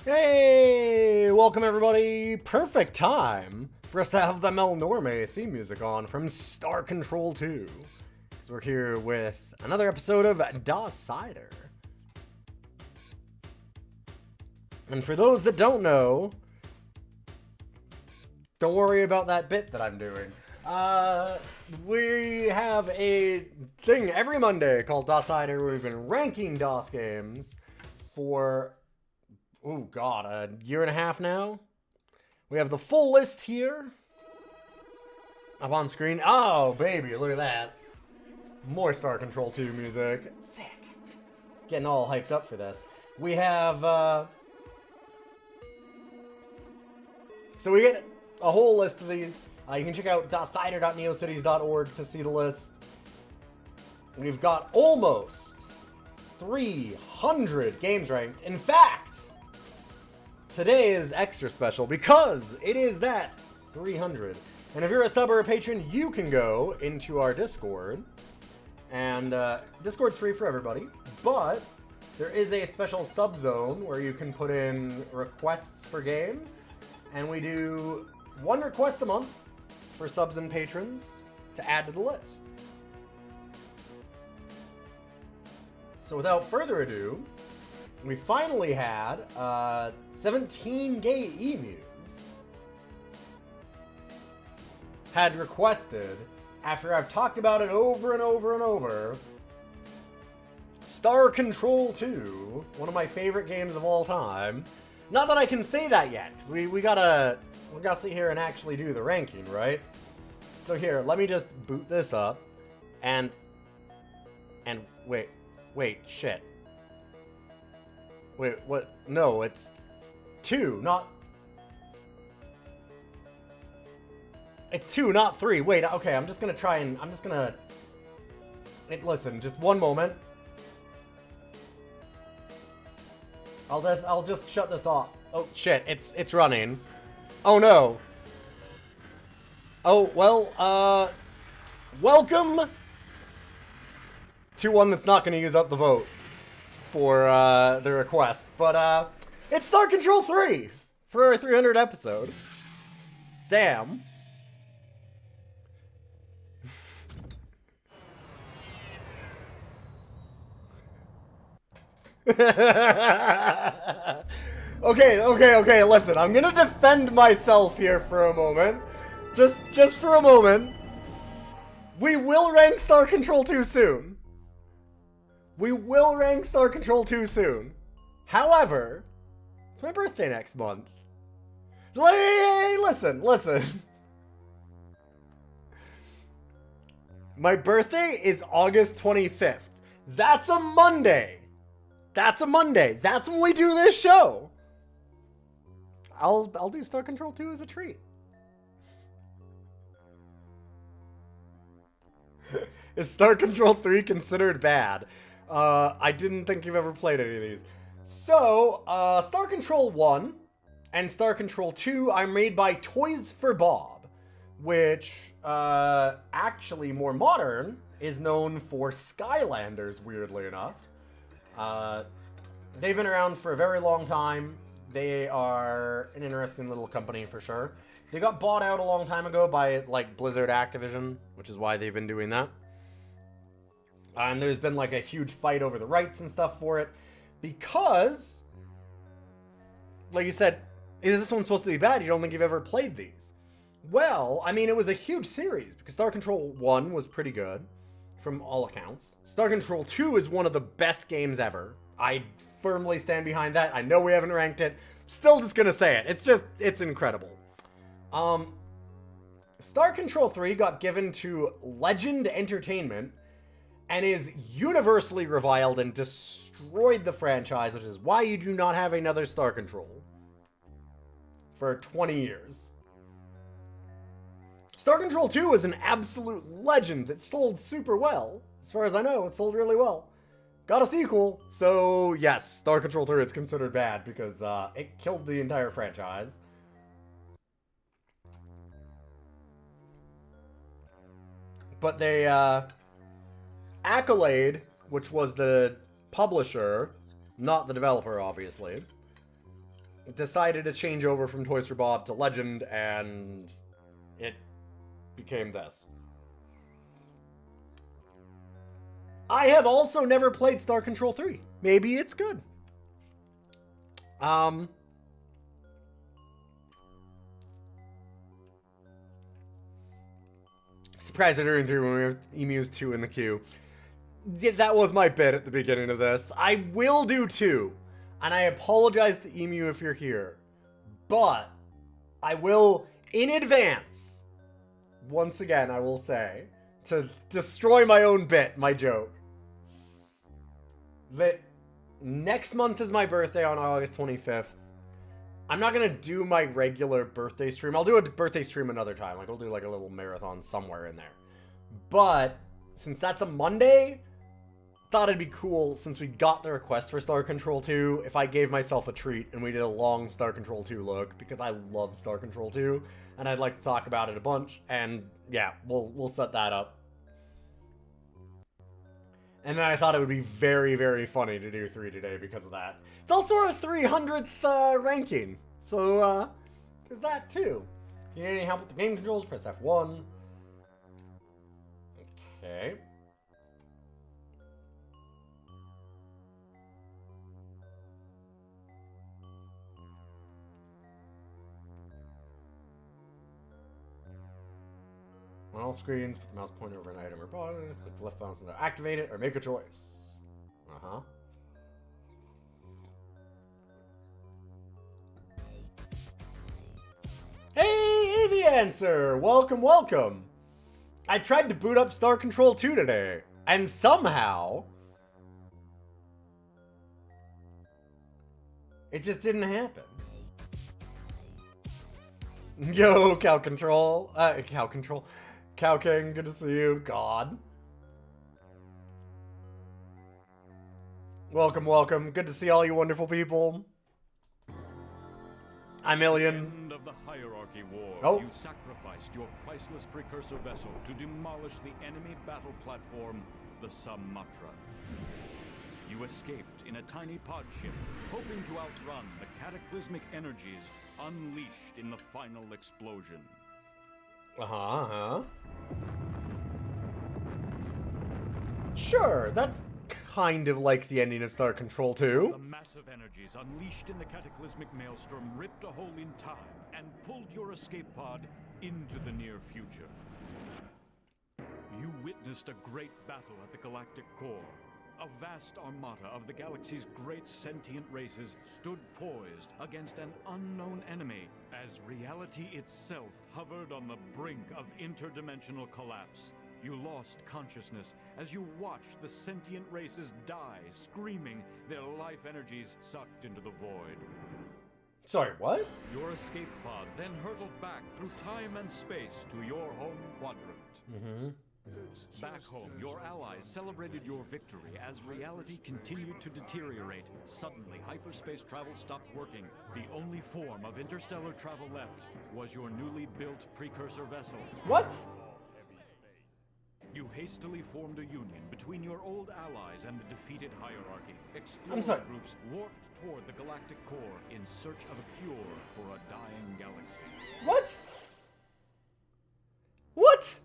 Hey, welcome everybody. Perfect time for us to have the Mel Norme theme music on from Star Control 2. So we're here with another episode of DOScider. And for those that don't know, don't worry about that bit that I'm doing. We have a thing every Monday called DOScider where we've been ranking DOS games for oh god, a year and a half now. We have the full list here up on screen. Oh baby, look at that. More Star Control 2 music. Sick. Getting all hyped up for this. We have so we get a whole list of these. You can check out DOScider.neocities.org to see the list. We've got almost 300 games ranked. In fact, today is extra special because it is that 300. And if you're a sub or a patron, you can go into our Discord. And Discord's free for everybody. But there is a special sub-zone where you can put in requests for games. And we do one request a month for subs and patrons to add to the list. So without further ado, we finally had 17 gay emus had requested, after I've talked about it over and over and over, Star Control 2, one of my favorite games of all time. Not that I can say that yet, because we gotta sit here and actually do the ranking, right? So here, let me just boot this up, and wait, shit. Wait, what? No, it's 2, not... It's 2, not 3. Wait, okay, I'm just gonna try and... Listen, just one moment. I'll just shut this off. Oh, shit, it's running. Oh, no. Oh, well, welcome to one that's not gonna use up the vote for the request, but it's Star Control 3 for our 300 episode. Damn. Okay, listen, I'm gonna defend myself here for a moment. Just for a moment. We will rank Star Control 2 soon. We will rank Star Control 2 soon. However, it's my birthday next month. Hey, listen. My birthday is August 25th. That's a Monday. That's when we do this show. I'll do Star Control 2 as a treat. Is Star Control 3 considered bad? I didn't think you've ever played any of these. So, Star Control 1 and Star Control 2 are made by Toys for Bob, which, actually more modern, is known for Skylanders, weirdly enough. They've been around for a very long time. They are an interesting little company for sure. They got bought out a long time ago by, like, Blizzard Activision, which is why they've been doing that. And there's been like a huge fight over the rights and stuff for it. Because, like you said, is this one supposed to be bad? You don't think you've ever played these? Well, I mean, it was a huge series. Because Star Control 1 was pretty good, from all accounts. Star Control 2 is one of the best games ever. I firmly stand behind that. I know we haven't ranked it. Still just gonna say it. It's incredible. Star Control 3 got given to Legend Entertainment and is universally reviled and destroyed the franchise, which is why you do not have another Star Control for 20 years. Star Control 2 is an absolute legend that sold super well. As far as I know, it sold really well. Got a sequel, so yes, Star Control 3 is considered bad because it killed the entire franchise. But they, Accolade, which was the publisher, not the developer, obviously, decided to change over from Toys for Bob to Legend, and it became this. I have also never played Star Control 3. Maybe it's good. Surprised I didn't through when we have Emus 2 in the queue. Yeah, that was my bit at the beginning of this. I will do 2. And I apologize to Emu if you're here. But I will, in advance, once again, I will say, to destroy my own bit, my joke, that next month is my birthday on August 25th. I'm not going to do my regular birthday stream. I'll do a birthday stream another time. Like, I'll do like a little marathon somewhere in there. But since that's a Monday, thought it'd be cool, since we got the request for Star Control 2, if I gave myself a treat and we did a long Star Control 2 look, because I love Star Control 2, and I'd like to talk about it a bunch, and yeah, we'll set that up. And then I thought it would be very, very funny to do 3 today because of that. It's also our 300th ranking, so there's that too. If you need any help with the game controls, press F1. Okay. On all screens, put the mouse pointer over an item or button, click the left mouse to activate it, or make a choice. Uh-huh. Hey, Aviancer! Welcome, welcome! I tried to boot up Star Control 2 today, and somehow it just didn't happen. Yo, Cow Control. Cow King, good to see you. God. Welcome, welcome. Good to see all you wonderful people. I'm Million. End of the hierarchy war. Oh. You sacrificed your priceless precursor vessel to demolish the enemy battle platform, the Sumatra. You escaped in a tiny pod ship, hoping to outrun the cataclysmic energies unleashed in the final explosion. Sure, that's kind of like the ending of Star Control 2. The massive energies unleashed in the cataclysmic maelstrom ripped a hole in time and pulled your escape pod into the near future. You witnessed a great battle at the galactic core. A vast armada of the galaxy's great sentient races stood poised against an unknown enemy as reality itself hovered on the brink of interdimensional collapse. You lost consciousness as you watched the sentient races die, screaming, their life energies sucked into the void. Sorry, what? Your escape pod then hurtled back through time and space to your home quadrant. Back home, your allies celebrated your victory as reality continued to deteriorate. Suddenly, hyperspace travel stopped working. The only form of interstellar travel left was your newly built precursor vessel. What? You hastily formed a union between your old allies and the defeated hierarchy. I'm sorry. Explorer groups warped toward the galactic core in search of a cure for a dying galaxy. What? What?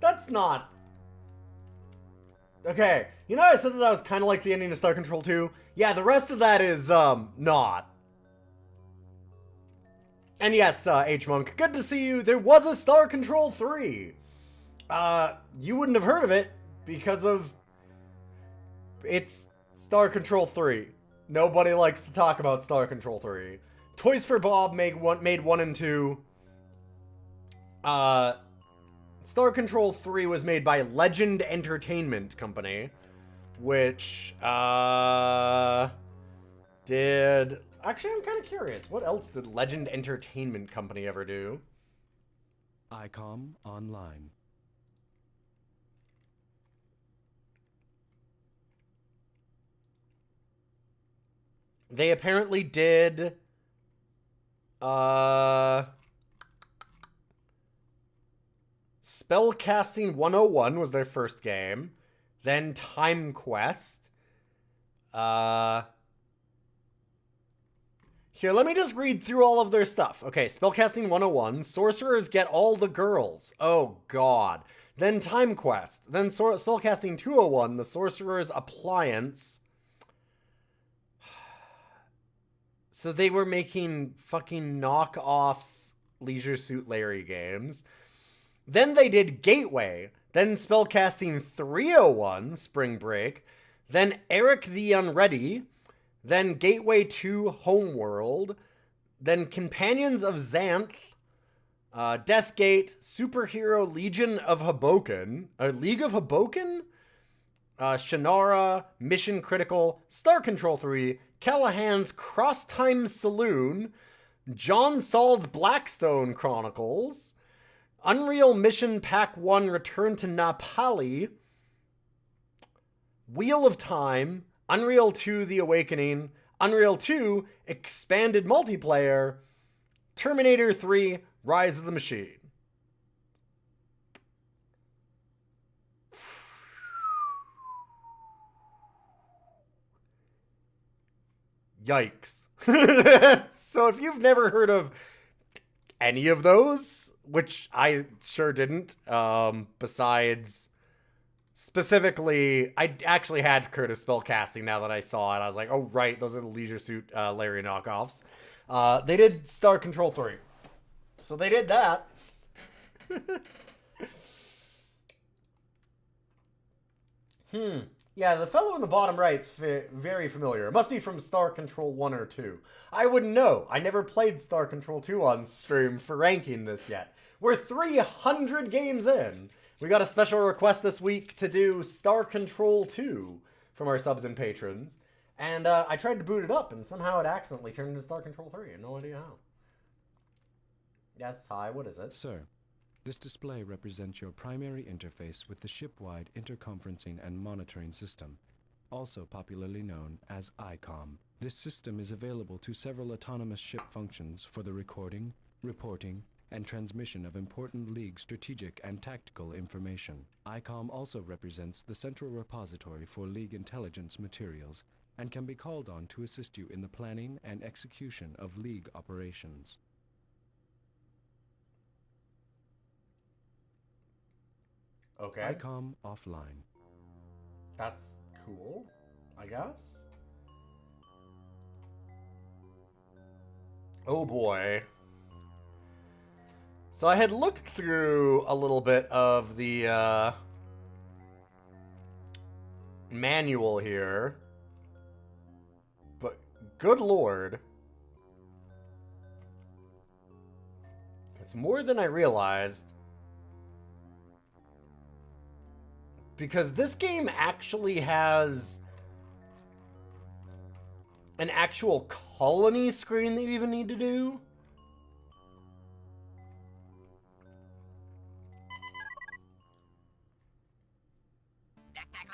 That's not... Okay, you know I said that was kind of like the ending of Star Control 2? Yeah, the rest of that is, not. And yes, H-Monk, good to see you. There was a Star Control 3. You wouldn't have heard of it because of... It's Star Control 3. Nobody likes to talk about Star Control 3. Toys for Bob made 1 and 2. Star Control 3 was made by Legend Entertainment Company, which, did... Actually, I'm kind of curious. What else did Legend Entertainment Company ever do? ICOM Online. They apparently did... Spellcasting 101 was their first game. Then Time Quest. Here, let me just read through all of their stuff. Okay, Spellcasting 101. Sorcerers get all the girls. Oh, God. Then Time Quest. Then Spellcasting 201. The Sorcerer's Appliance. So they were making fucking knockoff Leisure Suit Larry games. Then they did Gateway. Then Spellcasting 301. Spring Break. Then Eric the Unready. Then Gateway 2 Homeworld, then Companions of Xanth, Deathgate, Superhero Legion of Hoboken, League of Hoboken, Shannara, Mission Critical, Star Control 3, Callahan's Cross Time Saloon, John Saul's Blackstone Chronicles, Unreal Mission Pack 1 Return to Napali, Wheel of Time, Unreal 2 The Awakening, Unreal 2 Expanded Multiplayer, Terminator 3 Rise of the Machine. Yikes. So if you've never heard of any of those, which I sure didn't, besides... Specifically, I actually had Curtis Spellcasting now that I saw it. I was like, oh, right, those are the Leisure Suit Larry knockoffs. They did Star Control 3. So they did that. Yeah, the fellow in the bottom right's very familiar. It must be from Star Control 1 or 2. I wouldn't know. I never played Star Control 2 on stream for ranking this yet. We're 300 games in. We got a special request this week to do Star Control 2 from our subs and patrons. And I tried to boot it up, and somehow it accidentally turned into Star Control 3. I have no idea how. Yes, hi, what is it? Sir, this display represents your primary interface with the ship-wide interconferencing and monitoring system, also popularly known as ICOM. This system is available to several autonomous ship functions for the recording, reporting, and transmission of important League strategic and tactical information. ICOM also represents the central repository for League intelligence materials and can be called on to assist you in the planning and execution of League operations. Okay. ICOM offline. That's cool, I guess. Oh boy. So I had looked through a little bit of the manual here, but good lord, it's more than I realized, because this game actually has an actual colony screen that you even need to do.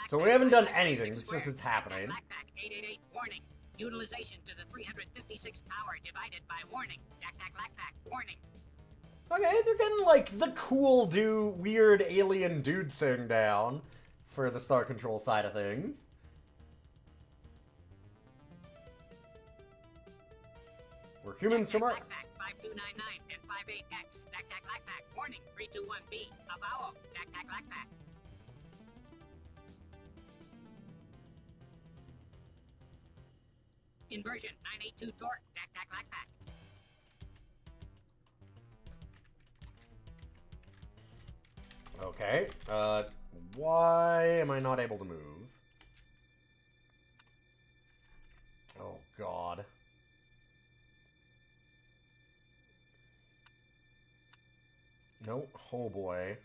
So we haven't done anything, it's just it's happening. 888 warning. Utilization to the 356th power divided by warning. Warning. Okay, they're getting like the cool weird alien dude thing down for the Star Control side of things. We're humans from Earth. 5299 and 58X. Warning. 321B. Avowal. Inversion, 982 torque, Okay, why am I not able to move? Oh, God. No, oh boy.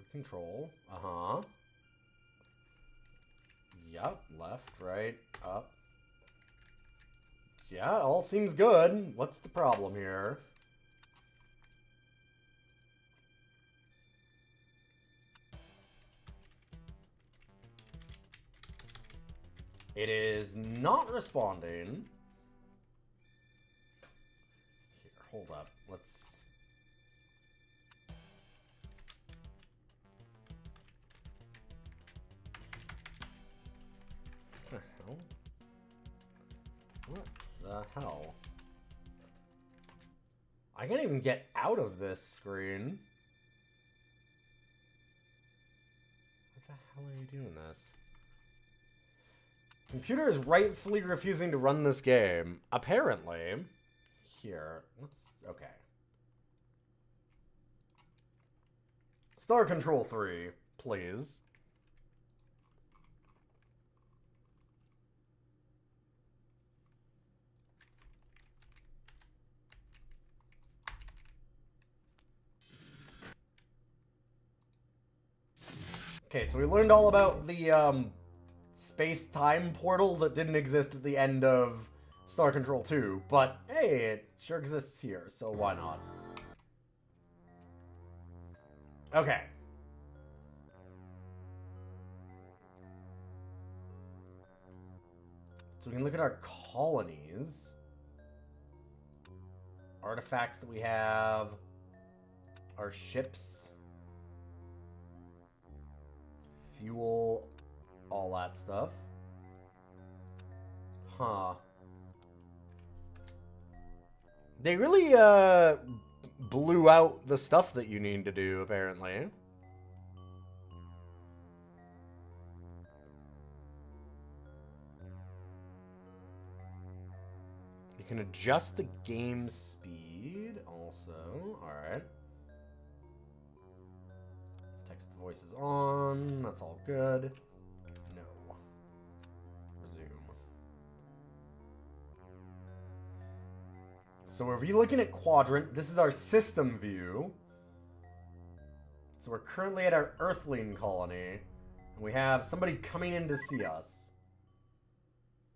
Keyboard control, uh-huh. Yep, left, right, up. Yeah, all seems good. What's the problem here? It is not responding. Here, hold up. Let's... What the hell? The hell? I can't even get out of this screen. What the hell are you doing this? Computer is rightfully refusing to run this game. Apparently. Here. Okay. Star Control 3, please. Okay, so we learned all about the space-time portal that didn't exist at the end of Star Control 2, but hey, it sure exists here, so why not? Okay. So we can look at our colonies. Artifacts that we have. Our ships. Fuel. All that stuff. Huh. They really, blew out the stuff that you need to do, apparently. You can adjust the game speed, also. Alright. Text to voice is on. That's all good. No. Resume. So if you're looking at Quadrant, this is our system view. So we're currently at our Earthling colony. And we have somebody coming in to see us.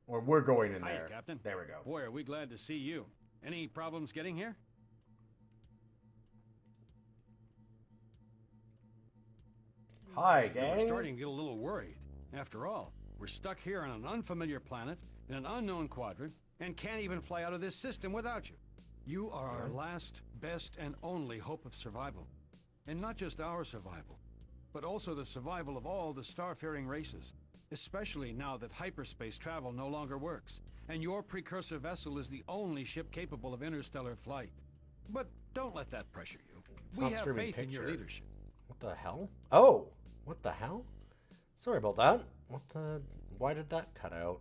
Or we're going in there. Hi, Captain. There we go. Boy, are we glad to see you. Any problems getting here? Hi, We're gang. starting to get a little worried. After all, we're stuck here on an unfamiliar planet, in an unknown quadrant, and can't even fly out of this system without you. You are our last, best, and only hope of survival. And not just our survival, but also the survival of all the starfaring races. Especially now that hyperspace travel no longer works, and your precursor vessel is the only ship capable of interstellar flight. But don't let that pressure you. We have faith in your leadership. What the hell? Oh! What the hell? Sorry about that. What the... Why did that cut out?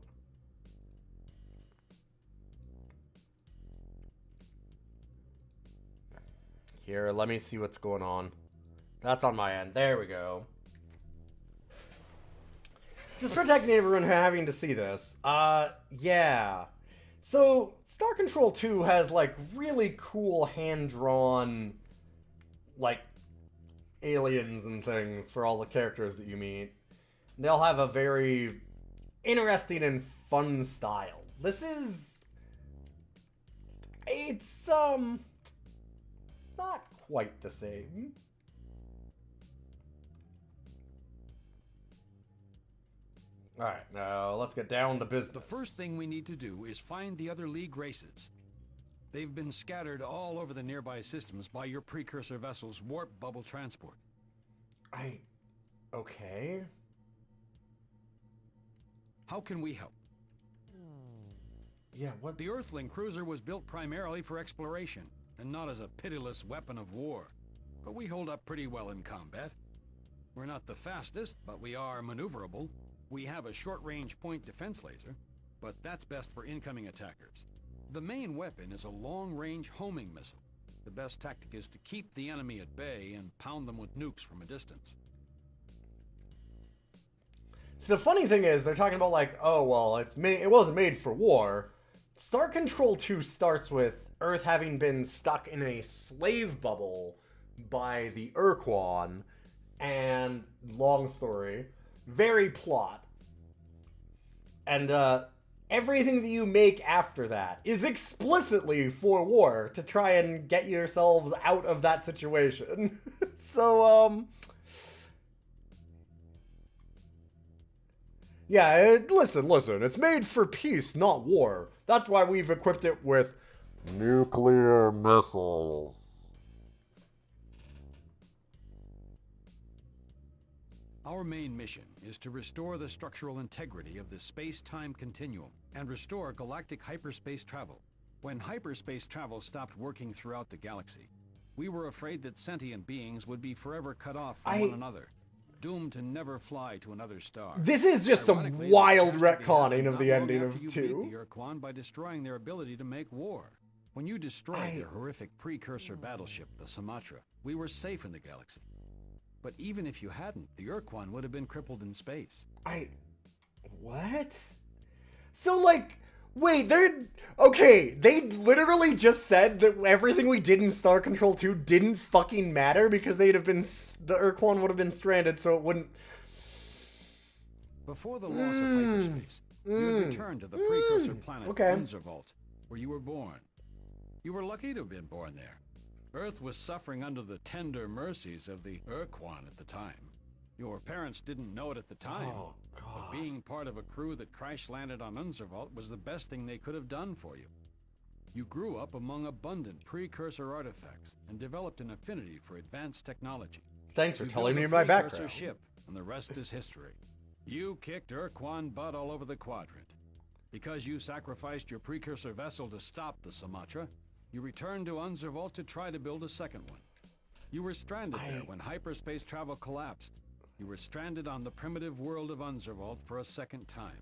Here, let me see what's going on. That's on my end. There we go. Just protecting everyone having to see this. Yeah. So, Star Control 2 has, like, really cool hand-drawn, like, aliens and things for all the characters that you meet. They'll have a very interesting and fun style. This is... It's, not quite the same. Alright, now let's get down to business. The first thing we need to do is find the other League races. They've been scattered all over the nearby systems by your precursor vessel's warp bubble transport. Okay. How can we help? Yeah, what? The Earthling cruiser was built primarily for exploration, and not as a pitiless weapon of war. But we hold up pretty well in combat. We're not the fastest, but we are maneuverable. We have a short-range point defense laser, but that's best for incoming attackers. The main weapon is a long-range homing missile. The best tactic is to keep the enemy at bay and pound them with nukes from a distance. So the funny thing is, they're talking about like, oh, well, it wasn't made for war. Star Control 2 starts with Earth having been stuck in a slave bubble by the Urquan, and long story, very plot. And everything that you make after that is explicitly for war, to try and get yourselves out of that situation. So, yeah, listen, it's made for peace, not war. That's why we've equipped it with nuclear missiles. Our main mission is to restore the structural integrity of the space-time continuum and restore galactic hyperspace travel. When hyperspace travel stopped working throughout the galaxy, we were afraid that sentient beings would be forever cut off from one another, doomed to never fly to another star. This is just some Ironically, wild this has to be retconning happened of not the long ending after of you 2. beat the Urquan by destroying their ability to make war. When you destroyed their horrific precursor battleship, the Sumatra, we were safe in the galaxy. But even if you hadn't, the Urquan would have been crippled in space. What? So, like, wait, they literally just said that everything we did in Star Control 2 didn't fucking matter because the Urquan would have been stranded, so it wouldn't... Before the loss of hyperspace, you had returned to the precursor planet Unzervault, where you were born. You were lucky to have been born there. Earth was suffering under the tender mercies of the Urquan at the time. Your parents didn't know it at the time, but being part of a crew that crash-landed on Unzervault was the best thing they could have done for you. You grew up among abundant precursor artifacts and developed an affinity for advanced technology. Thanks for You telling built me a my precursor background. ship, and the rest is history. You kicked Urquan butt all over the quadrant. Because you sacrificed your precursor vessel to stop the Sumatra, you returned to Unzervault to try to build a second one. You were stranded there when hyperspace travel collapsed. You were stranded on the primitive world of Unzervault for a second time.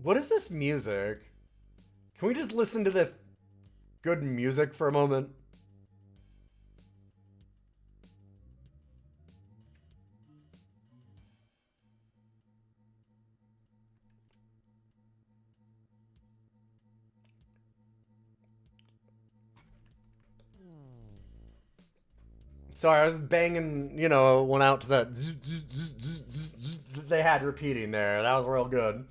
What is this music? Can we just listen to this good music for a moment? Sorry, I was banging, went out to that they had repeating there. That was real good.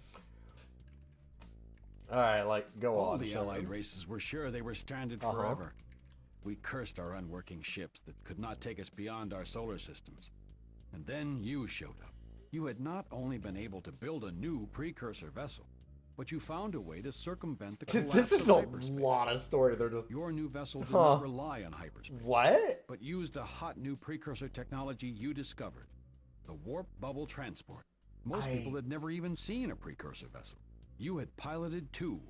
Alright, go on. All the Allied races were sure they were stranded forever. We cursed our unworking ships that could not take us beyond our solar systems. And then you showed up. You had not only been able to build a new precursor vessel, but you found a way to circumvent the collapse This is of a hyperspace. lot of story. They're just... Your new vessel did not rely on hyperspace. What? But used a hot new precursor technology you discovered. The warp bubble transport. Most people had never even seen a precursor vessel. You had piloted 2.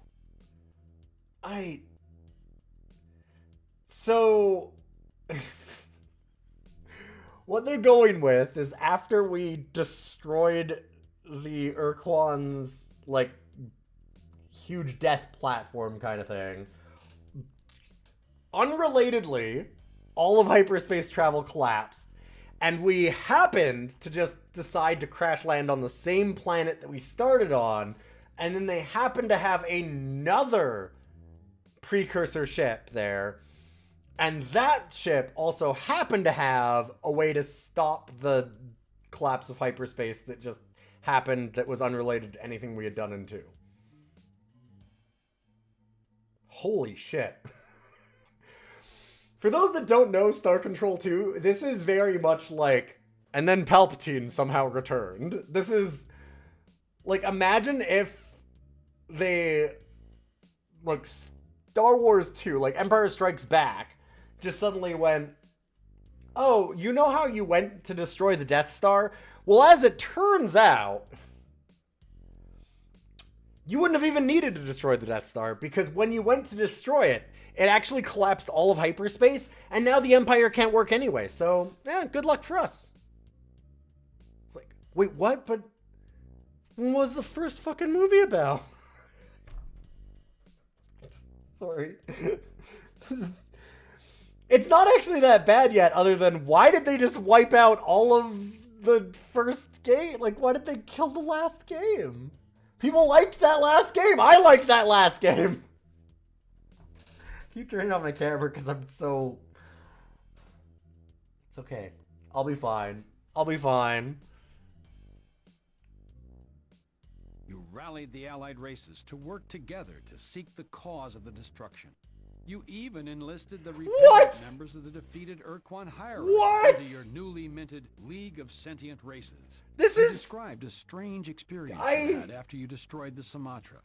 So... what they're going with is after we destroyed the Urquan's, huge death platform kind of thing, unrelatedly, all of hyperspace travel collapsed, and we happened to just decide to crash land on the same planet that we started on, and then they happened to have another precursor ship there, and that ship also happened to have a way to stop the collapse of hyperspace that just happened that was unrelated to anything we had done in 2. Holy shit. For those that don't know Star Control 2, this is very much like, and then Palpatine somehow returned. This is, imagine if they, Star Wars 2, Empire Strikes Back, just suddenly went, oh, you know how you went to destroy the Death Star? Well, as it turns out, you wouldn't have even needed to destroy the Death Star, because when you went to destroy it, it actually collapsed all of hyperspace, and now the Empire can't work anyway, so, yeah, good luck for us. It's wait, what? But what was the first fucking movie about? Sorry. It's not actually that bad yet, other than why did they just wipe out all of the first game? Why did they kill the last game? People liked that last game. I liked that last game. Keep turning on my camera because I'm so... It's okay. I'll be fine. I'll be fine. You rallied the Allied races to work together to seek the cause of the destruction. You even enlisted the repentant members of the defeated Urquan hierarchy into your newly minted League of Sentient Races. This You is... described a strange experience you had after you destroyed the Sumatra,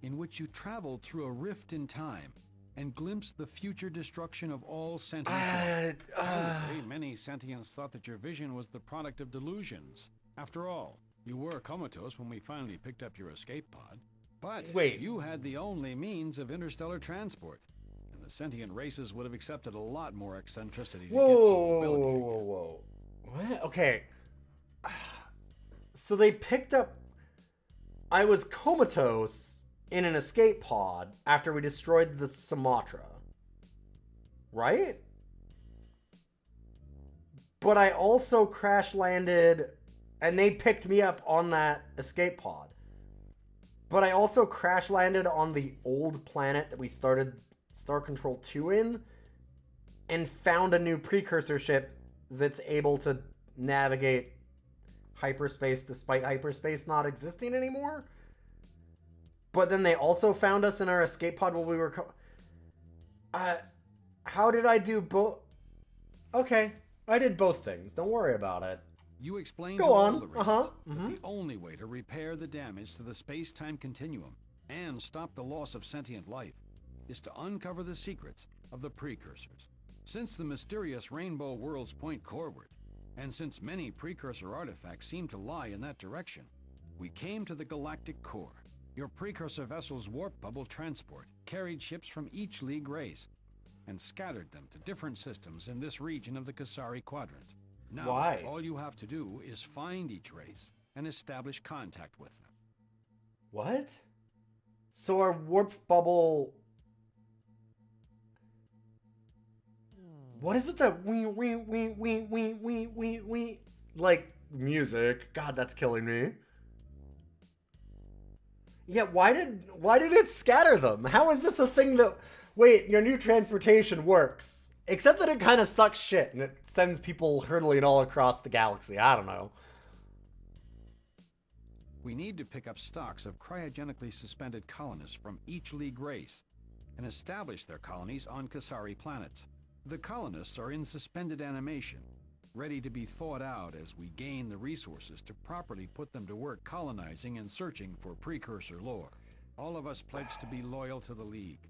in which you traveled through a rift in time and glimpse the future destruction of all sentient life. Probably many sentients thought that your vision was the product of delusions. After all, you were comatose when we finally picked up your escape pod. But Wait. you had the only means of interstellar transport, and the sentient races would have accepted a lot more eccentricity to get so well gig. Whoa. What? Okay. So they picked up... I was comatose in an escape pod after we destroyed the Sumatra. Right? But I also crash landed, and they picked me up on that escape pod. But I also crash landed on the old planet that we started Star Control 2 in, and found a new precursor ship that's able to navigate hyperspace despite hyperspace not existing anymore. But then they also found us in our escape pod while we were how did I do both? Okay, I did both things. Don't worry about it. You explained Go to all on. the races Uh-huh. that the only way to repair the damage to the space-time continuum and stop the loss of sentient life is to uncover the secrets of the precursors. Since the mysterious rainbow worlds point coreward, and since many precursor artifacts seem to lie in that direction, we came to the galactic core. Your precursor vessel's warp bubble transport carried ships from each League race and scattered them to different systems in this region of the Kasari Quadrant. Now, Why? all you have to do is find each race and establish contact with them. What? So our warp bubble... What is it that we like music? God, that's killing me. Yeah, why did it scatter them? How is this a thing that... Wait, your new transportation works. Except that it kind of sucks shit and it sends people hurtling all across the galaxy. I don't know. We need to pick up stocks of cryogenically suspended colonists from each League race and establish their colonies on Kasari planets. The colonists are in suspended animation, ready to be thawed out as we gain the resources to properly put them to work colonizing and searching for precursor lore. All of us pledge to be loyal to the League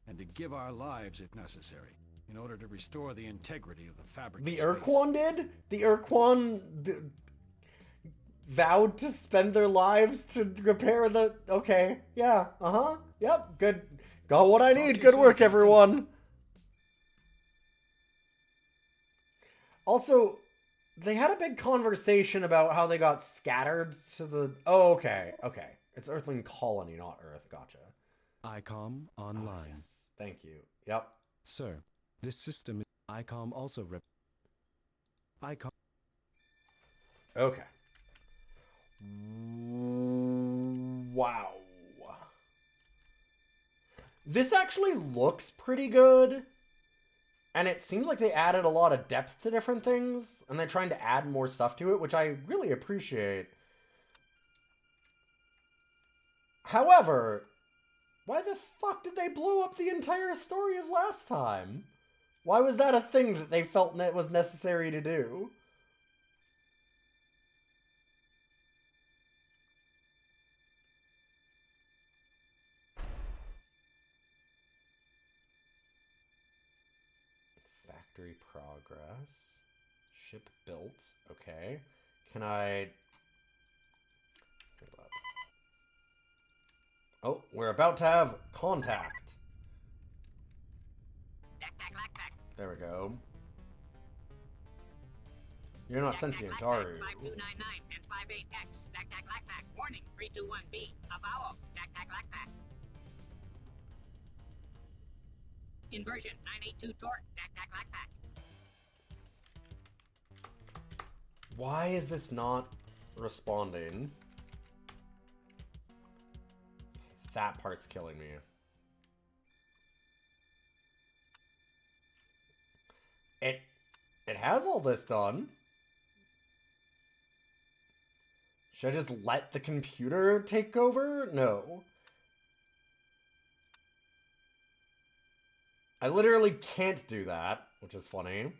and to give our lives if necessary in order to restore the integrity of the fabric. The of space. Urquan did? The Urquan vowed to spend their lives to repair the... Okay, yeah, yep, good. Got what I need. Good work, everyone. Also, they had a big conversation about how they got scattered to the... Oh, okay. It's Earthling Colony, not Earth. Gotcha. ICOM online. Oh, yes. Thank you. Yep. Sir, this system is ICOM also ICOM. Okay. Wow. This actually looks pretty good. And it seems like they added a lot of depth to different things. And they're trying to add more stuff to it, which I really appreciate. However, why the fuck did they blow up the entire story of last time? Why was that a thing that they felt was necessary to do? Factory progress. Ship built. Okay. Can I... Hold up. Oh, we're about to have contact. There we go. You're not sentient, are you? 5299 and 58X. Tac lac tac. Warning 321B. Avowal. Tac lac tac. Inversion 982 torque. Tac lac tac. Why is this not responding? That part's killing me. It has all this done. Should I just let the computer take over? No. I literally can't do that, which is funny.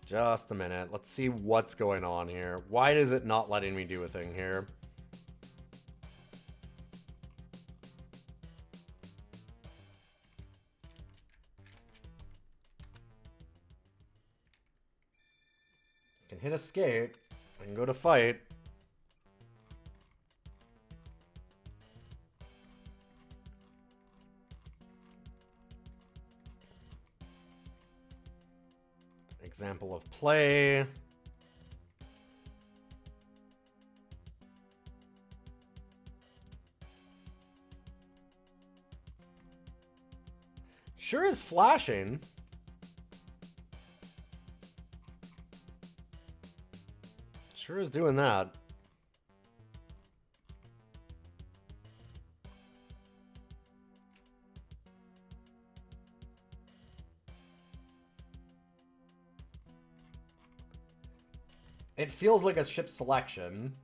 Just a minute. Let's see what's going on here. Why is it not letting me do a thing here? I can hit escape. I can go to fight. Example of play. Sure is flashing. Sure is doing that. It feels like a ship selection.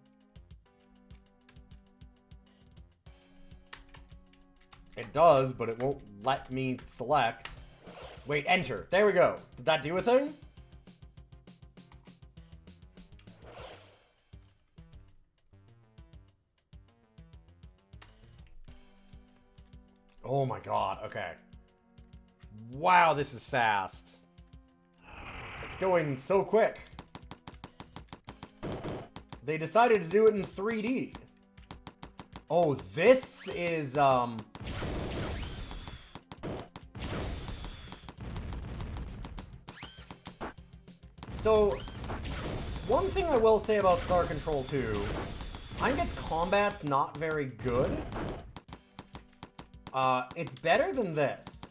It does, but it won't let me select. Wait, enter. There we go. Did that do a thing? Oh my god, okay. Wow, this is fast. It's going so quick. They decided to do it in 3D. Oh, this is, So, one thing I will say about Star Control 2, I think its combat's not very good. It's better than this.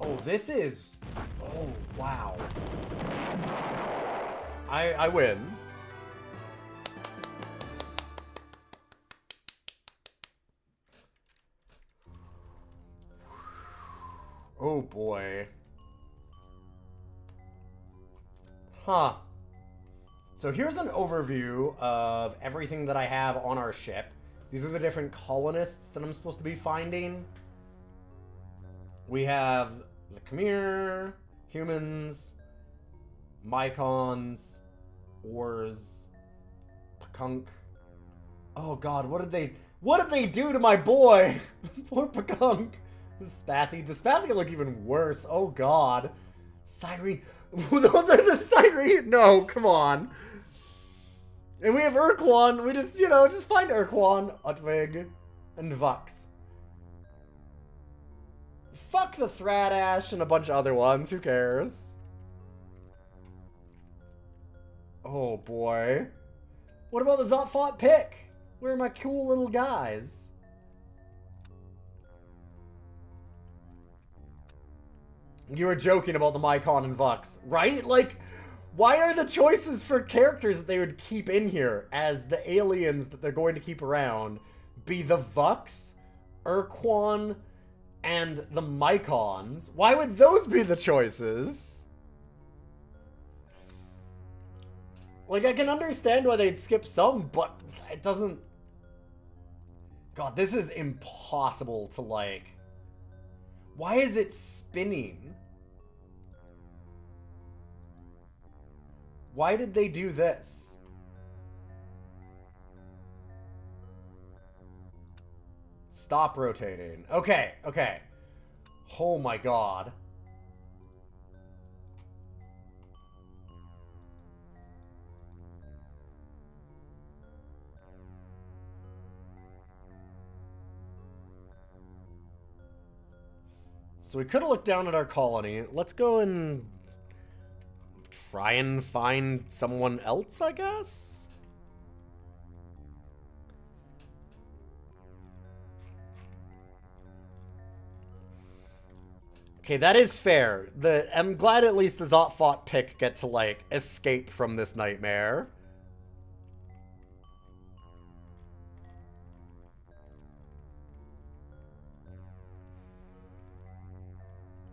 Oh, this is... Oh, wow. I win. Oh boy. Huh. So here's an overview of everything that I have on our ship. These are the different colonists that I'm supposed to be finding. We have the Khmer, humans, Mycons, Ors, Pakunk. Oh god, what did they do to my boy? Poor Pakunk. The Spathy look even worse. Oh god. Cyrene. Those are the Cyrene. No, come on. And we have Urquan. We just, just find Urquan, Utwig, and Vux. Fuck the Thradash and a bunch of other ones. Who cares? Oh boy. What about the Zotfot pick? Where are my cool little guys? You were joking about the Mycon and Vux, right? Like, why are the choices for characters that they would keep in here as the aliens that they're going to keep around be the Vux, Urquan, and the Mycons? Why would those be the choices? Like, I can understand why they'd skip some, but it doesn't... God, this is impossible to, like... Why is it spinning? Why did they do this? Stop rotating. Okay, okay. Oh my god. So we could have looked down at our colony. Let's go and try and find someone else, I guess? Okay, that is fair. I'm glad at least the Zotfot pick get to, like, escape from this nightmare.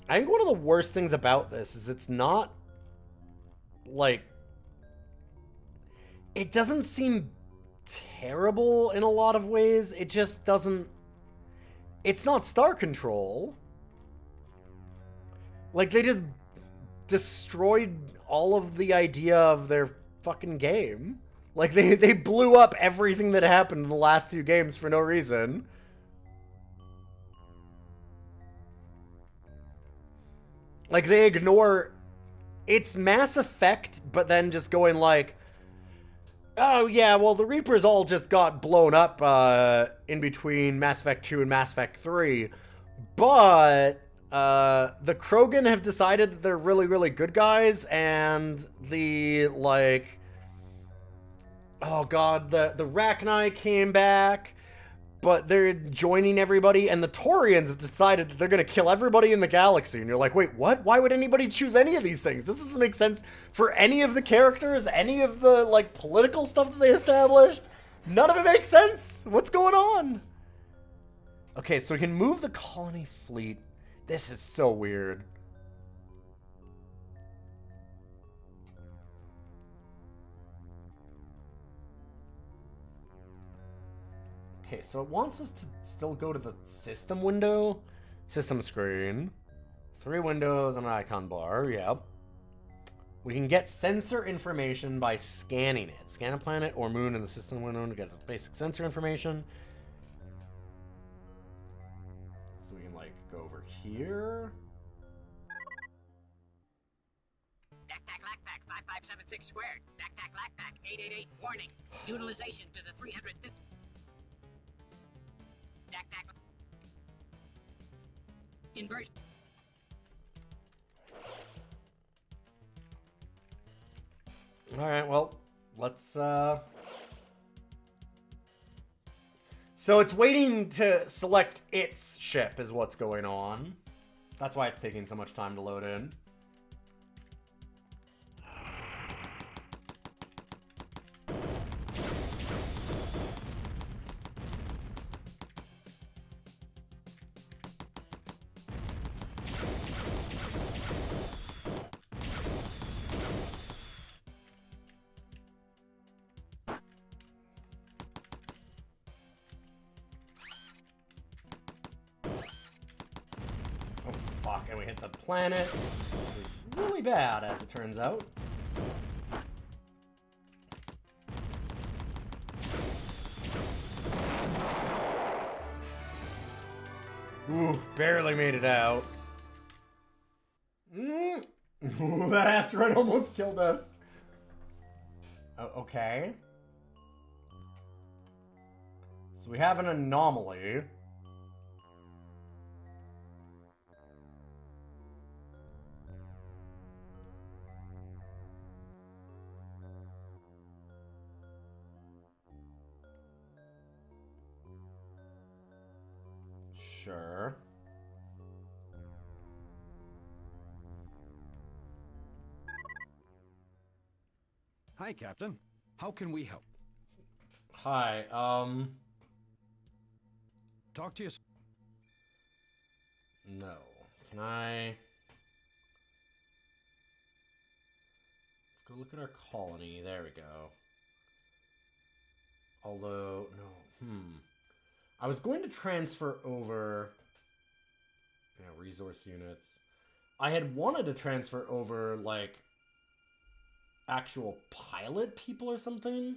I think one of the worst things about this is it's not, like, it doesn't seem terrible in a lot of ways. It just doesn't... It's not Star Control. Like, they just destroyed all of the idea of their fucking game. Like, they blew up everything that happened in the last 2 games for no reason. Like, they ignore... It's Mass Effect, but then just going like, oh yeah, well the Reapers all just got blown up in between Mass Effect 2 and Mass Effect 3, but the Krogan have decided that they're really, really good guys, and the, like, oh god, the Rachni came back, but they're joining everybody, and the Taurians have decided that they're gonna kill everybody in the galaxy. And you're like, wait, what? Why would anybody choose any of these things? This doesn't make sense for any of the characters, any of the, like, political stuff that they established. None of it makes sense. What's going on? Okay, so we can move the colony fleet. This is so weird. Okay, so it wants us to still go to the system window. System screen. 3 windows and an icon bar, yep. We can get sensor information by scanning it. Scan a planet or moon in the system window to get the basic sensor information. So we can, like, go over here. DAC-TAC LAC-PAC 5576 squared. DAC-TAC LAC-PAC 888. Warning. Utilization to the 350. DAC-TAC. Inversion. Alright, well, let's, So it's waiting to select its ship is what's going on. That's why it's taking so much time to load in. And we hit the planet, which is really bad, as it turns out. Ooh, barely made it out. Ooh, that asteroid almost killed us. Okay. So we have an anomaly. Sure. Hi, Captain. How can we help? Hi, Talk to you. No. Can I... Let's go look at our colony. There we go. Although, no. I was going to transfer over... Yeah, resource units. I had wanted to transfer over, like, actual pilot people or something.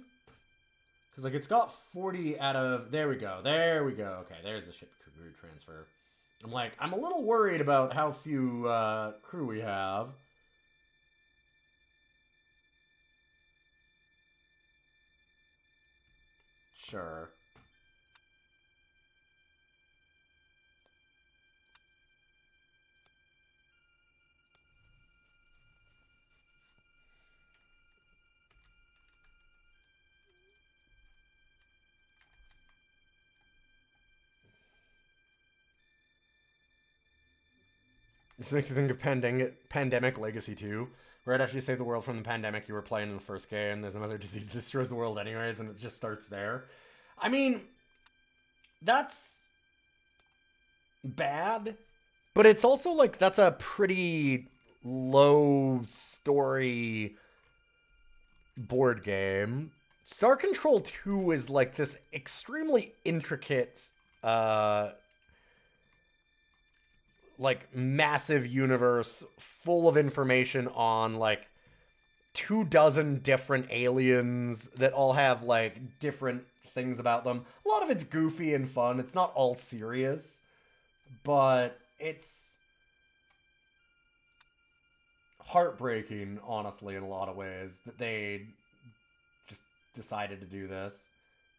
Because, like, it's got 40 out of... There we go. There we go. Okay, there's the ship crew transfer. I'm like, I'm a little worried about how few crew we have. Sure. This makes me think of Pandemic Legacy 2, where after you save the world from the pandemic you were playing in the first game, there's another disease that destroys the world anyways, and it just starts there. I mean, that's bad, but it's also, like, that's a pretty low story board game. Star Control 2 is like this extremely intricate, like massive universe full of information on like 24 different aliens that all have like different things about them. A lot of it's goofy and fun. It's not all serious, but it's heartbreaking, honestly, in a lot of ways, that they just decided to do this.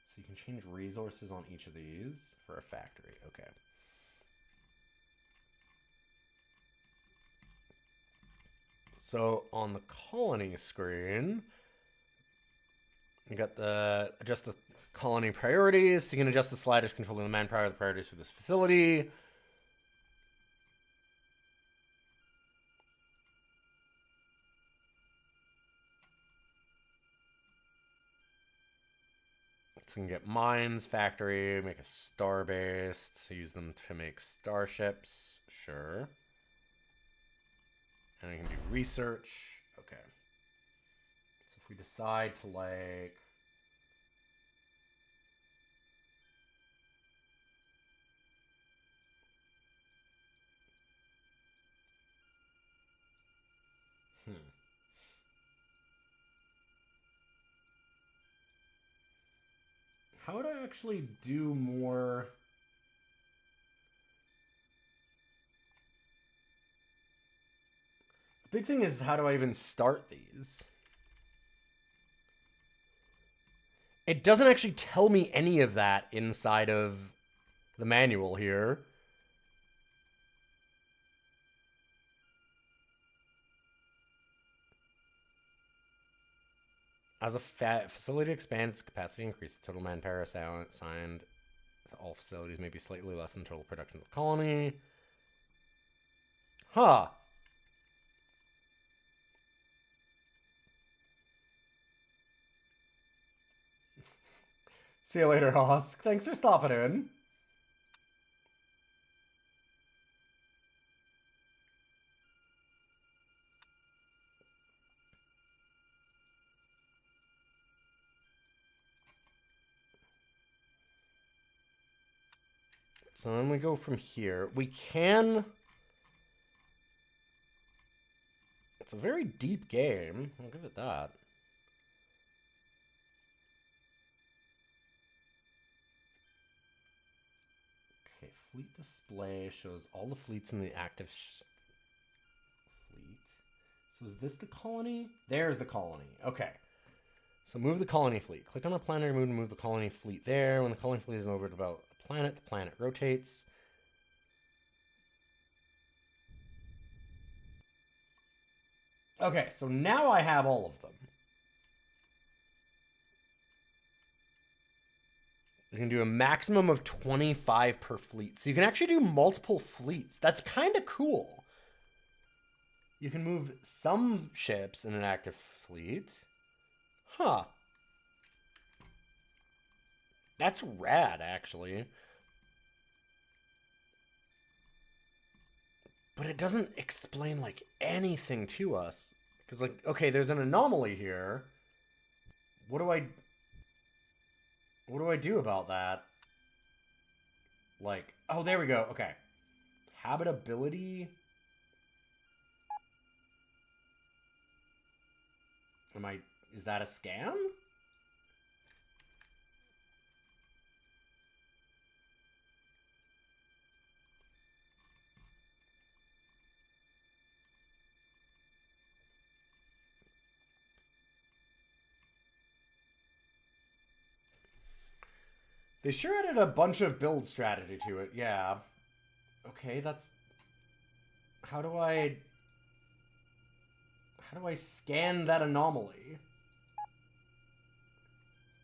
So you can change resources on each of these for a factory. Okay. So on the colony screen, you got the adjust the colony priorities. So you can adjust the sliders controlling the manpower of the priorities for this facility. So you can get mines, factory, make a star base, so use them to make starships. Sure. And you can do research. Okay. So if we decide to like... How would I actually do more... The big thing is, how do I even start these? It doesn't actually tell me any of that inside of the manual here. As a facility expands, its capacity increases. Total manpower assigned to all facilities may be slightly less than total production of the colony. Huh. See you later, Hosk. Thanks for stopping in. So then we go from here. We can... It's a very deep game. I'll give it that. Okay, fleet display shows all the fleets in the active fleet. So is this the colony? There's the colony. Okay. So move the colony fleet. Click on the planetary move and move the colony fleet there. When the colony fleet is over about the planet rotates. Okay, so now I have all of them. You can do a maximum of 25 per fleet. So you can actually do multiple fleets. That's kind of cool. You can move some ships in an active fleet. Huh. That's rad, actually. But it doesn't explain, like, anything to us. Because, like, okay, there's an anomaly here. What do I do about that? Like, oh, there we go. Okay. Habitability. Is that a scam? They sure added a bunch of build strategy to it, yeah. Okay, that's... How do I scan that anomaly?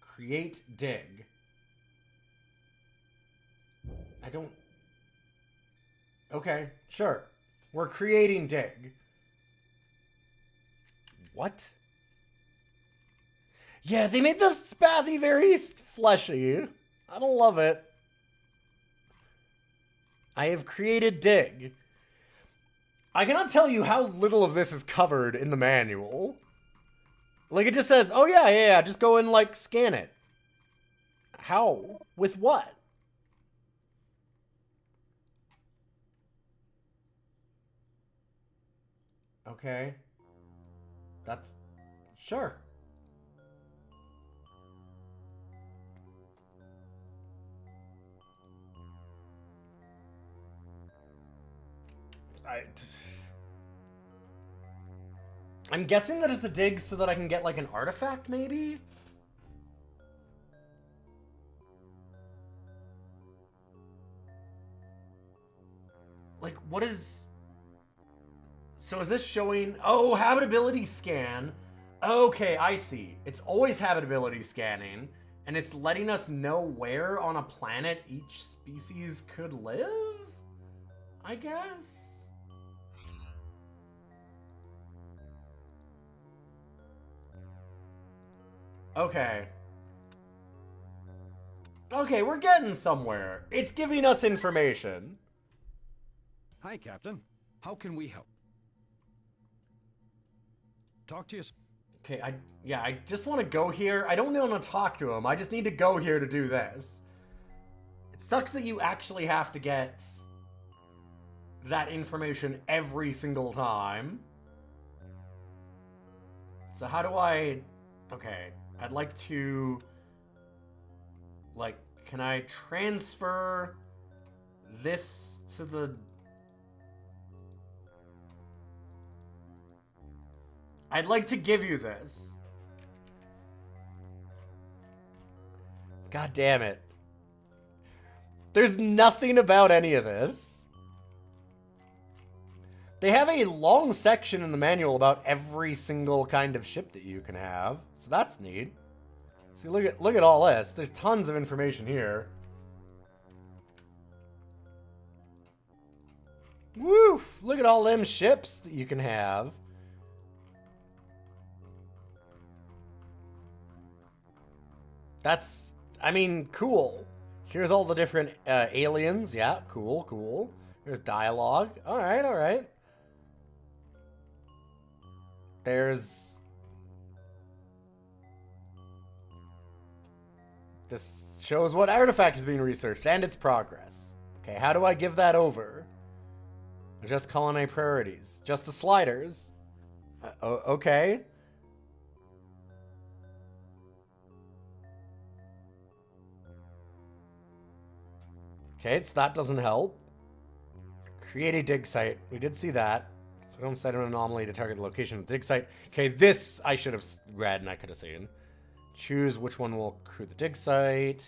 Create dig. I don't... Okay, sure. We're creating dig. What? Yeah, they made the Spathy very fleshy. I don't love it. I have created dig. I cannot tell you how little of this is covered in the manual. Like, it just says, oh yeah, just go and, like, scan it. How? With what? Okay. That's... Sure. I'm guessing that it's a dig so that I can get, like, an artifact, maybe? Like, what is... So is this showing... Oh, habitability scan. Okay, I see. It's always habitability scanning, and it's letting us know where on a planet each species could live? I guess? Okay. Okay, we're getting somewhere. It's giving us information. Hi, Captain. How can we help? Talk to you. Okay, I just want to go here. I don't want to talk to him. I just need to go here to do this. It sucks that you actually have to get that information every single time. So how do I... Okay, I'd like to... Like, can I transfer this to the... I'd like to give you this. God damn it. There's nothing about any of this. They have a long section in the manual about every single kind of ship that you can have. So that's neat. See, look at all this. There's tons of information here. Woo! Look at all them ships that you can have. That's, I mean, cool. Here's all the different aliens. Yeah, cool, cool. There's dialogue. All right. There's... This shows what artifact is being researched and its progress. Okay, how do I give that over? Adjust colony priorities. Just the sliders. Okay. Okay, so that doesn't help. Create a dig site. We did see that. Don't set an anomaly to target the location of the dig site. Okay, this I should have read and I could have seen. Choose which one will crew the dig site.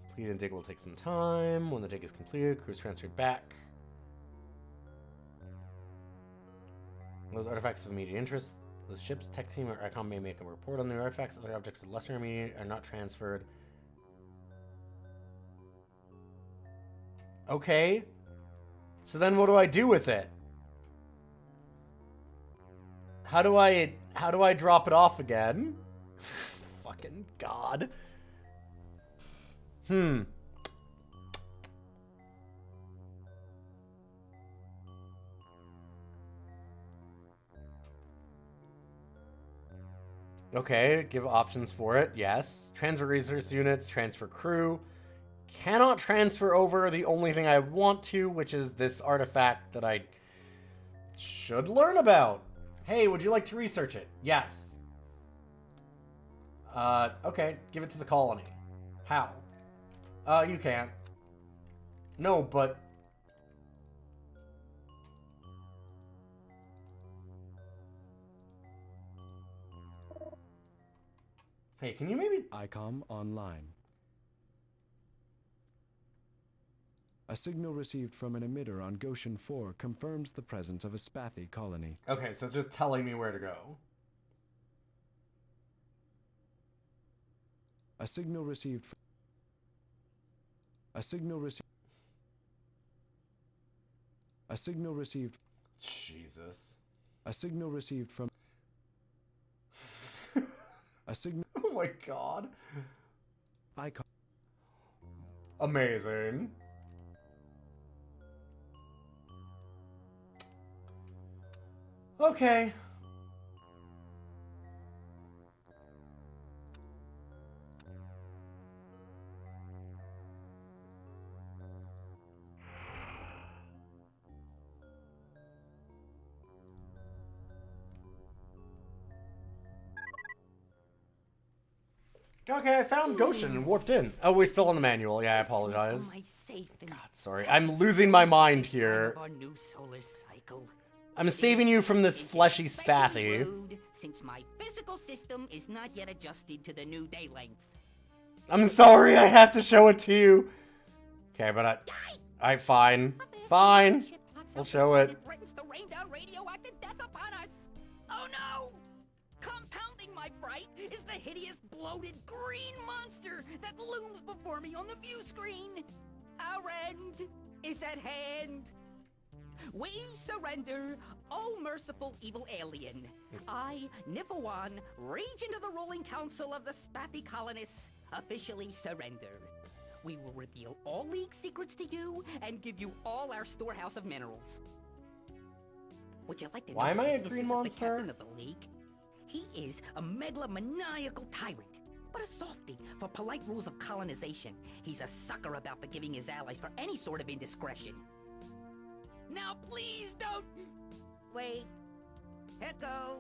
Complete and dig will take some time. When the dig is completed, crew is transferred back. Those artifacts of immediate interest. The ship's tech team or ICOM may make a report on the artifacts. Other objects of lesser immediate are not transferred. Okay. So then what do I do with it? How do I drop it off again? Fucking God. Okay, give options for it. Yes. Transfer resource units, transfer crew. Cannot transfer over the only thing I want to, which is this artifact that I should learn about. Hey, would you like to research it? Yes. Okay, give it to the colony. How? You can't. No, but... Hey, can you maybe... ICOM online. A signal received from an emitter on Goshen 4 confirms the presence of a Spathi colony. Okay, so it's just telling me where to go. A signal received... A signal received... A signal received... Jesus. A signal received from... A signal... Oh my God. ICOM... Amazing. Okay. Okay, I found Goshen and warped in. Oh, we're still on the manual. Yeah, I apologize. My safe and God, sorry. I'm losing my mind here. our new solar cycle. I'm saving you from this fleshy Especially spathy. rude, since my physical system is not yet adjusted to the new day length. I'm sorry, I have to show it to you. Okay, but I fine. Fine. I'll show it. Threatens to rain down radioactive death upon us. Oh no! Compounding my fright is the hideous, bloated green monster that looms before me on the view screen. Our end is at hand. We surrender, oh merciful evil alien. I, Niffawan, regent of the ruling council of the Spathy colonists, officially surrender. We will reveal all League secrets to you and give you all our storehouse of minerals. Would you like to know Why am the I a weaknesses green of the monster? captain of the League? He is a megalomaniacal tyrant, but a softy for polite rules of colonization. He's a sucker about forgiving his allies for any sort of indiscretion. Now please don't... Wait. Echo.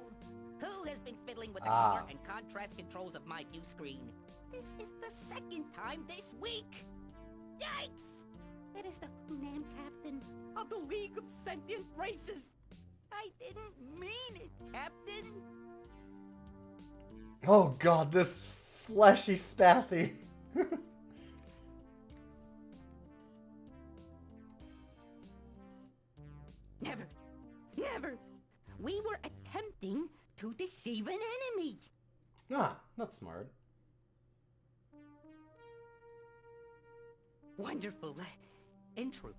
Who has been fiddling with the color and contrast controls of my view screen? This is the second time this week! Yikes! It is the Hunan captain of the League of Sentient Races. I didn't mean it, Captain. Oh god, this fleshy spathy. Never. Never. We were attempting to deceive an enemy. Ah, that's smart. Wonderful. In truth,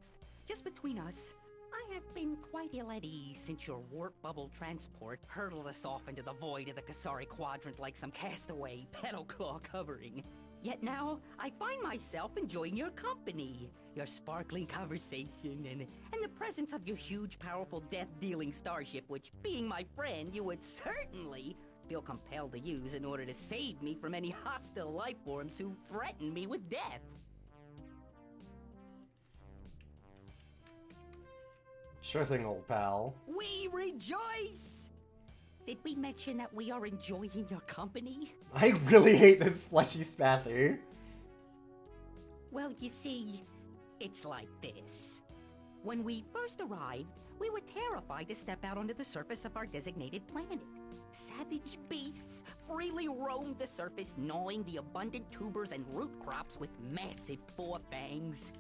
just between us, I have been quite ill at ease since your warp bubble transport hurtled us off into the void of the Kasari Quadrant like some castaway pedal claw covering. Yet now, I find myself enjoying your company, your sparkling conversation, and the presence of your huge, powerful, death-dealing starship, which, being my friend, you would certainly feel compelled to use in order to save me from any hostile life forms who threaten me with death. Sure thing, old pal. We rejoice! Did we mention that we are enjoying your company? I really hate this fleshy spathy. Well, you see, it's like this. When we first arrived, we were terrified to step out onto the surface of our designated planet. Savage beasts freely roamed the surface, gnawing the abundant tubers and root crops with massive forefangs.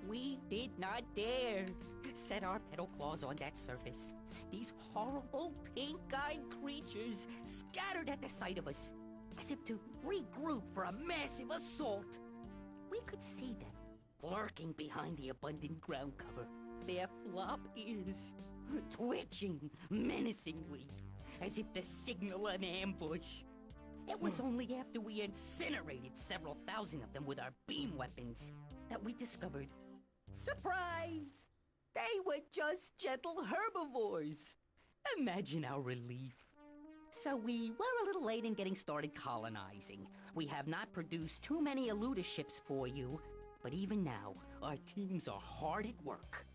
We did not dare set our pedal claws on that surface. These horrible pink-eyed creatures scattered at the sight of us, as if to regroup for a massive assault. We could see them lurking behind the abundant ground cover, their flop ears twitching menacingly, as if to signal an ambush. It was only after we incinerated several thousand of them with our beam weapons that we discovered, surprise! They were just gentle herbivores. Imagine our relief. So we were a little late in getting started colonizing. We have not produced too many Eluda ships for you, but even now, our teams are hard at work.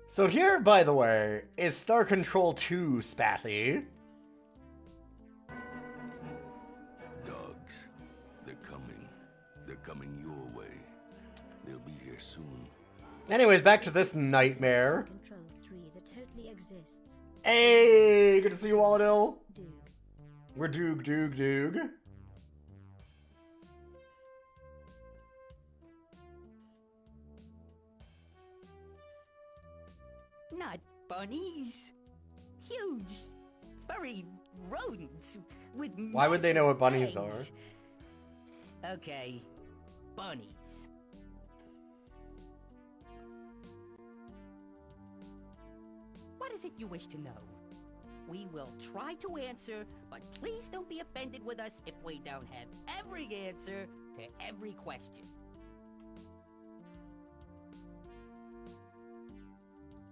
So here, by the way, is Star Control 2 spathy. Dogs, they're coming. They're coming your way. They'll be here soon. Anyways, back to this nightmare. Control 3 that totally exists. Hey, good to see you, Walladil. Dude. We're Doog. Not bunnies. Huge, furry rodents with Why would they know what massive bunnies are? legs. Okay, bunnies. What is it you wish to know? We will try to answer, but please don't be offended with us if we don't have every answer to every question.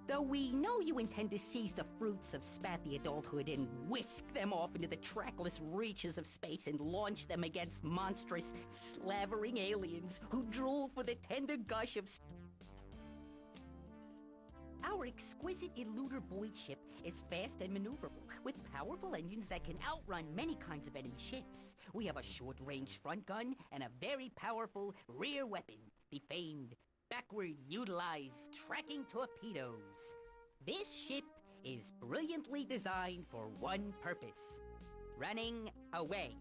Though we know you intend to seize the fruits of spathy adulthood and whisk them off into the trackless reaches of space and launch them against monstrous, slavering aliens who drool for the tender gush of... Our exquisite Eluder Boyd ship is fast and maneuverable, with powerful engines that can outrun many kinds of enemy ships. We have a short-range front gun and a very powerful rear weapon, the famed backward-utilized tracking torpedoes. This ship is brilliantly designed for one purpose: running away.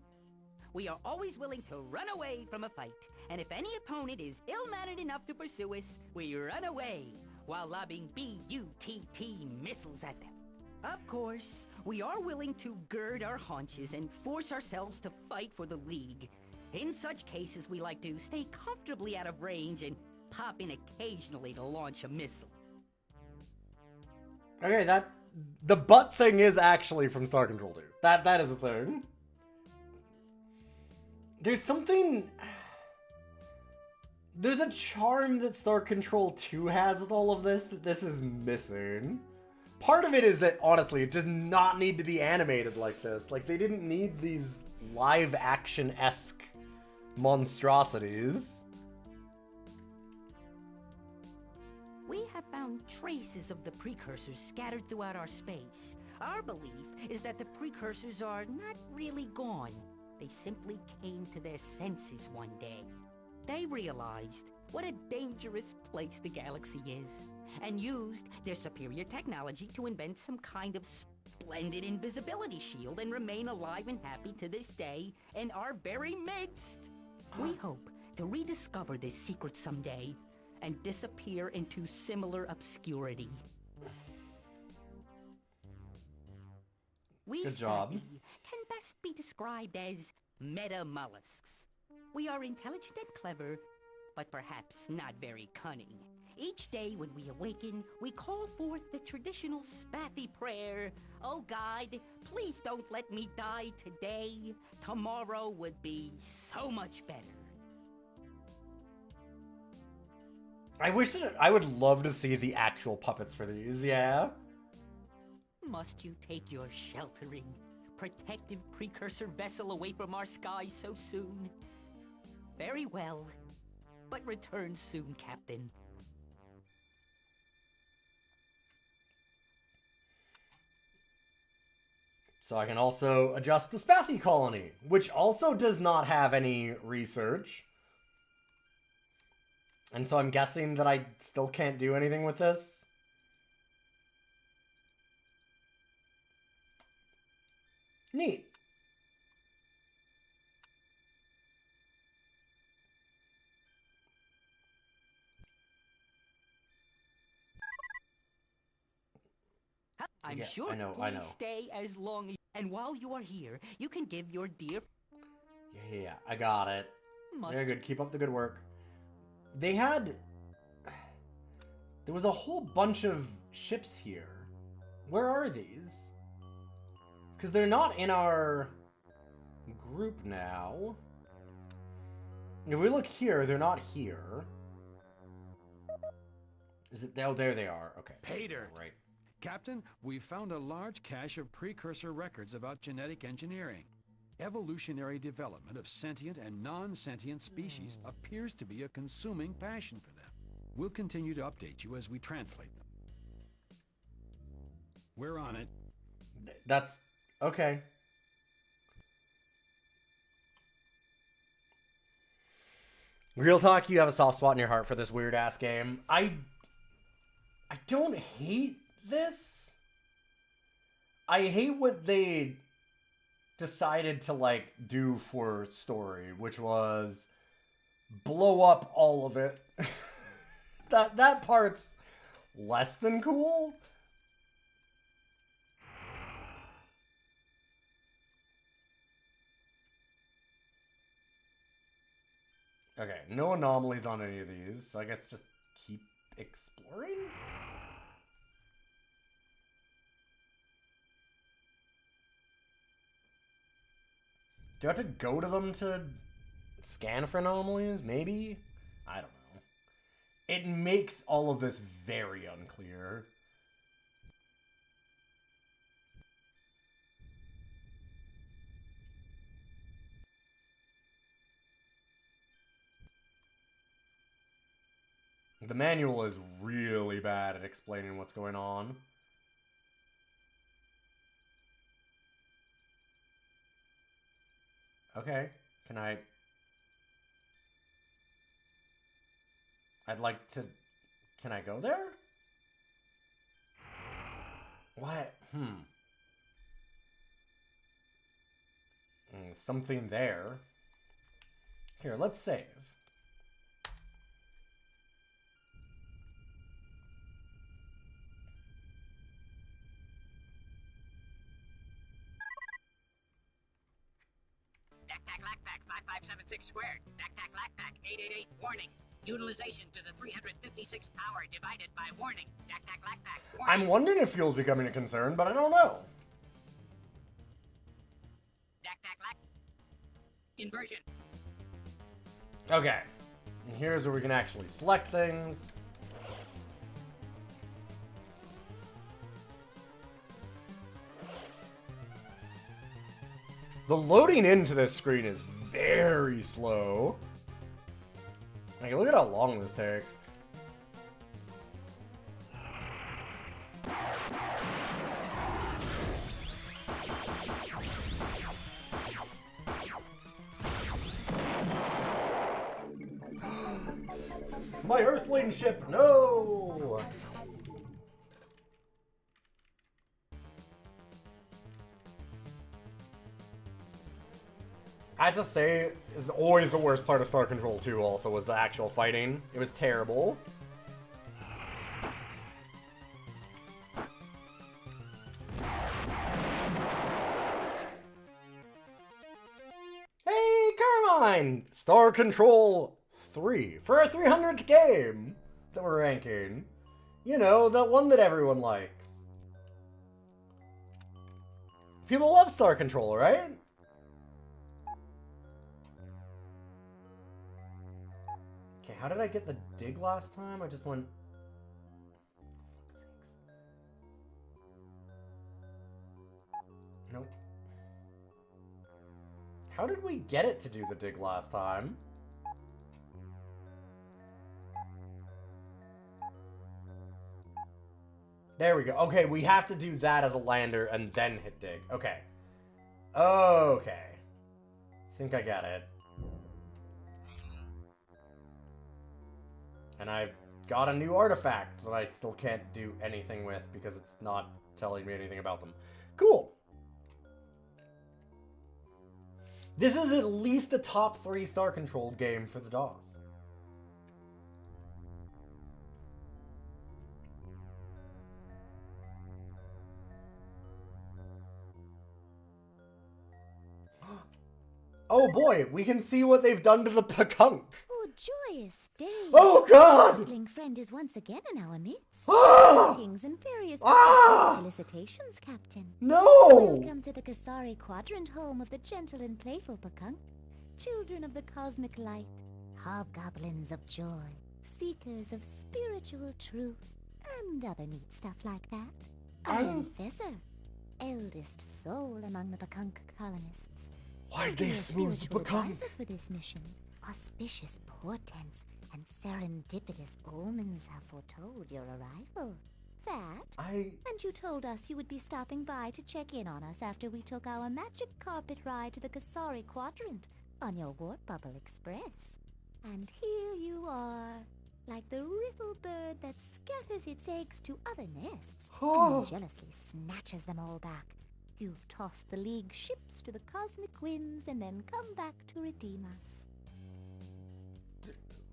We are always willing to run away from a fight, and if any opponent is ill-mannered enough to pursue us, we run away while lobbing B-U-T-T missiles at them. Of course, we are willing to gird our haunches and force ourselves to fight for the League. In such cases, we like to stay comfortably out of range and pop in occasionally to launch a missile. Okay, the butt thing is actually from Star Control 2. That is a thing. There's something... There's a charm that Star Control 2 has with all of this that this is missing. Part of it is that, honestly, it does not need to be animated like this. Like, they didn't need these live-action-esque monstrosities. We have found traces of the precursors scattered throughout our space. Our belief is that the precursors are not really gone. They simply came to their senses one day. They realized what a dangerous place the galaxy is, and used their superior technology to invent some kind of splendid invisibility shield and remain alive and happy to this day in our very midst. We hope to rediscover this secret someday and disappear into similar obscurity. We Good job. can best be described as meta-mollusks. We are intelligent and clever, but perhaps not very cunning. Each day when we awaken, we call forth the traditional Spathy prayer. Oh God, please don't let me die today. Tomorrow would be so much better. I wish that I would love to see the actual puppets for these, yeah. Must you take your sheltering, protective precursor vessel away from our skies so soon? Very well, but return soon, Captain. So I can also adjust the Spathy colony, which also does not have any research. And so I'm guessing that I still can't do anything with this. Neat. I'm Yeah, sure I know. please stay as long as... And while you are here, you can give your dear... Yeah, I got it. Very good. Keep up the good work. They had... There was a whole bunch of ships here. Where are these? Because they're not in our group now. If we look here, they're not here. Is it? Oh, there they are. Okay. Pater. Right. Captain, we found a large cache of precursor records about genetic engineering. Evolutionary development of sentient and non-sentient species appears to be a consuming passion for them. We'll continue to update you as we translate them. We're on it. That's... Okay. Real talk, you have a soft spot in your heart for this weird-ass game. I don't hate this. I hate what they decided to, like, do for story, which was blow up all of it. that part's less than cool. Okay, no anomalies on any of these, so I guess just keep exploring? Do I have to go to them to scan for anomalies? Maybe? I don't know. It makes all of this very unclear. The manual is really bad at explaining what's going on. Okay, can I... I'd like to... Can I go there? What? Something there. Here, let's save. Dak-tack lack-pack 5576 squared. Dak-tack lack-pack 888 warning. Utilization to the 356th power divided by warning. Dak-tack lack-pack warning. I'm wondering if fuel's becoming a concern, but I don't know. Dak-tack lack. Inversion. Okay. And here's where we can actually select things. The loading into this screen is very slow. Like, look at how long this takes. My Earthling ship, no! I have to say, it's always the worst part of Star Control 2 also, was the actual fighting. It was terrible. Hey, Carmine! Star Control 3 for our 300th game that we're ranking. You know, the one that everyone likes. People love Star Control, right? Okay, how did I get the dig last time? I just went... Nope. How did we get it to do the dig last time? There we go. Okay, we have to do that as a lander and then hit dig. Okay. Okay. I think I got it. And I've got a new artifact that I still can't do anything with because it's not telling me anything about them. Cool. This is at least a top 3 Star Controlled game for the DOS. Oh boy, we can see what they've done to the Pakunk. Oh, joyous day! Oh god! Sibling friend is once again in our midst. Ah! Greetings and various Ah! felicitations, Captain. No! Welcome to the Kasari Quadrant, home of the gentle and playful Pakunk, children of the cosmic light, hobgoblins of joy, seekers of spiritual truth, and other neat stuff like that. I am Thesser, eldest soul among the Pakunk colonists. Why'd they smooth the Pakunk? For this mission, auspicious portents and serendipitous omens have foretold your arrival. And you told us you would be stopping by to check in on us after we took our magic carpet ride to the Kasari Quadrant on your Warp Bubble Express. And here you are, like the riddle bird that scatters its eggs to other nests and jealously snatches them all back. You've tossed the League ships to the cosmic winds and then come back to redeem us.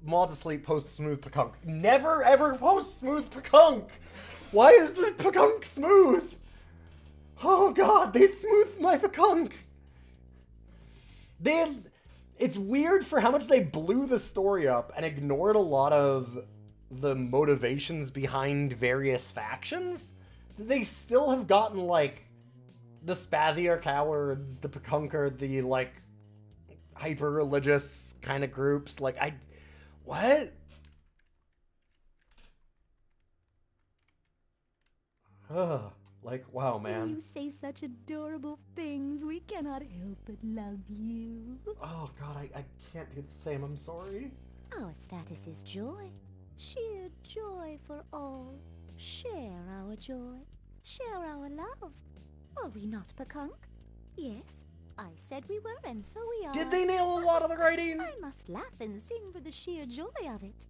Mods asleep, post smooth Pakunk. Never ever post smooth Pakunk! Why is the Pakunk smooth? Oh god, they smoothed my Pakunk! It's weird for how much they blew the story up and ignored a lot of the motivations behind various factions. They still have gotten, like, the Spathy are cowards, the Pakunk are the, like, hyper-religious kind of groups. Like, what? Ugh. Like, wow, man. You say such adorable things. We cannot help but love you. Oh, God, I can't do the same. I'm sorry. Our status is joy. Sheer joy for all. Share our joy. Share our love. Are we not, Pakunk? Yes, I said we were, and so we are. Did they nail a lot of the writing? I must laugh and sing for the sheer joy of it.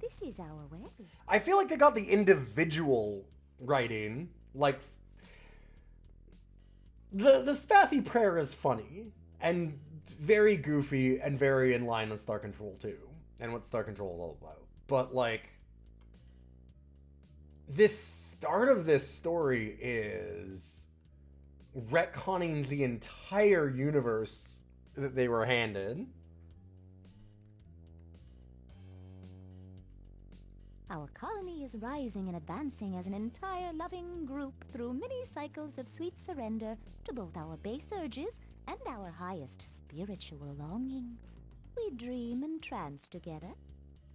This is our way. I feel like they got the individual writing. Like, the Spathy prayer is funny, and very goofy, and very in line with Star Control 2, and what Star Control is all about. But, like, this start of this story is retconning the entire universe that they were handed. Our colony is rising and advancing as an entire loving group through many cycles of sweet surrender to both our base urges and our highest spiritual longings. We dream and trance together,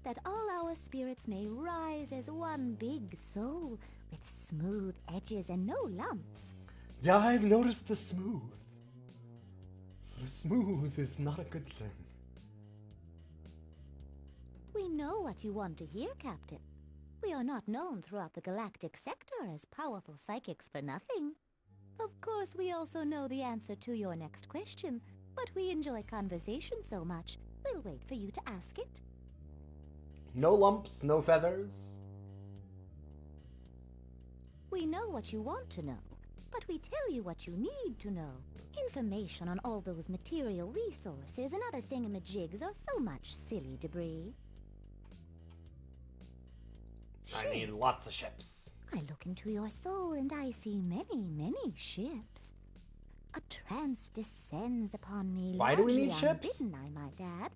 that all our spirits may rise as one big soul with smooth edges and no lumps. Yeah, I've noticed the smooth. The smooth is not a good thing. We know what you want to hear, Captain. We are not known throughout the galactic sector as powerful psychics for nothing. Of course, we also know the answer to your next question, but we enjoy conversation so much, we'll wait for you to ask it. No lumps, no feathers. We know what you want to know, but we tell you what you need to know. Information on all those material resources and other thingamajigs are so much silly debris. I need lots of ships. I look into your soul and I see many, many ships. A trance descends upon me. Why do we need largely ships? Unbidden, I might add,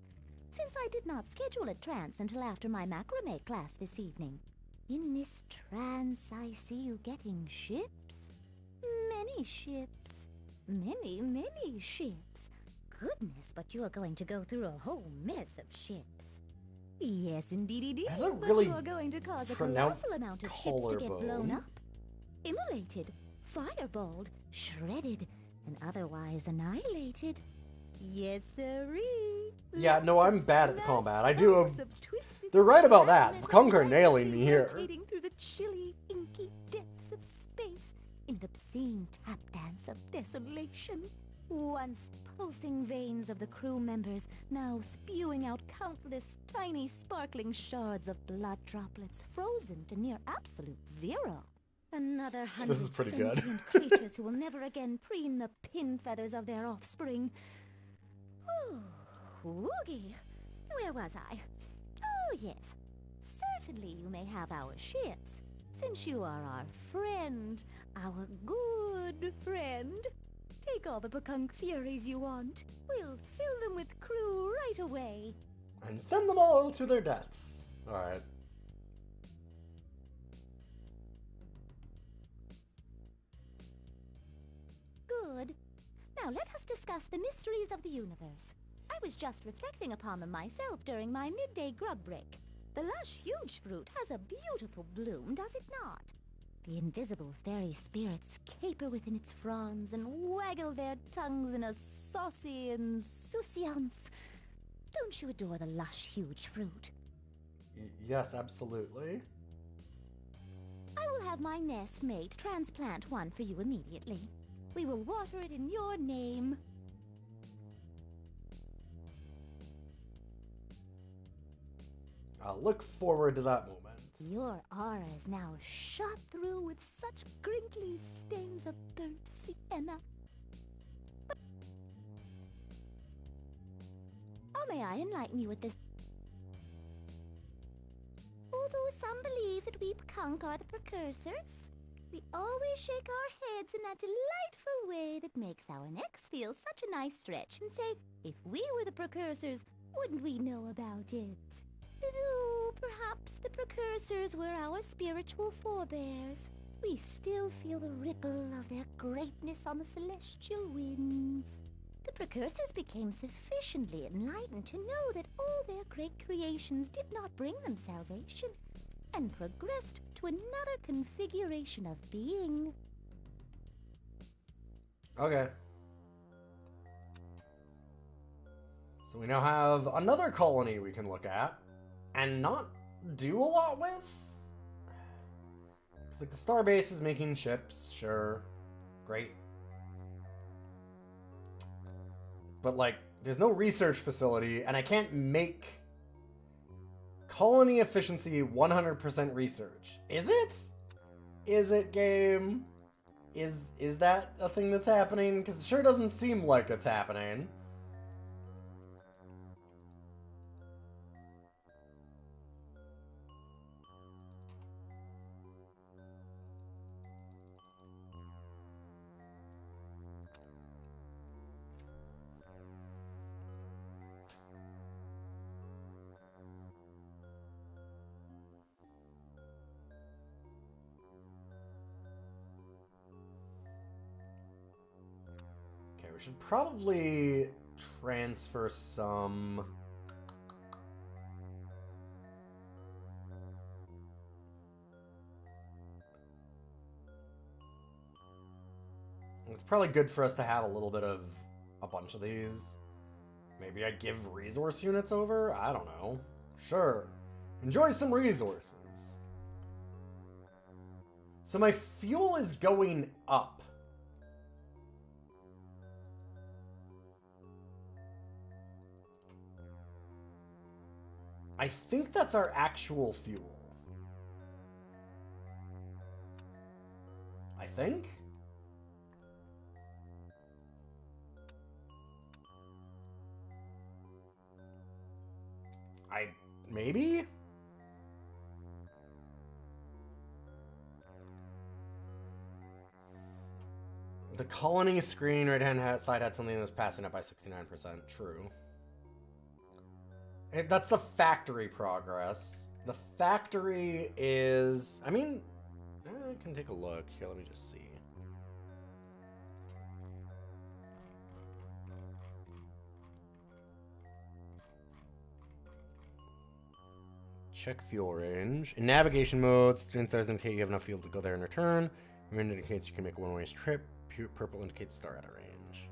since I did not schedule a trance until after my macrame class this evening. In this trance, I see you getting ships. Many ships. Many, many ships. Goodness, but you are going to go through a whole mess of ships. Yes, indeed, That's a but really you are going to cause a pronounced colossal amount of ships to get blown collarbone. up, immolated, fireballed, shredded, and otherwise annihilated. Yes, sirree. Yeah, no, Lots I'm of bad at smashed combat. I do chunks a- of twisted They're right about that. scrap Pakunk are metal nailing me here. rotating through the chilly, inky depths of space in the obscene tap dance of desolation. Once pulsing veins of the crew members, now spewing out countless tiny sparkling shards of blood droplets frozen to near absolute zero. Another hundred This is pretty good. sentient creatures who will never again preen the pin feathers of their offspring. Woogie! Where was I? Oh, yes. Certainly you may have our ships, since you are our friend, our good friend. Take all the Pakunk Furies you want. We'll fill them with crew right away. And send them all to their deaths. Alright. Good. Now let us discuss the mysteries of the universe. I was just reflecting upon them myself during my midday grub break. The lush huge fruit has a beautiful bloom, does it not? The invisible fairy spirits caper within its fronds and waggle their tongues in a saucy insouciance. Don't you adore the lush huge fruit? Yes, absolutely. I will have my nest mate transplant one for you immediately. We will water it in your name. I'll look forward to that moment. Your aura is now shot through with such crinkly stains of burnt sienna. How may I enlighten you with this? Although some believe that we Pakunk are the precursors, we always shake our heads in that delightful way that makes our necks feel such a nice stretch and say, if we were the precursors, wouldn't we know about it? Though perhaps the precursors were our spiritual forebears, we still feel the ripple of their greatness on the celestial winds. The precursors became sufficiently enlightened to know that all their great creations did not bring them salvation, and progressed to another configuration of being. Okay. So we now have another colony we can look at. And not do a lot with. 'Cause, like, the Starbase is making ships, sure. Great. But, like, there's no research facility, and I can't make colony efficiency 100% research. Is it? Is it, game? Is that a thing that's happening? Because it sure doesn't seem like it's happening. We should probably transfer some... It's probably good for us to have a little bit of a bunch of these. Maybe I give resource units over? I don't know. Sure. Enjoy some resources. So my fuel is going up. I think that's our actual fuel. I think? Maybe? The colony screen right-hand side had something that was passing up by 69%. True. That's the factory progress. The factory is... I mean, I can take a look. Here, let me just see. Check fuel range. In navigation mode, student stars indicate you have enough fuel to go there and return. Green indicates you can make a one-way trip. Purple indicates star out of range.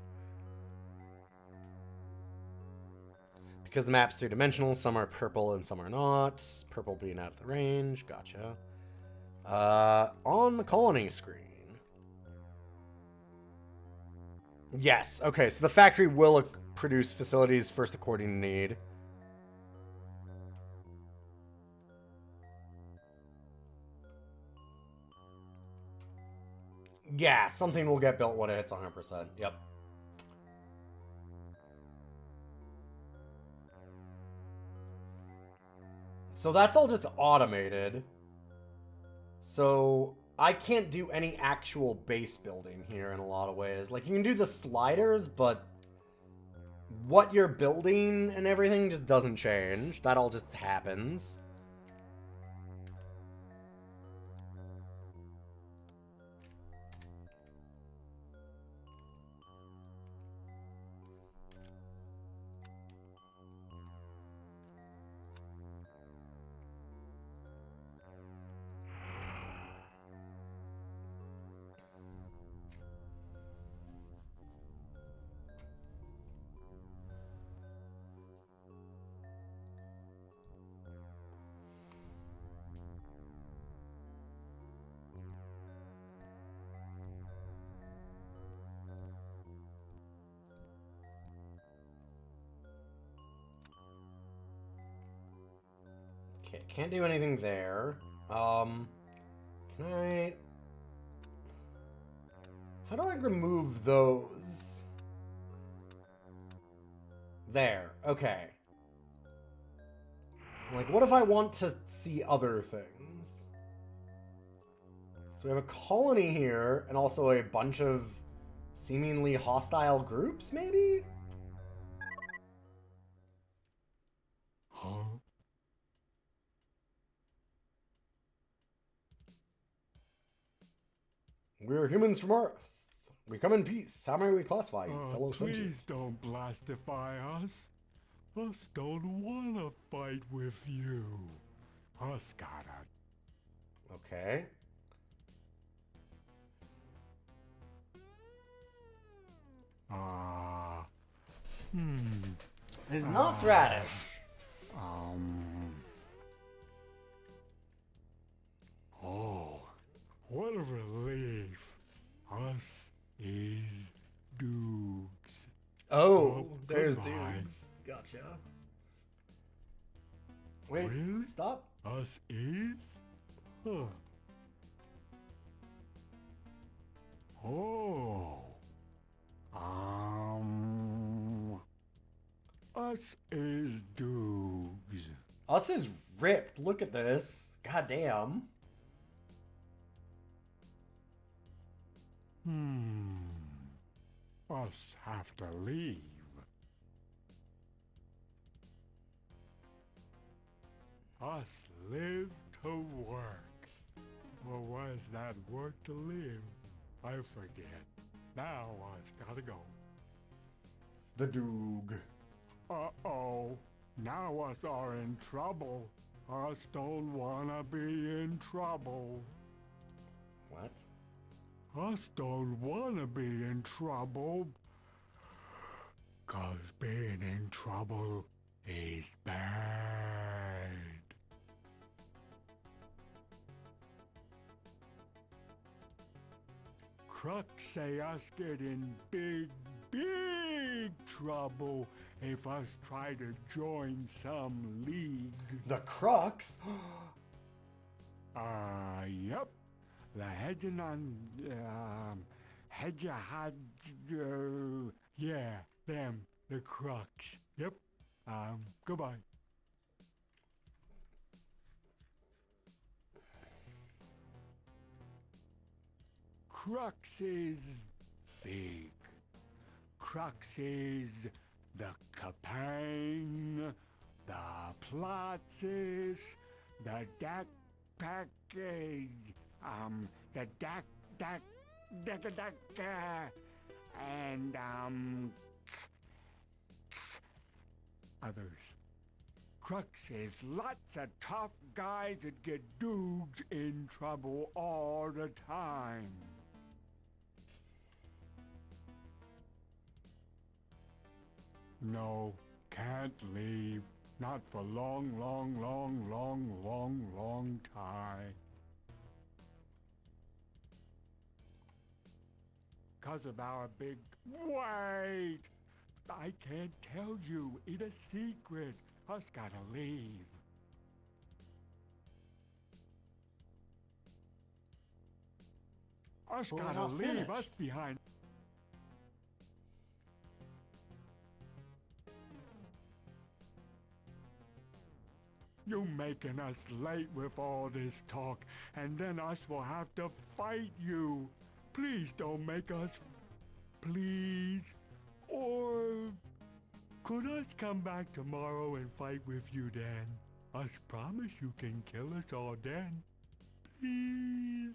Because the map's three-dimensional, some are purple and some are not. Purple being out of the range. Gotcha. On the colony screen. Yes. Okay, so the factory will produce facilities first according to need. Yeah, something will get built when it hits 100%. Yep. So that's all just automated. So I can't do any actual base building here in a lot of ways. Like, you can do the sliders, but what you're building and everything just doesn't change. That all just happens. Okay, can't do anything there. Can I... How do I remove those? There, okay. Like, what if I want to see other things? So we have a colony here, and also a bunch of seemingly hostile groups, maybe? Huh? We're humans from Earth. We come in peace. How may we classify you, fellow sentients? Please don't blastify us. Us don't wanna fight with you. Us gotta. Okay. It's not radish. Oh, what a relief. Us is Dukes. Oh, there's goodbye. dudes. Gotcha. Wait, Really? stop. Us is? Huh. Oh. Us is Dukes. Us is ripped. Look at this. God damn. Us have to leave. Us live to work. Or was that work to live? I forget. Now us gotta go. The Doog. Uh-oh. Now us are in trouble. Us don't wanna be in trouble. What? Us don't wanna be in trouble. 'Cause being in trouble is bad. Crooks say us get in big trouble if us try to join some league. The Crux? Yep. The yeah, them, the Crux. Yep. Goodbye. Crux is big. Crux is the Capang, the Platzes, the Dak Package, the Dak, and, others. Crux is lots of tough guys that get Doogs in trouble all the time. No, can't leave. Not for long time. 'Cause of our big... Wait! I can't tell you. It's a secret. Us gotta leave. Us Well, gotta we're not leave. finished. Us behind. You making us late with all this talk, and then us will have to fight you. Please don't make us... Please. Or... could us come back tomorrow and fight with you then? Us promise you can kill us all then. Please.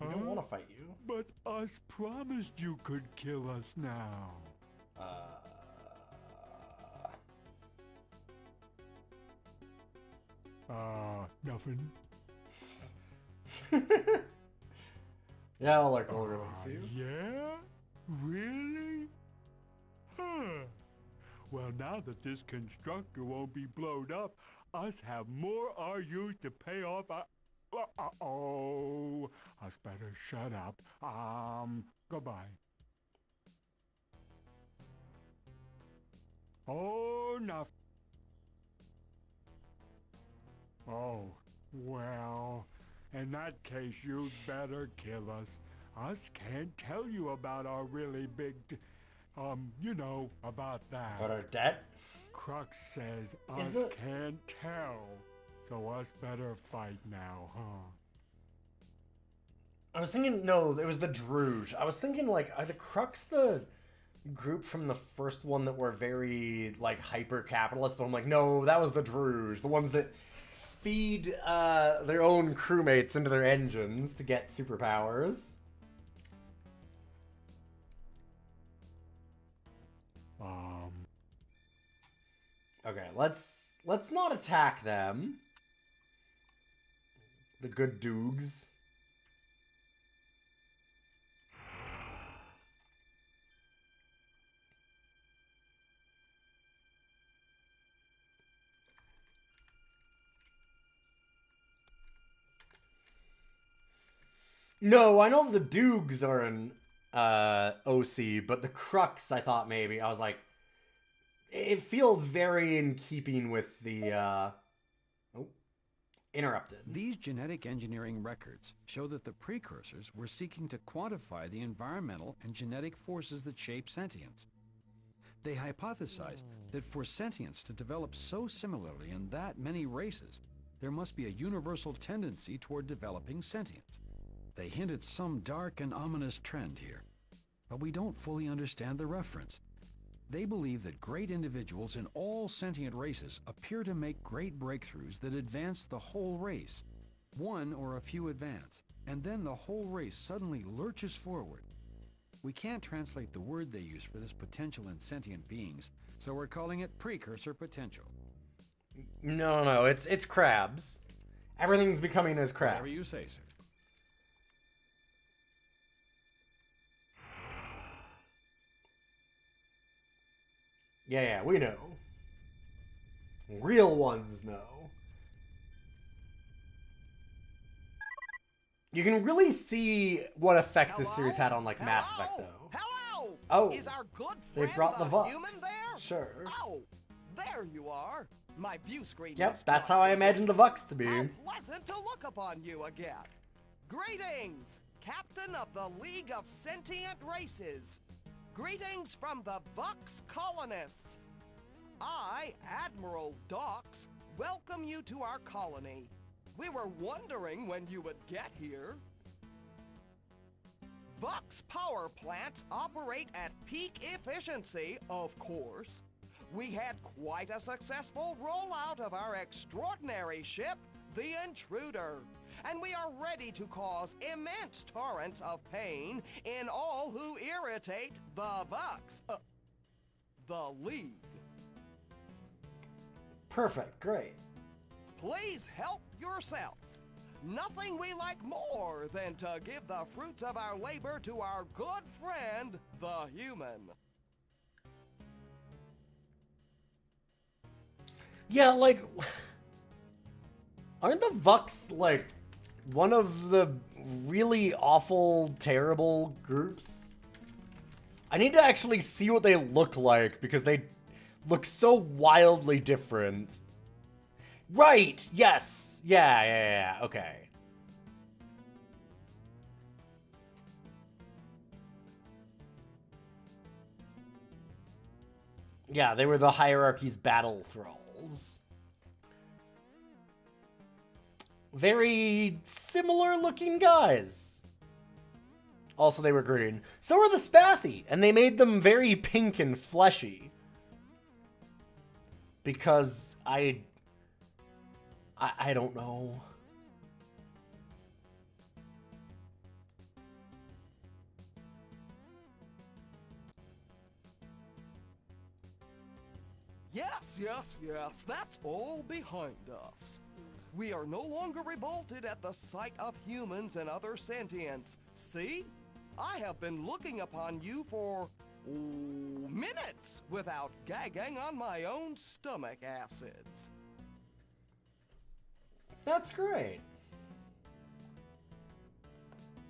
We don't want to fight you. But us promised you could kill us now. Nothing. Yeah, I'll like, we'll release you. Yeah? Really? Huh. Well, now that this constructor won't be blown up, us have more RUs to pay off. Uh-oh. Us better shut up. Goodbye. Oh, nothing. Oh, well, in that case, you'd better kill us. Us can't tell you about our really big, you know, about that. About our debt? Crux says us can't tell, so us better fight now, huh? I was thinking, no, it was the Druge. I was thinking, like, are the Crux the group from the first one that were very, like, hyper-capitalist? But I'm like, no, that was the Druge. The ones that feed their own crewmates into their engines to get superpowers. Okay, let's not attack them. The good Doogs. No, I know the Doogs are in OC, but the Crux, I thought maybe. I was like, it feels very in keeping with the, interrupted. These genetic engineering records show that the precursors were seeking to quantify the environmental and genetic forces that shape sentience. They hypothesized that for sentience to develop so similarly in that many races, there must be a universal tendency toward developing sentience. They hint at some dark and ominous trend here, but we don't fully understand the reference. They believe that great individuals in all sentient races appear to make great breakthroughs that advance the whole race. One or a few advance, and then the whole race suddenly lurches forward. We can't translate the word they use for this potential in sentient beings, so we're calling it precursor potential. No, it's crabs. Everything's becoming as crabs. Whatever you say, sir. Yeah, we know. Real ones know. You can really see what effect this series had on, like, Mass Effect, though. Hello! Oh, is our good they friend brought the Vox. human there? Sure. Oh, there you are. My view screen. Yep, that's how I imagined the Vox to be. How pleasant to look upon you again. Greetings, Captain of the League of Sentient Races. Greetings from the Vox colonists. I, Admiral Dox, welcome you to our colony. We were wondering when you would get here. Vox power plants operate at peak efficiency, of course. We had quite a successful rollout of our extraordinary ship, the Intruder, and we are ready to cause immense torrents of pain in all who irritate the Vox, the League. Perfect, great. Please help yourself. Nothing we like more than to give the fruits of our labor to our good friend, the human. Yeah, like, aren't the Vox, like, one of the really awful, terrible groups? I need to actually see what they look like, because they look so wildly different. Right, yes, yeah, okay. Yeah, they were the hierarchy's battle thralls. Very similar looking guys. Also, they were green. So were the Spathi, and they made them very pink and fleshy. Because I don't know. Yes, that's all behind us. We are no longer revolted at the sight of humans and other sentients. See? I have been looking upon you for minutes without gagging on my own stomach acids. That's great.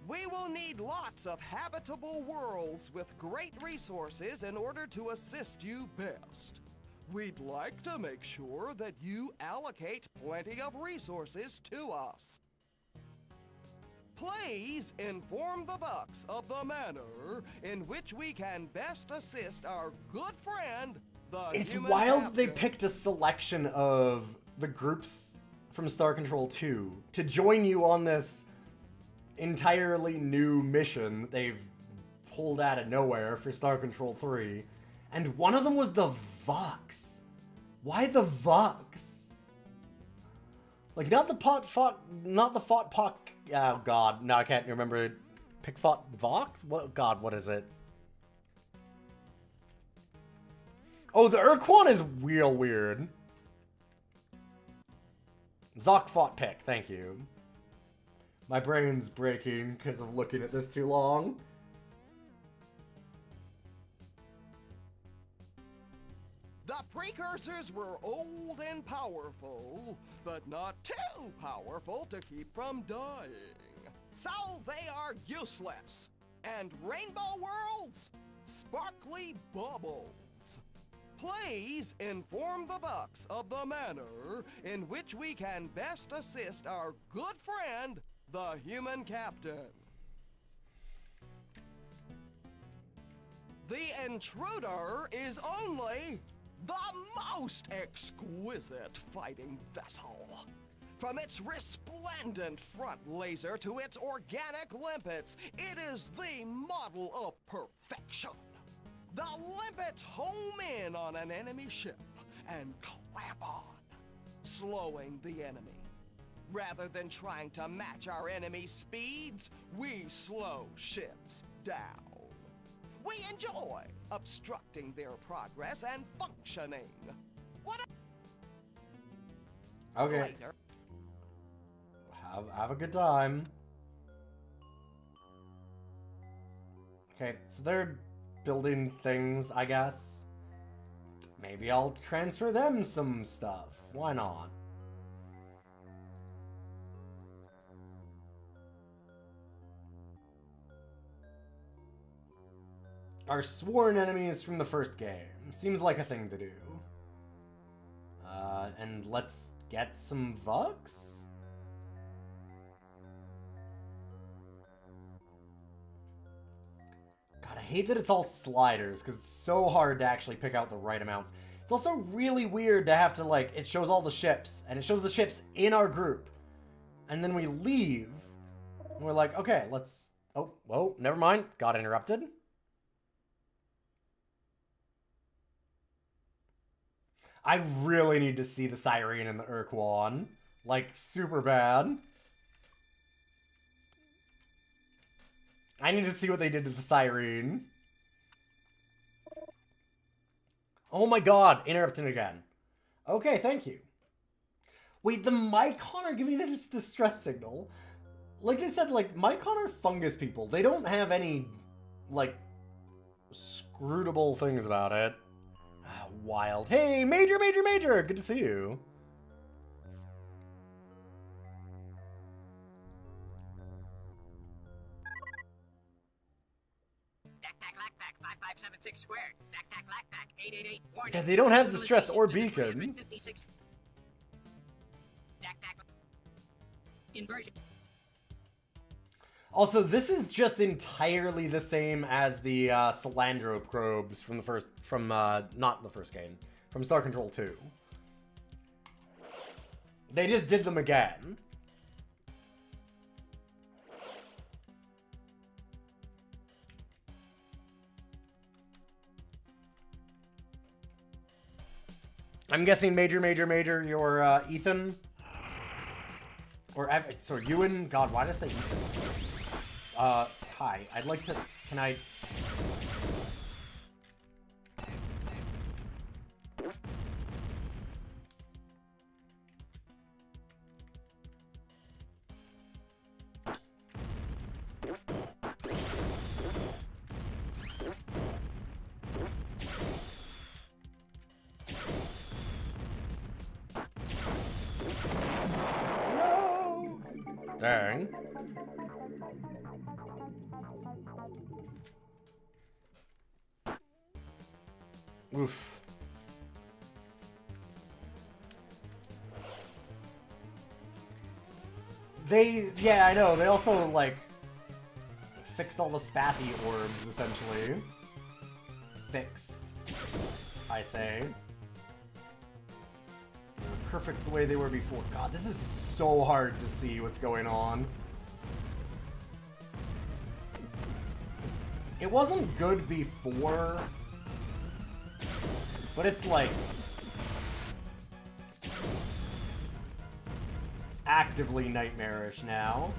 We will need lots of habitable worlds with great resources in order to assist you best. We'd like to make sure that you allocate plenty of resources to us. Please inform the Vox of the manner in which we can best assist our good friend, the It's human wild captain. they picked a selection of the groups from Star Control 2 to join you on this entirely new mission that they've pulled out of nowhere for Star Control 3. And one of them was the Vox. Why the Vox? Like, not the oh god, no, I can't remember. Pickfot Vox? What, god, what is it? Oh, the Urquan is real weird. Zokfot Pick, thank you. My brain's breaking because of looking at this too long. The precursors were old and powerful, but not too powerful to keep from dying. so they are useless. And rainbow worlds? Sparkly bubbles. Please inform the Bucks of the manner in which we can best assist our good friend, the human captain. The intruder is only the most exquisite fighting vessel. From its resplendent front laser to its organic limpets, it is the model of perfection. The limpets home in on an enemy ship and clamp on, slowing the enemy. Rather than trying to match our enemy's speeds, we slow ships down. We enjoy obstructing their progress and functioning. What Okay. Later. Have a good time. Okay, so they're building things, I guess. Maybe I'll transfer them some stuff. Why not? Our sworn enemies from the first game. Seems like a thing to do. And let's get some Vux? God, I hate that it's all sliders, because it's so hard to actually pick out the right amounts. It's also really weird to have to, like, it shows all the ships, and it shows the ships in our group. And then we leave, and we're like, okay, let's... Oh, whoa, never mind. Got interrupted. I really need to see the Siren and the Urquan. Like, super bad. I need to see what they did to the Siren. Oh my god, interrupting again. Okay, thank you. Wait, the Mycon are giving it a distress signal? Like they said, like, Mycon are fungus people. They don't have any, like, scrutable things about it. Wild. Hey, Major! Good to see you. Squared. Tac 888 warning. Yeah, they don't have distress or beacons. Inversion. Also, this is just entirely the same as the Salandro probes from the first, not the first game, from Star Control 2. They just did them again. I'm guessing Major, you're Ethan? Or, sorry, Ewan? God, why did I say Ethan? Hi, I'd like to, can I... Dang. Oof. Yeah, I know, they also, like, fixed all the Spathy orbs, essentially. Fixed, I say. Perfect the way they were before. God, this is so hard to see what's going on. It wasn't good before, but it's like actively nightmarish now.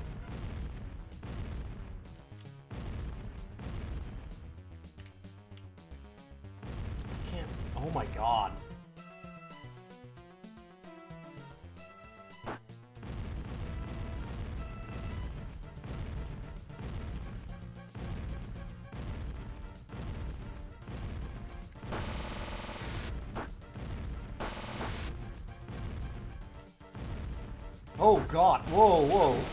I can't. Oh my god. Oh god, whoa.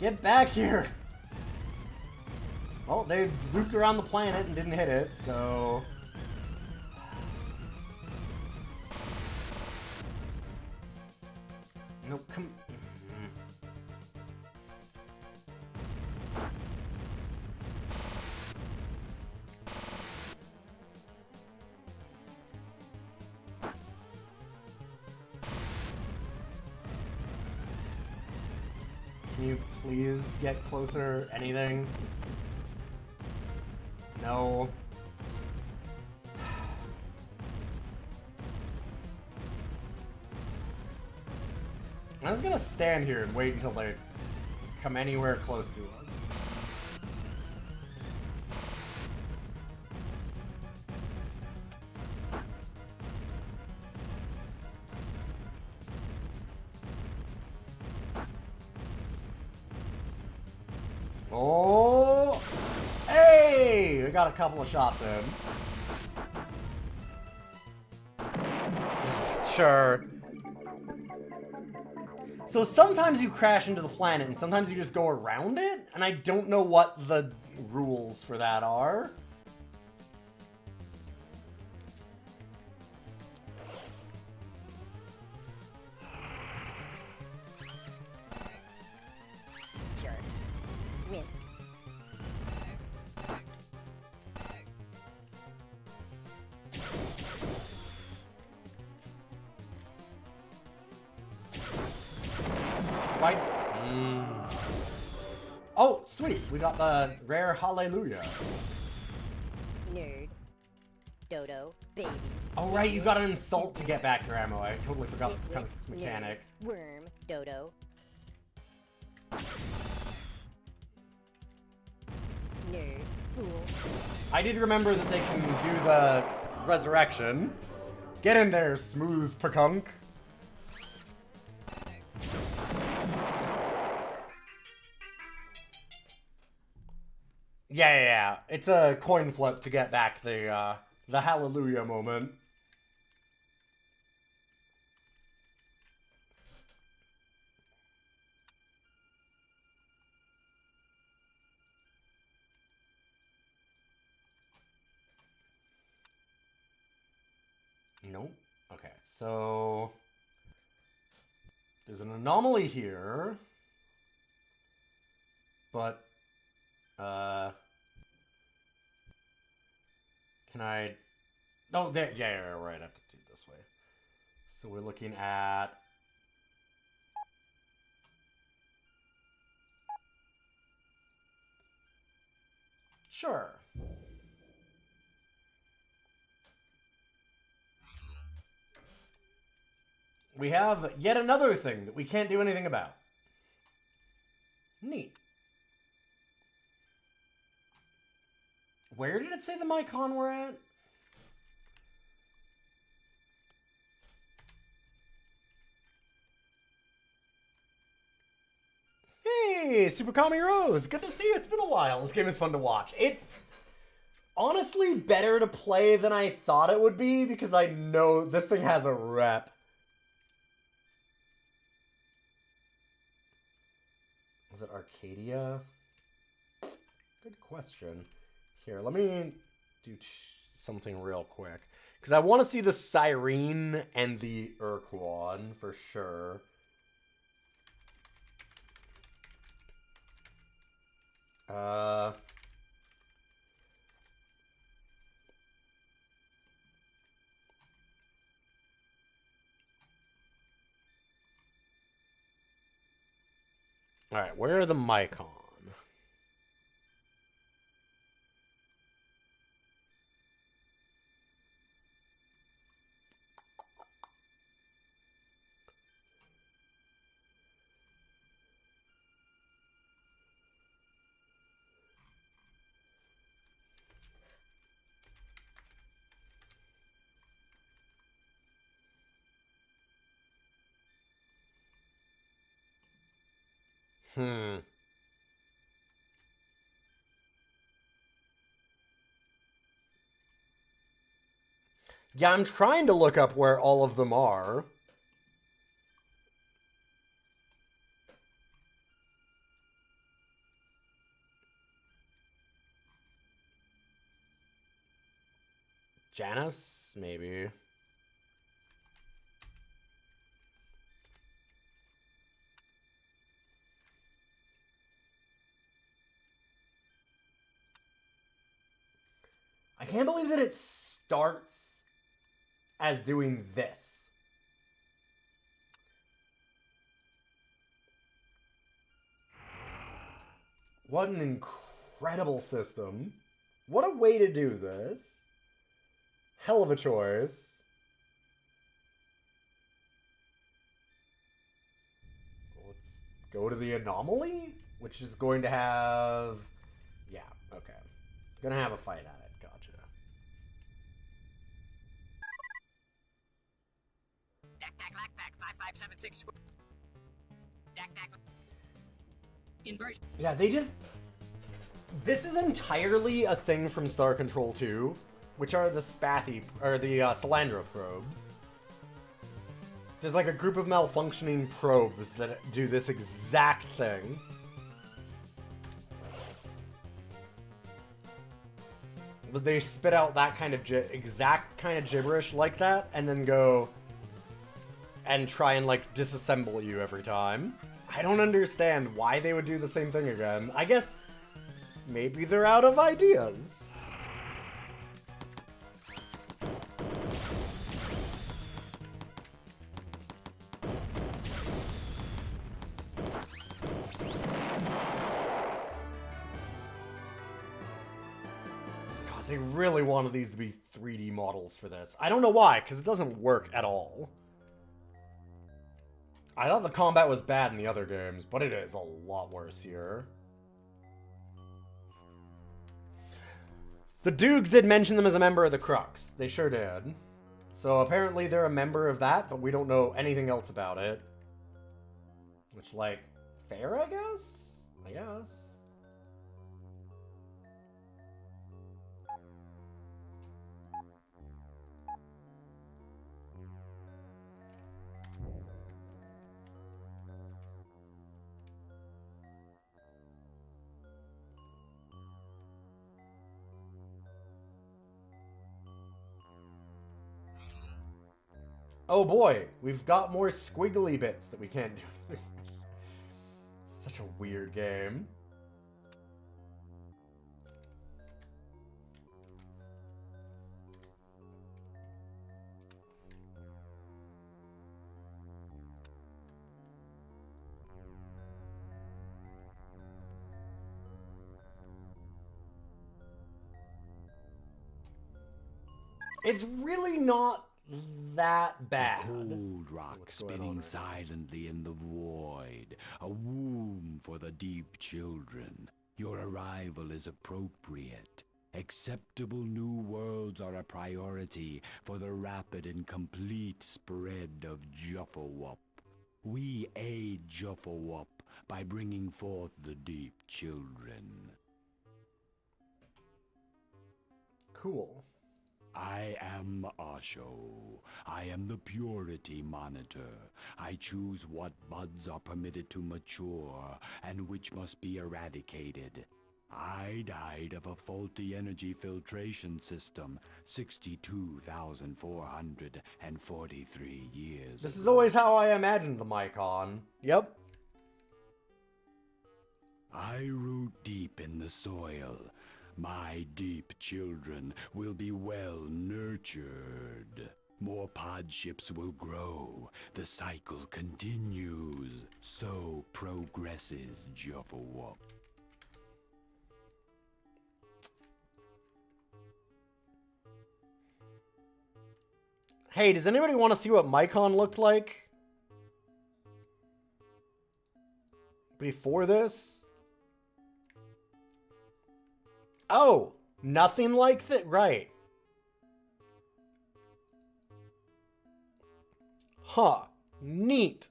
Get back here! Well, they looped around the planet and didn't hit it, so... No, come... Can you please get closer? Anything? No. I was gonna stand here and wait until they come anywhere close to us. Oh! Hey! We got a couple of shots in. Sure. So sometimes you crash into the planet and sometimes you just go around it, and I don't know what the rules for that are. Sure. Win. Right? Oh, sweet. We got the rare hallelujah. Nerd. Dodo. Baby. Oh, right. You got an insult to get back your ammo. I totally forgot the kind of mechanic. Nerd. Worm. Dodo. Nerd. Fool. I did remember that they can do the resurrection. Get in there, smooth pekunk. Yeah. It's a coin flip to get back the hallelujah moment. Nope. Okay, so there's an anomaly here, but can I? Oh, there. Yeah, right. I have to do it this way. So we're looking at. Sure. We have yet another thing that we can't do anything about. Neat. Where did it say the Mycon we're at? Hey, Super Kami Rose. Good to see you. It's been a while. This game is fun to watch. It's honestly better to play than I thought it would be because I know this thing has a rep. Was it Arcadia? Good question. Here, let me do something real quick. Because I want to see the Cyrene and the Urquan for sure. Alright, where are the Mycon? Yeah, I'm trying to look up where all of them are. Janice, maybe. I can't believe that it starts as doing this. What an incredible system. What a way to do this. Hell of a choice. Let's go to the anomaly, which is going to have... Yeah, okay. Gonna have a fight at it. Gotcha. Dak-tac lack-pack 5576. Dak-tac. Inversion. Yeah, they just... This is entirely a thing from Star Control 2, which are the Spathy, or the Salandra probes. There's like a group of malfunctioning probes that do this exact thing. They spit out that kind of exact kind of gibberish like that, and then go and try and like disassemble you every time. I don't understand why they would do the same thing again. I guess maybe they're out of ideas. They really wanted these to be 3D models for this. I don't know why, because it doesn't work at all. I thought the combat was bad in the other games, but it is a lot worse here. The Dukes did mention them as a member of the Crux. They sure did. So apparently they're a member of that, but we don't know anything else about it. Which, like, fair, I guess? I guess. Oh boy, we've got more squiggly bits that we can't do. Such a weird game. It's really not that bad. A cold rock spinning silently in the void, a womb for the deep children. Your arrival is appropriate. Acceptable new worlds are a priority for the rapid and complete spread of Juffawup. We aid Juffawup by bringing forth the deep children. Cool. I am Osho. I am the purity monitor. I choose what buds are permitted to mature and which must be eradicated. I died of a faulty energy filtration system 62,443 years This ago. is always how I imagined the Mycon. Yep. I root deep in the soil. My deep children will be well nurtured. More pod ships will grow. The cycle continues. So progresses Juffawup. Hey, does anybody want to see what Mycon looked like before this? Oh, nothing like that, right. Huh, neat.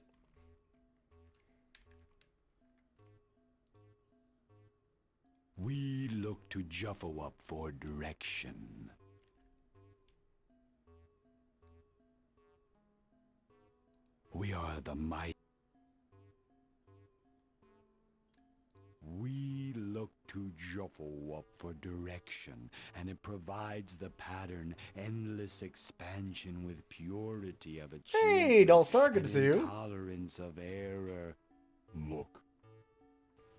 We look to Juffawup for direction. We are the might. We look look to Joffo for direction, and it provides the pattern endless expansion with purity of achievement. Hey, DOScider, good to see you. Tolerance of error. Look.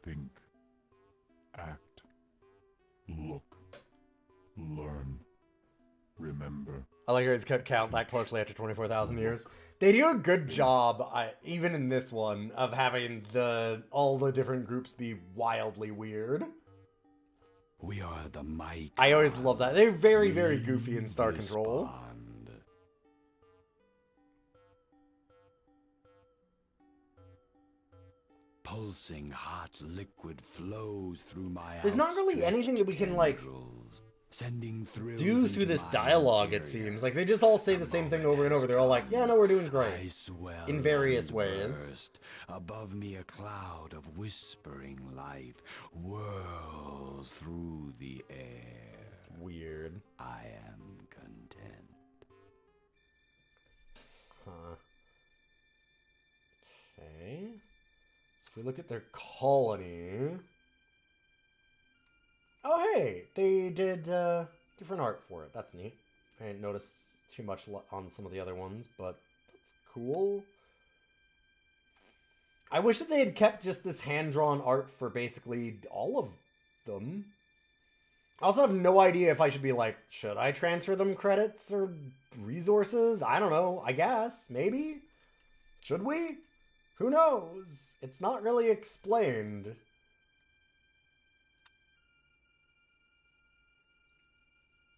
Think. Act. Look. Learn. Remember. I like how it's kept count that closely after 24,000 years. They do a good job, even in this one, of having all the different groups be wildly weird. We are the mic. I always love that. They're very, very goofy in Star Control. Pulsing hot liquid flows through my There's not really anything that we can, like, do through this dialogue, it seems. Like, they just all say the same thing over and over. They're all like, yeah, no, we're doing great. In various ways. Above me a cloud of whispering life whirls through the air. It's weird. I am content. Huh. Okay. So if we look at their colony... Oh, hey! They did different art for it. That's neat. I didn't notice too much on some of the other ones, but that's cool. I wish that they had kept just this hand-drawn art for basically all of them. I also have no idea if I should be like, should I transfer them credits or resources? I don't know. I guess. Maybe? Should we? Who knows? It's not really explained.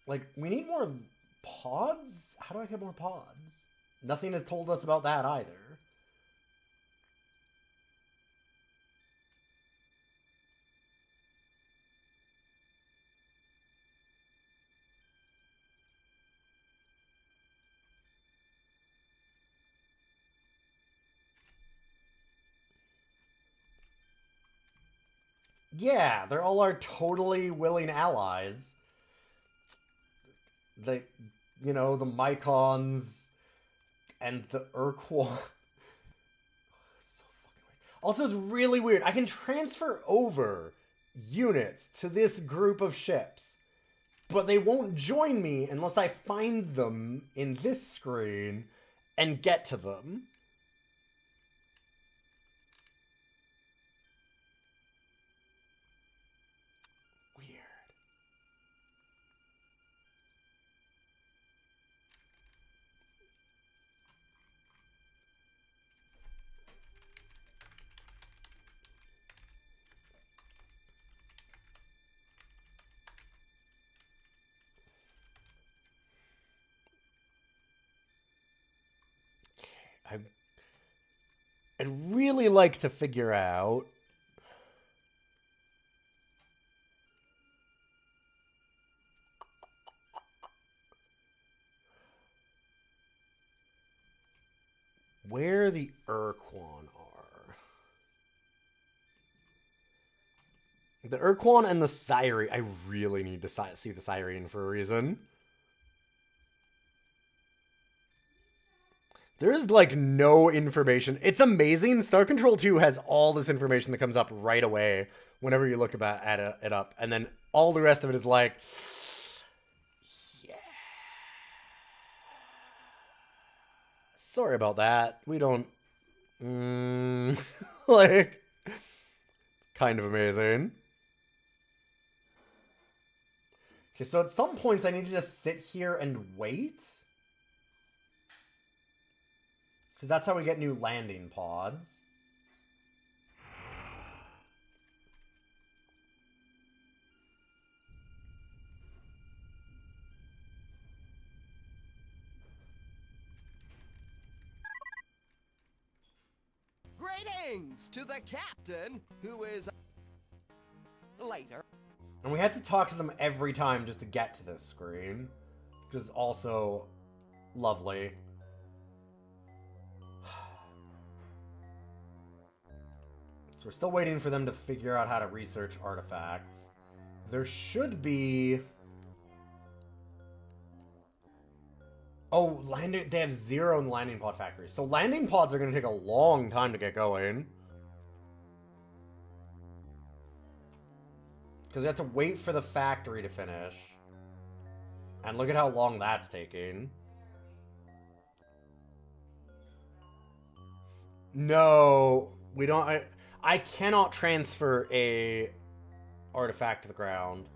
Like, we need more pods? How do I get more pods? Nothing has told us about that either. Yeah, they're all our totally willing allies. The, you know, the Mycons and the Urquan. So fucking weird. Also, it's really weird. I can transfer over units to this group of ships, but they won't join me unless I find them in this screen and get to them. I'd really like to figure out where the Urquan are. The Urquan and the Sirene. I really need to see the Sirene for a reason. There's, like, no information. It's amazing. Star Control 2 has all this information that comes up right away whenever you look at it up. And then all the rest of it is like... Yeah. Sorry about that. We don't... like... It's kind of amazing. Okay, so at some points I need to just sit here and wait. Because that's how we get new landing pods. Greetings to the captain, who is later. And we had to talk to them every time just to get to this screen, which is also lovely. So we're still waiting for them to figure out how to research artifacts. There should be... Oh, they have 0 in landing pod factories. So landing pods are going to take a long time to get going. Because we have to wait for the factory to finish. And look at how long that's taking. No, we don't. I cannot transfer a artifact to the ground.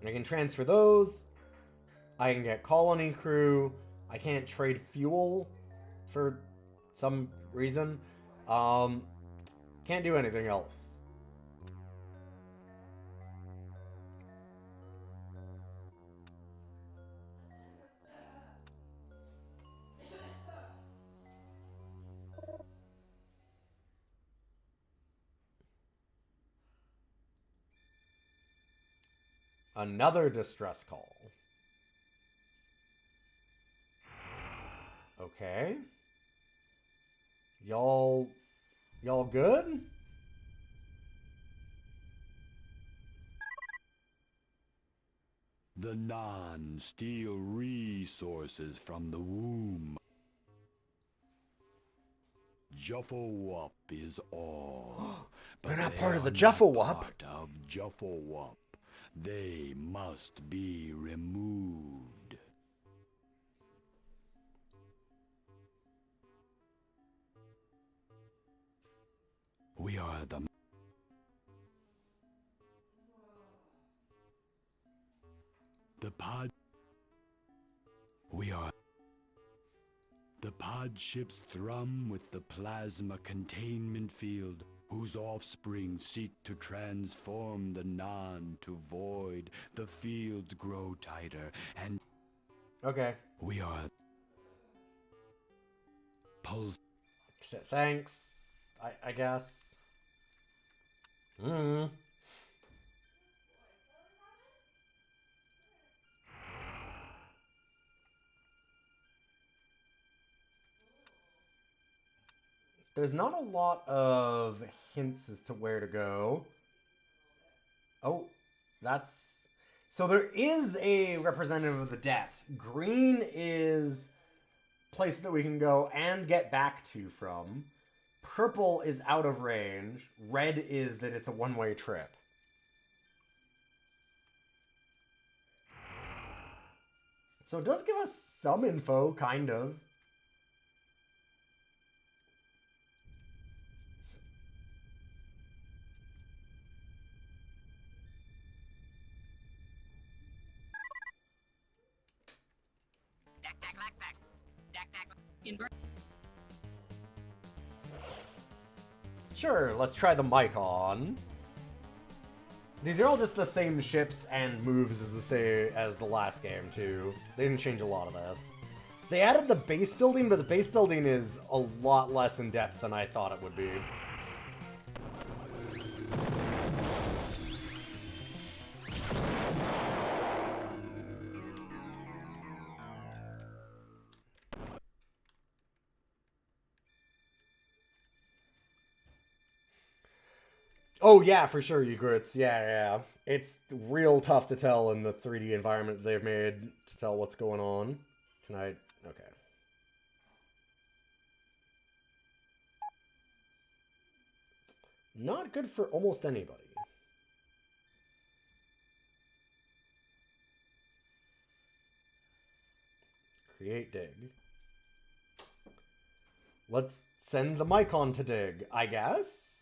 I can transfer those. I can get colony crew. I can't trade fuel for some reason. Can't do anything else. Another distress call. Okay. Y'all good? The non steal resources from the womb. Juffawup is all. They're not they part of the are not Juffawup. Part of Juffawup. They must be removed. We are the pod. We are the pod ships thrum with the plasma containment field, whose offspring seek to transform the non to void. The fields grow tighter, and Okay. we are pulse. Thanks. I guess. There's not a lot of hints as to where to go. Oh, that's... So there is a representative of the depth. Green is place that we can go and get back to from. Purple is out of range. Red is that it's a one-way trip. So it does give us some info, kind of. Sure, let's try the mic on. These are all just the same ships and moves as the last game too. They didn't change a lot of this. They added the base building, but the base building is a lot less in depth than I thought it would be. Oh yeah, for sure, Ugrits. Yeah. It's real tough to tell in the 3D environment they've made to tell what's going on. Can I... Okay. Not good for almost anybody. Create dig. Let's send the mic on to dig, I guess.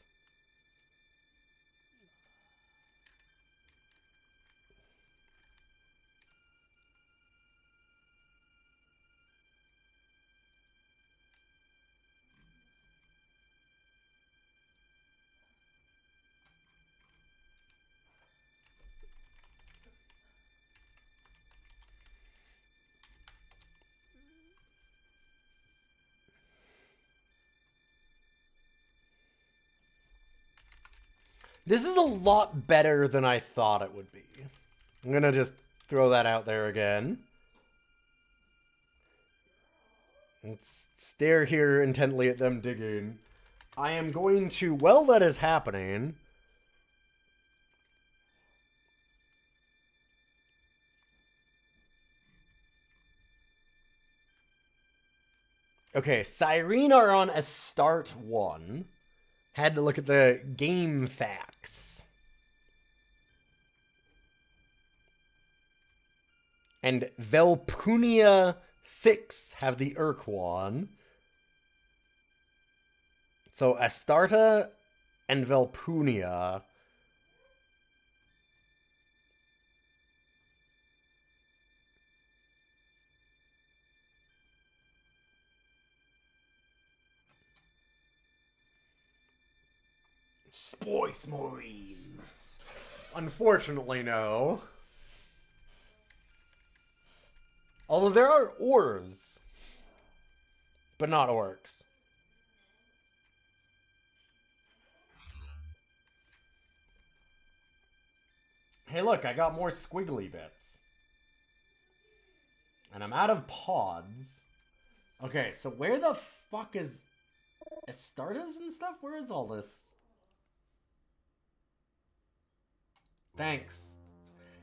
This is a lot better than I thought it would be. I'm gonna just throw that out there again. Let's stare here intently at them digging. I am going to, while that is happening... Okay, Cyrene are on a start 1. Had to look at the game facts. And Velpunia 6 have the Urquan. So Astarta and Velpunia. Space Marines. Unfortunately, no. Although there are ores, but not orcs. Hey, look, I got more squiggly bits. And I'm out of pods. Okay, so where the fuck is Astartes and stuff? Where is all this? Thanks.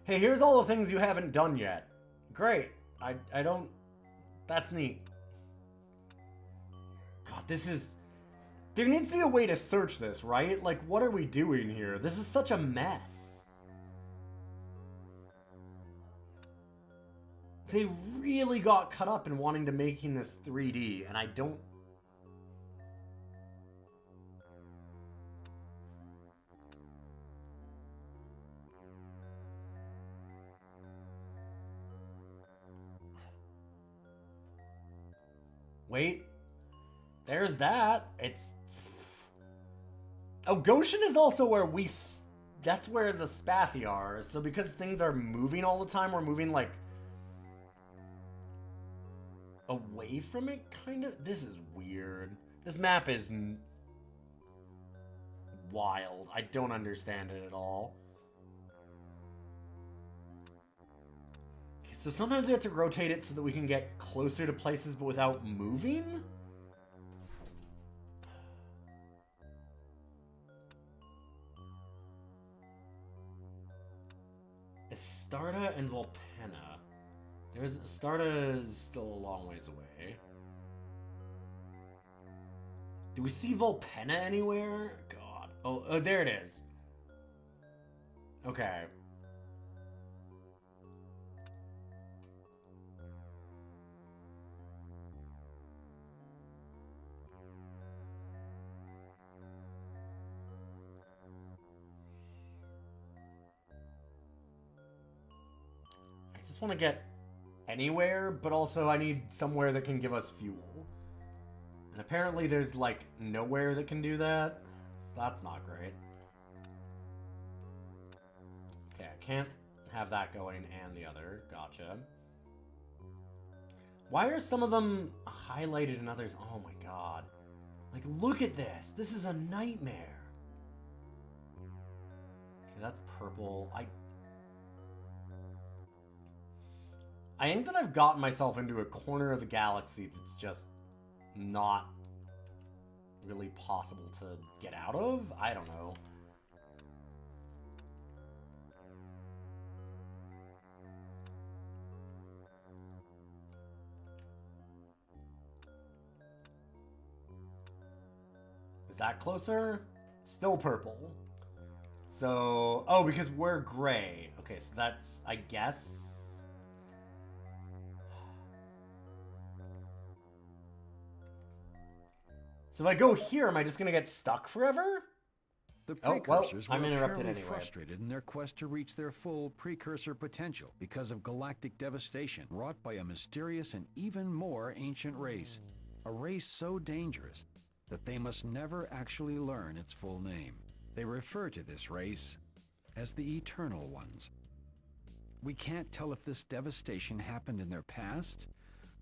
Hey, here's all the things you haven't done yet. Great. I don't... That's neat. God, this is... There needs to be a way to search this, right? Like, what are we doing here? This is such a mess. They really got cut up in wanting to making this 3D, and I don't... Wait. There's that. It's... Oh, Goshen is also where we... That's where the Spathi are. So because things are moving all the time, we're moving, like... away from it, kind of? This is weird. This map is... wild. I don't understand it at all. So sometimes we have to rotate it so that we can get closer to places but without moving? Astarta and Volpenna. Astarta is still a long ways away. Do we see Volpenna anywhere? God. Oh, there it is. Okay. Want to get anywhere, but also I need somewhere that can give us fuel. And apparently there's like nowhere that can do that. So that's not great. Okay, I can't have that going and the other. Gotcha. Why are some of them highlighted and others? Oh my god. Like, look at this. This is a nightmare. Okay, that's purple. I think that I've gotten myself into a corner of the galaxy that's just not really possible to get out of. I don't know. Is that closer? Still purple. So, oh, because we're gray. Okay, so that's, I guess... So if I go here, am I just gonna get stuck forever? The precursors I'm were interrupted apparently anyway. frustrated in their quest to reach their full precursor potential because of galactic devastation wrought by a mysterious and even more ancient race. A race so dangerous that they must never actually learn its full name. They refer to this race as the Eternal Ones. We can't tell if this devastation happened in their past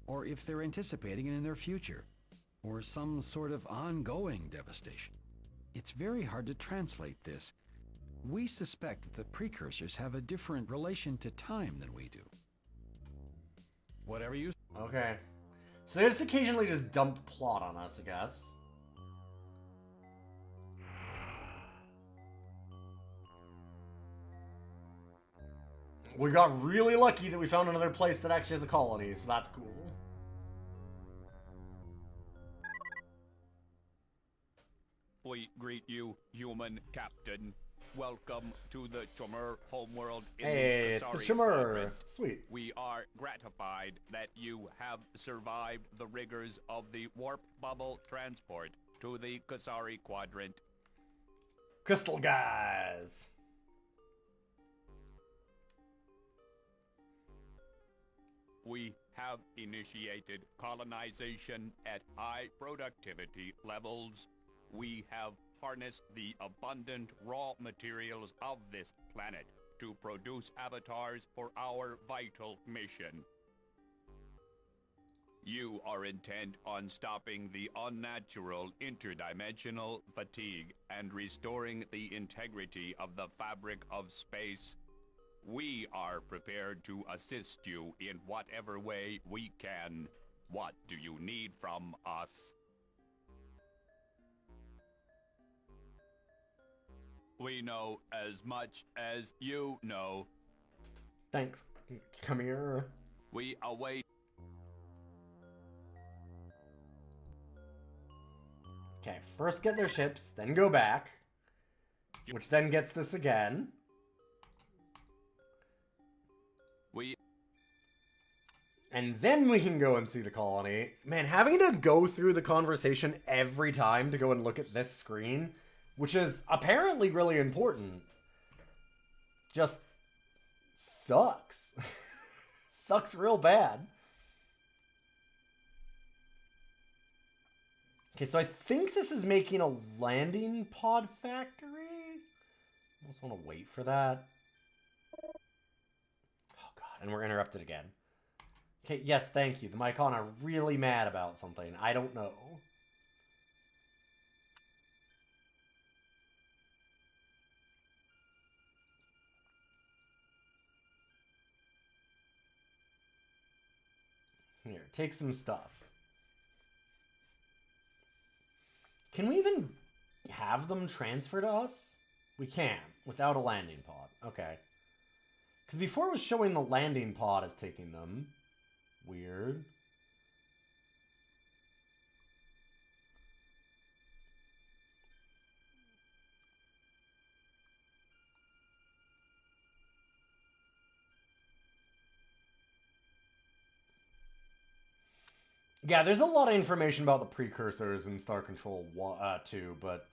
or if they're anticipating it in their future, or some sort of ongoing devastation. It's very hard to translate this. We suspect that the precursors have a different relation to time than we do. Whatever you... Okay. So they just occasionally just dump plot on us, I guess. We got really lucky that we found another place that actually has a colony, so that's cool. We greet you, human captain. Welcome to the Chumur homeworld in Hey, the it's the Kasari Chumur. Quadrant. Sweet. We are gratified that you have survived the rigors of the warp bubble transport to the Kasari Quadrant. Crystal guys. We have initiated colonization at high productivity levels. We have harnessed the abundant raw materials of this planet to produce avatars for our vital mission. You are intent on stopping the unnatural interdimensional fatigue and restoring the integrity of the fabric of space. We are prepared to assist you in whatever way we can. What do you need from us? We know as much as you know. Thanks. Come here. We await. Okay, first get their ships, then go back. Which then gets this again. And then we can go and see the colony. Man, having to go through the conversation every time to go and look at this screen, which is apparently really important, just sucks. Sucks real bad. Okay, so I think this is making a landing pod factory. I almost want to wait for that. Oh god, and we're interrupted again. Okay, yes, thank you. The Mycon are really mad about something. I don't know. Here, take some stuff. Can we even have them transfer to us? We can, without a landing pod. Okay. Because before it was showing the landing pod as taking them. Weird. Yeah, there's a lot of information about the precursors in Star Control 2, but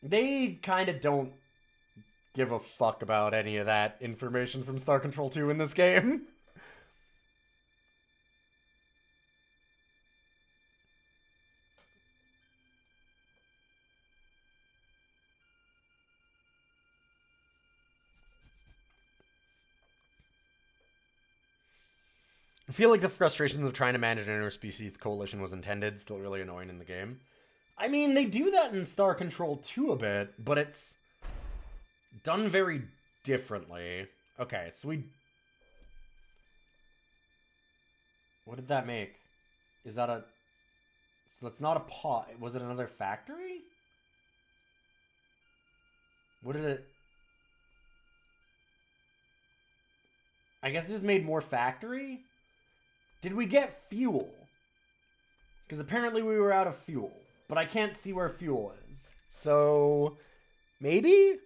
they kind of don't give a fuck about any of that information from Star Control 2 in this game. I feel like the frustrations of trying to manage an interspecies coalition was intended, still really annoying in the game. I mean, they do that in Star Control 2 a bit, but it's done very differently. Okay, so we... What did that make? Is that a... So that's not a pod. Was it another factory? What did it... I guess it just made more factory? Did we get fuel? Because apparently we were out of fuel. But I can't see where fuel is. So... Maybe?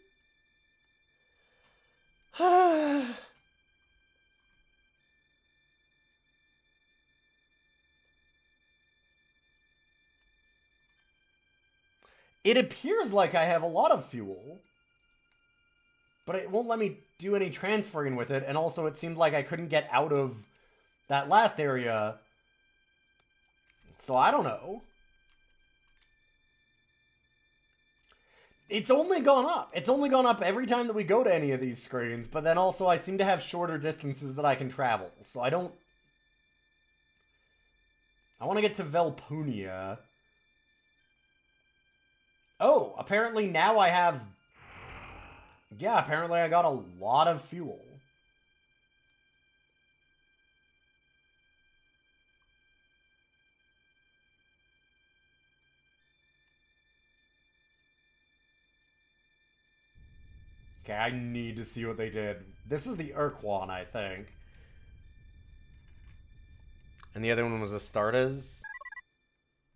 It appears like I have a lot of fuel. But it won't let me do any transferring with it. And also it seemed like I couldn't get out of that last area. So I don't know. It's only gone up. It's only gone up every time that we go to any of these screens. But then also I seem to have shorter distances that I can travel. So I don't... I want to get to Velpunia. Oh, apparently now I have... Yeah, apparently I got a lot of fuel. Okay, I need to see what they did. This is the Urquan, I think. And the other one was Astartes.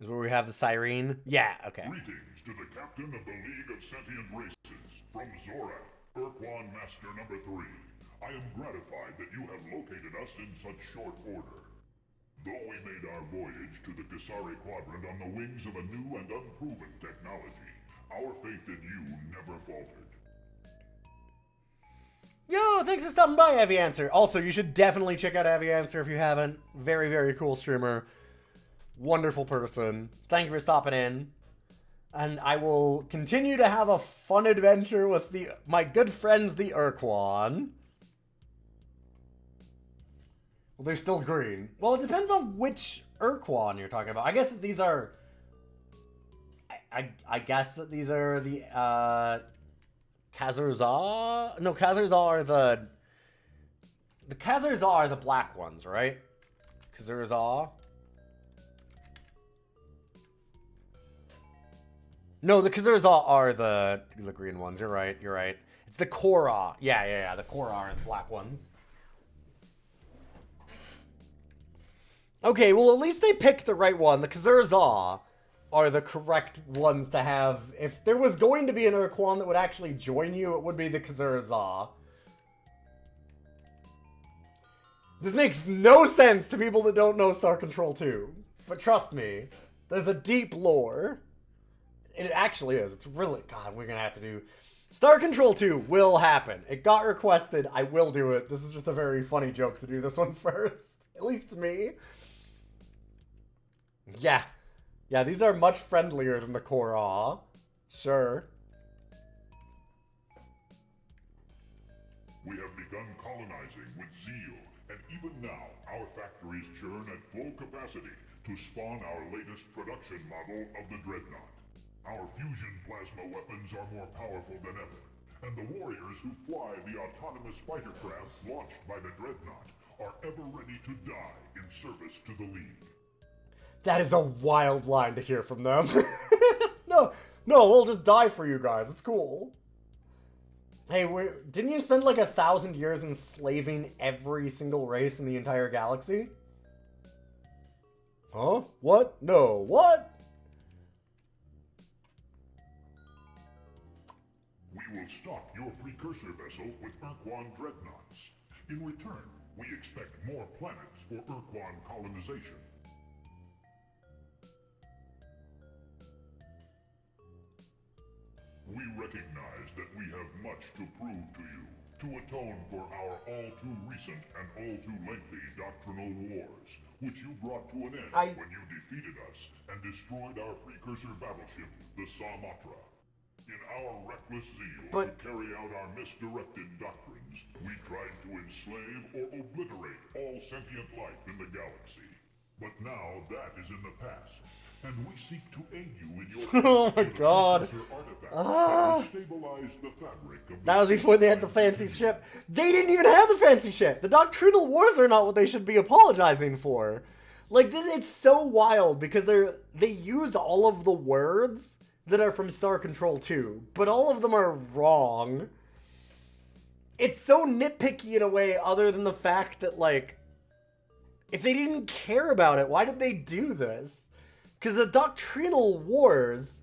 Is where we have the siren? Yeah, okay. Greetings to the captain of the League of Sentient Races, from Zorak, Urquan Master number 3. I am gratified that you have located us in such short order. Though we made our voyage to the Kisari Quadrant on the wings of a new and unproven technology, our faith in you never faltered. Yo, thanks for stopping by, Heavy Answer. Also, you should definitely check out Heavy Answer if you haven't. Very, very cool streamer. Wonderful person. Thank you for stopping in. And I will continue to have a fun adventure with my good friends, the Urquan. Well, they're still green. Well, it depends on which Urquan you're talking about. I guess that these are... I guess that these are the, Khazar-Za? No, Khazar-Za are the... The Khazar-Za are the black ones, right? Khazar-Za? No, the Khazar-Za are the green ones. You're right, you're right. It's the Korra. Yeah. The Korra are the black ones. Okay, well, at least they picked the right one. The Khazar-Za are the correct ones to have. If there was going to be an Urquan that would actually join you, it would be the Khazar-Za. This makes no sense to people that don't know Star Control 2. But trust me, there's a deep lore. It actually is. It's really... God, we're gonna have to do... Star Control 2 will happen. It got requested. I will do it. This is just a very funny joke to do this one first. At least to me. Yeah. Yeah, these are much friendlier than the Korra. Sure. We have begun colonizing with zeal, and even now, our factories churn at full capacity to spawn our latest production model of the Dreadnought. Our fusion plasma weapons are more powerful than ever, and the warriors who fly the autonomous fighter craft launched by the Dreadnought are ever ready to die in service to the League. That is a wild line to hear from them. No, we'll just die for you guys. It's cool. Hey, didn't you spend like 1,000 years enslaving every single race in the entire galaxy? Huh? What? No, what? We will stock your precursor vessel with Urquan dreadnoughts. In return, we expect more planets for Urquan colonization. We recognize that we have much to prove to you, to atone for our all-too-recent and all-too-lengthy doctrinal wars, which you brought to an end when you defeated us and destroyed our precursor battleship, the Samatra. In our reckless zeal to carry out our misdirected doctrines, we tried to enslave or obliterate all sentient life in the galaxy. But now that is in the past, and we seek to aid you in your oh my god. That was before they had the fancy ship. They didn't even have the fancy ship. The doctrinal wars are not what they should be apologizing for. Like, this, it's so wild because they use all of the words that are from Star Control 2, but all of them are wrong. It's so nitpicky in a way, other than the fact that, like, if they didn't care about it, why did they do this? Because the doctrinal wars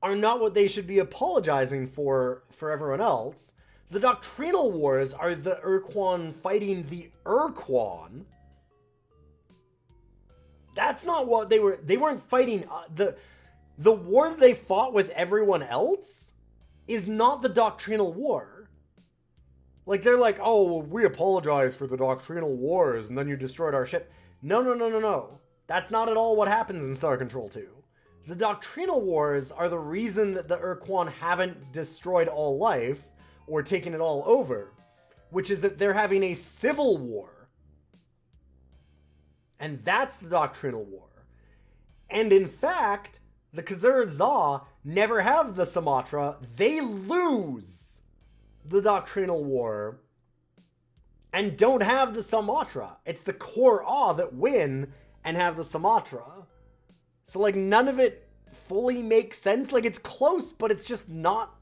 are not what they should be apologizing for everyone else. The doctrinal wars are the Urquan fighting the Urquan. That's not what they were. They weren't fighting the war that they fought with everyone else is not the doctrinal war. Like, they're like, oh, we apologize for the doctrinal wars, and then you destroyed our ship. No. That's not at all what happens in Star Control 2. The doctrinal wars are the reason that the Urquan haven't destroyed all life, or taken it all over, which is that they're having a civil war. And that's the doctrinal war. And in fact, the Khazar-Za never have the Samatra. They lose the doctrinal war and don't have the Samatra. It's the Korra that win and have the Samatra. So, like, none of it fully makes sense. Like, it's close, but it's just not...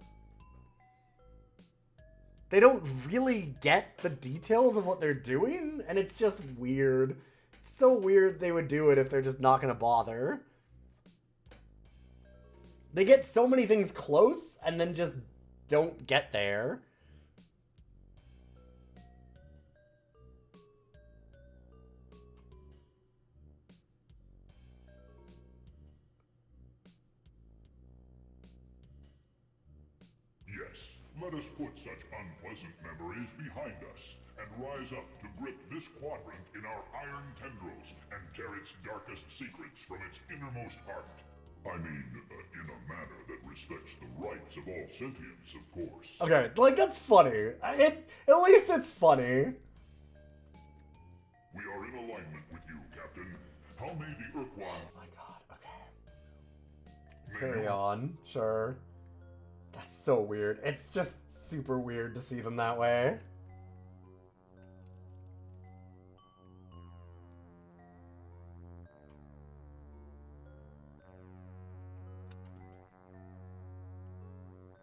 They don't really get the details of what they're doing, and it's just weird. It's so weird they would do it if they're just not gonna bother. They get so many things close and then just don't get there. Yes, let us put such unpleasant memories behind us and rise up to grip this quadrant in our iron tendrils and tear its darkest secrets from its innermost heart. I mean, in a manner that respects the rights of all sentience, of course. Okay, like, that's funny. At least it's funny. We are in alignment with you, Captain. How may the Urquan... Oh my god, okay. Carry on, sure. That's so weird. It's just super weird to see them that way.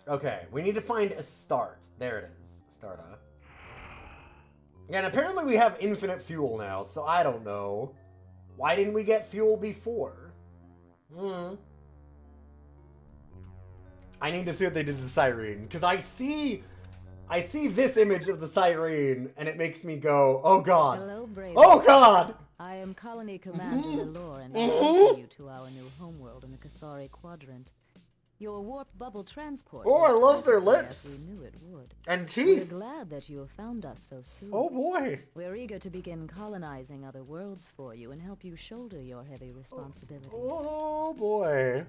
Okay, we need to find a start. There it is. Starta. And apparently we have infinite fuel now, so I don't know. Why didn't we get fuel before? I need to see what they did to the Siren, because I see this image of the Siren, and it makes me go, oh god. Hello, Brave. Oh god! I am Colony Commander Lelore, and I welcome you to our new homeworld in the Kasari Quadrant. Your warp bubble transport. Oh, I love their lips. As we knew it would. And teeth. We're glad that you have found us so soon. Oh boy. We're eager to begin colonizing other worlds for you and help you shoulder your heavy responsibilities. Oh boy.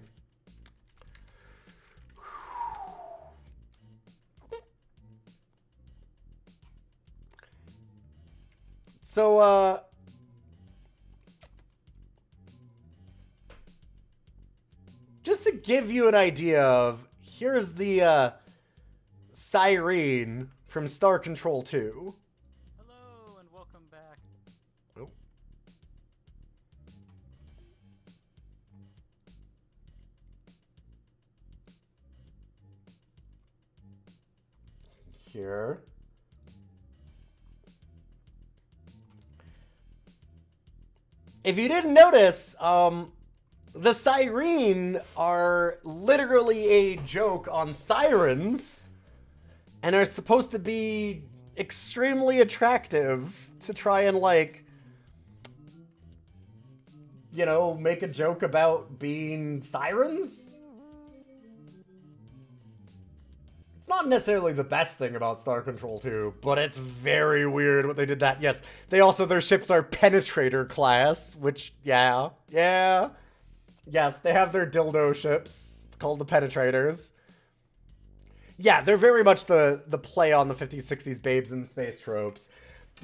So, just to give you an idea of, here's the, Siren from Star Control 2. Hello, and welcome back. Oh. Here. If you didn't notice, the Siren are literally a joke on sirens and are supposed to be extremely attractive to try and, like, you know, make a joke about being sirens. It's not necessarily the best thing about Star Control 2, but it's very weird what they did that. Yes, they also, their ships are Penetrator class, which, yeah. Yes, they have their dildo ships called the Penetrators. Yeah, they're very much the play on the 50s, 60s babes in space tropes.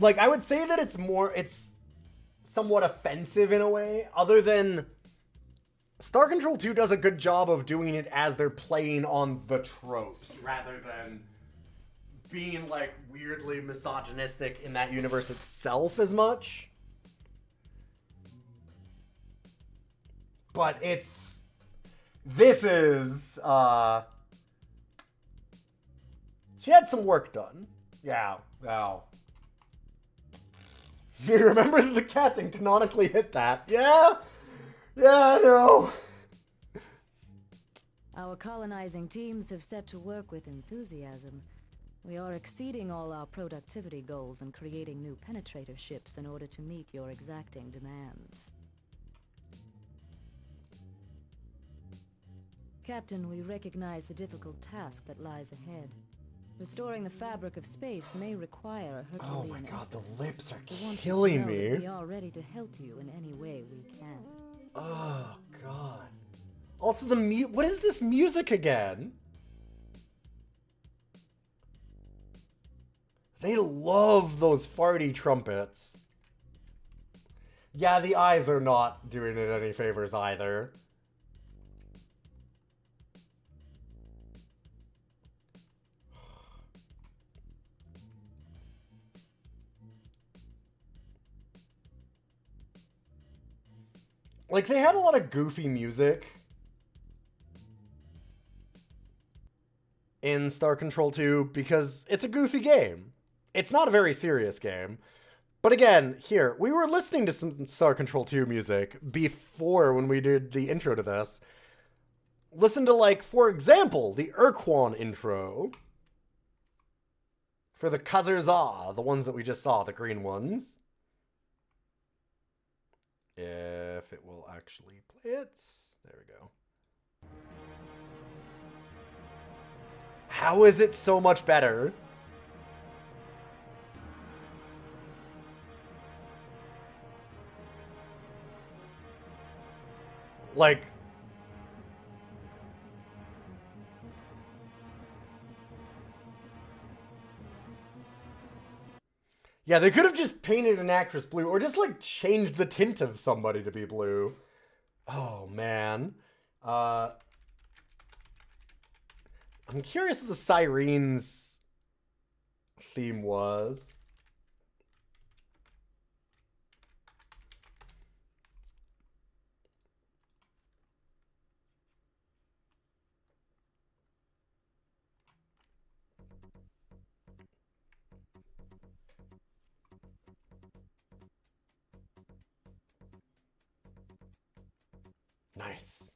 Like, I would say that it's somewhat offensive in a way, other than Star Control 2 does a good job of doing it as they're playing on the tropes, rather than being, like, weirdly misogynistic in that universe itself as much. But this is, she had some work done. Yeah, wow. You remember that the captain canonically hit that? Yeah, I know. Our colonizing teams have set to work with enthusiasm. We are exceeding all our productivity goals and creating new penetrator ships in order to meet your exacting demands. Captain, we recognize the difficult task that lies ahead. Restoring the fabric of space may require a Herculean Oh my god, effort. the lips are We want you to killing know me. that we are ready to help you in any way we can. Oh god. Also, what is this music again? They love those farty trumpets. Yeah, the eyes are not doing it any favors either. Like, they had a lot of goofy music in Star Control 2 because it's a goofy game. It's not a very serious game. But again, here, we were listening to some Star Control 2 music before when we did the intro to this. listen to, like, for example, the Urquan intro. For the Khazar-Za, the ones that we just saw, the green ones. If it will actually play it. There we go. How is it so much better? Like... Yeah, they could have just painted an actress blue, or just, like, changed the tint of somebody to be blue. Oh, man. I'm curious what the Sirene's theme was. Nice.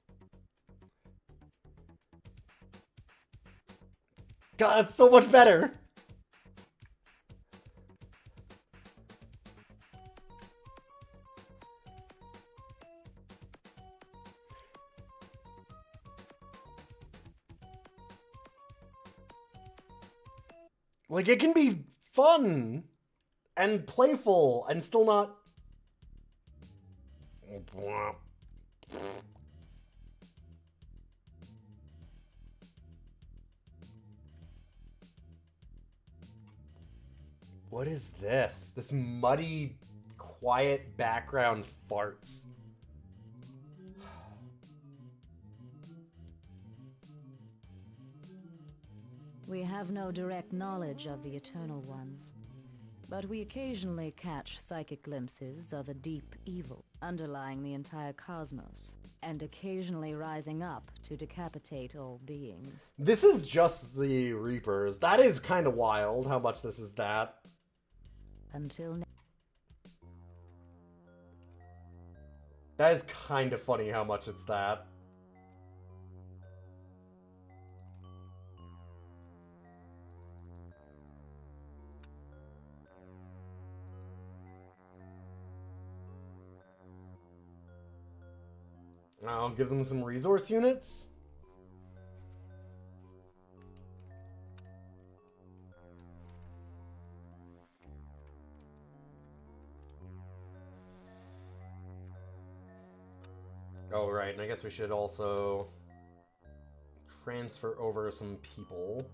God, it's so much better. Like, it can be fun and playful and still not... What is this? This muddy, quiet background farts. We have no direct knowledge of the Eternal Ones, but we occasionally catch psychic glimpses of a deep evil underlying the entire cosmos, and occasionally rising up to decapitate all beings. This is just the Reapers. That is kind of wild how much this is that. Until now. That is kind of funny how much it's that. I'll give them some resource units. Oh, right, and I guess we should also transfer over some people.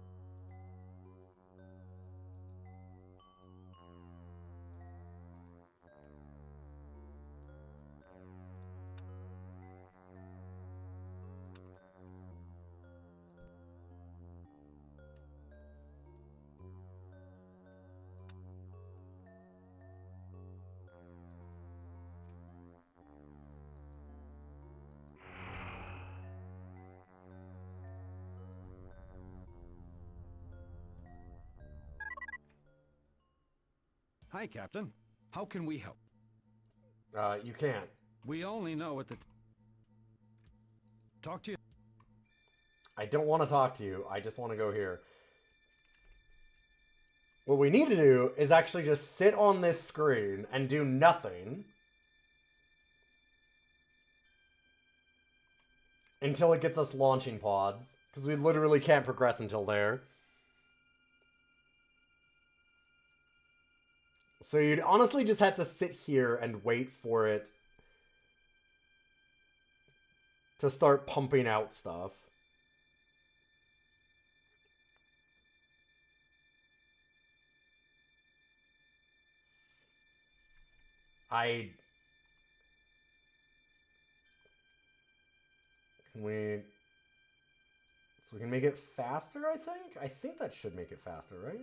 Hi, Captain. How can we help? You can't. We only know what the... Talk to you. I don't want to talk to you. I just want to go here. What we need to do is actually just sit on this screen and do nothing until it gets us launching pods, because we literally can't progress until there. So you'd honestly just have to sit here and wait for it to start pumping out stuff. Can we... So we can make it faster, I think? I think that should make it faster, right?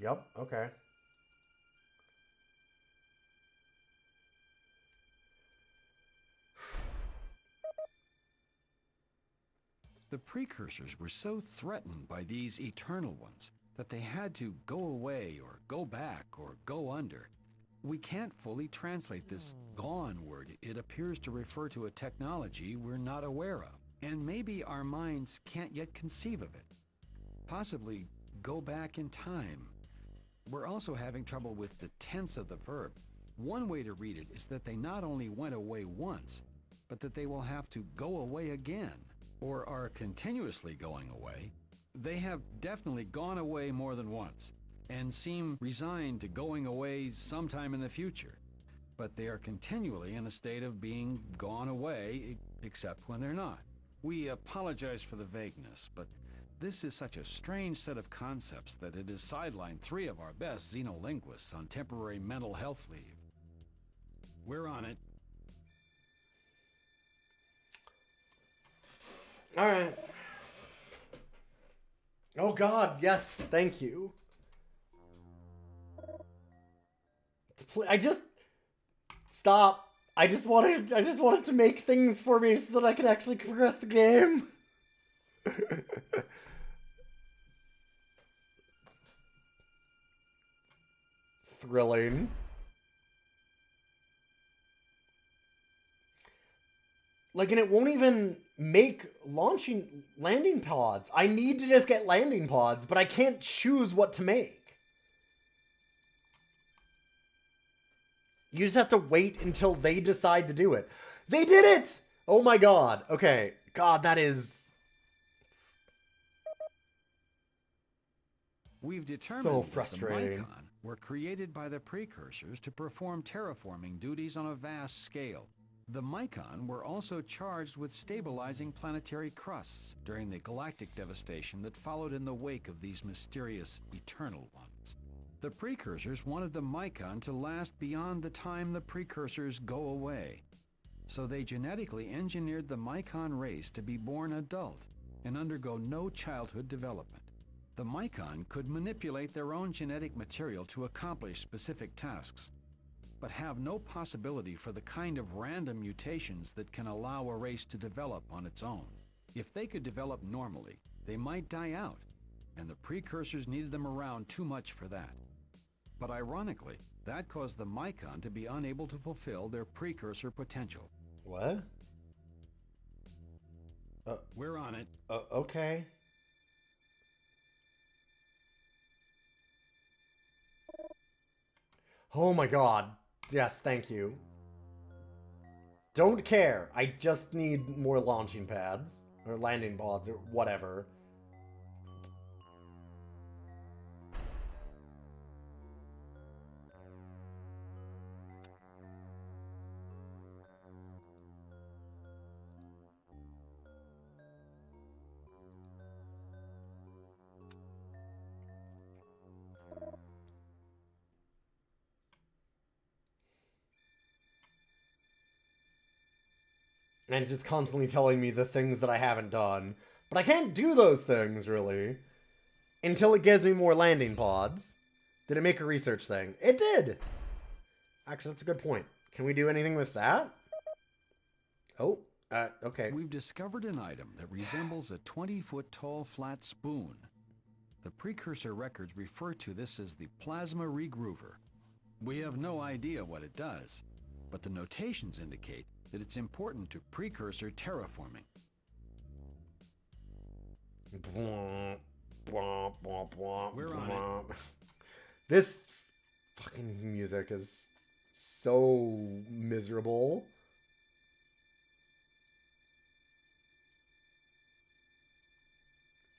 Yep, okay. The precursors were so threatened by these Eternal Ones that they had to go away or go back or go under. We can't fully translate this gone word. It appears to refer to a technology we're not aware of, and maybe our minds can't yet conceive of it. Possibly go back in time. We're also having trouble with the tense of the verb. One way to read it is that they not only went away once, but that they will have to go away again, or are continuously going away. They have definitely gone away more than once, and seem resigned to going away sometime in the future. But they are continually in a state of being gone away, except when they're not. We apologize for the vagueness, but this is such a strange set of concepts that it has sidelined 3 of our best xenolinguists on temporary mental health leave. We're on it. All right. Oh God, yes, thank you. I just stop. I just wanted to make things for me so that I could actually progress the game. Thrilling. Like, and it won't even make landing pods. I need to just get landing pods, but I can't choose what to make. You just have to wait until they decide to do it. They did it! Oh my God. Okay. God, that is... We've determined so that frustrating. the Mycon were created by the precursors to perform terraforming duties on a vast scale. The Mycon were also charged with stabilizing planetary crusts during the galactic devastation that followed in the wake of these mysterious Eternal Ones. The precursors wanted the Mycon to last beyond the time the precursors go away. So they genetically engineered the Mycon race to be born adult and undergo no childhood development. The Mycon could manipulate their own genetic material to accomplish specific tasks, but have no possibility for the kind of random mutations that can allow a race to develop on its own. If they could develop normally, they might die out, and the precursors needed them around too much for that. But ironically, that caused the Mycon to be unable to fulfill their precursor potential. What? We're on it. Okay. Oh my God. Yes, thank you. Don't care. I just need more launching pads. Or landing pods, or whatever. And it's just constantly telling me the things that I haven't done. But I can't do those things, really. Until it gives me more landing pods. Did it make a research thing? It did! Actually, that's a good point. Can we do anything with that? Oh, okay. We've discovered an item that resembles a 20-foot-tall flat spoon. The precursor records refer to this as the plasma regroover. We have no idea what it does, but the notations indicate that it's important to precursor terraforming. We're on it. This fucking music is so miserable.